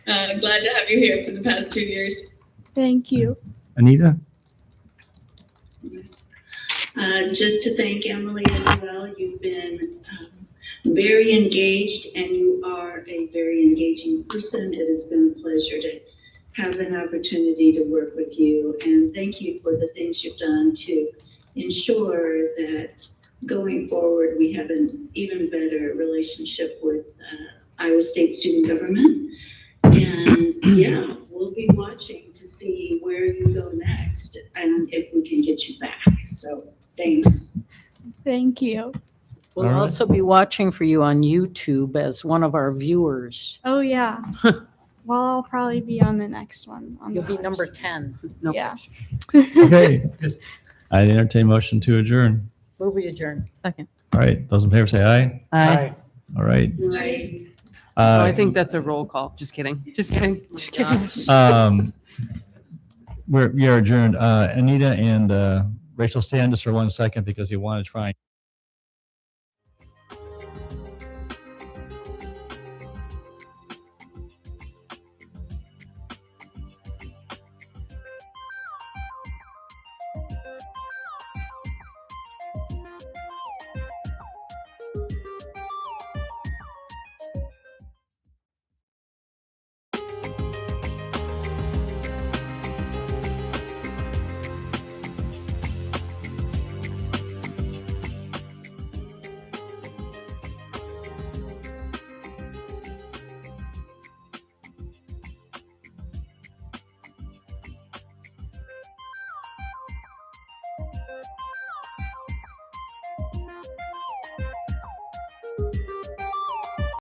glad to have you here for the past 2 years. Thank you. Anita? Just to thank Emily as well. You've been very engaged, and you are a very engaging person. It has been a pleasure to have an opportunity to work with you, and thank you for the things you've done to ensure that going forward we have an even better relationship with Iowa State student government. And yeah, we'll be watching to see where you go next and if we can get you back. So thanks. Thank you. We'll All right. also be watching for you on YouTube as one of our viewers. Oh, yeah. Well, I'll probably be on the next one. You'll be number 10. No Yeah. Okay. I entertain motion to adjourn. Move we adjourn. Second. All right. Those in favor say aye. Aye. All right. Oh, I think that's a roll call. Just kidding. Just kidding. Just kidding. We are adjourned. Anita and Rachel, stay on just for 1 second because you want to try and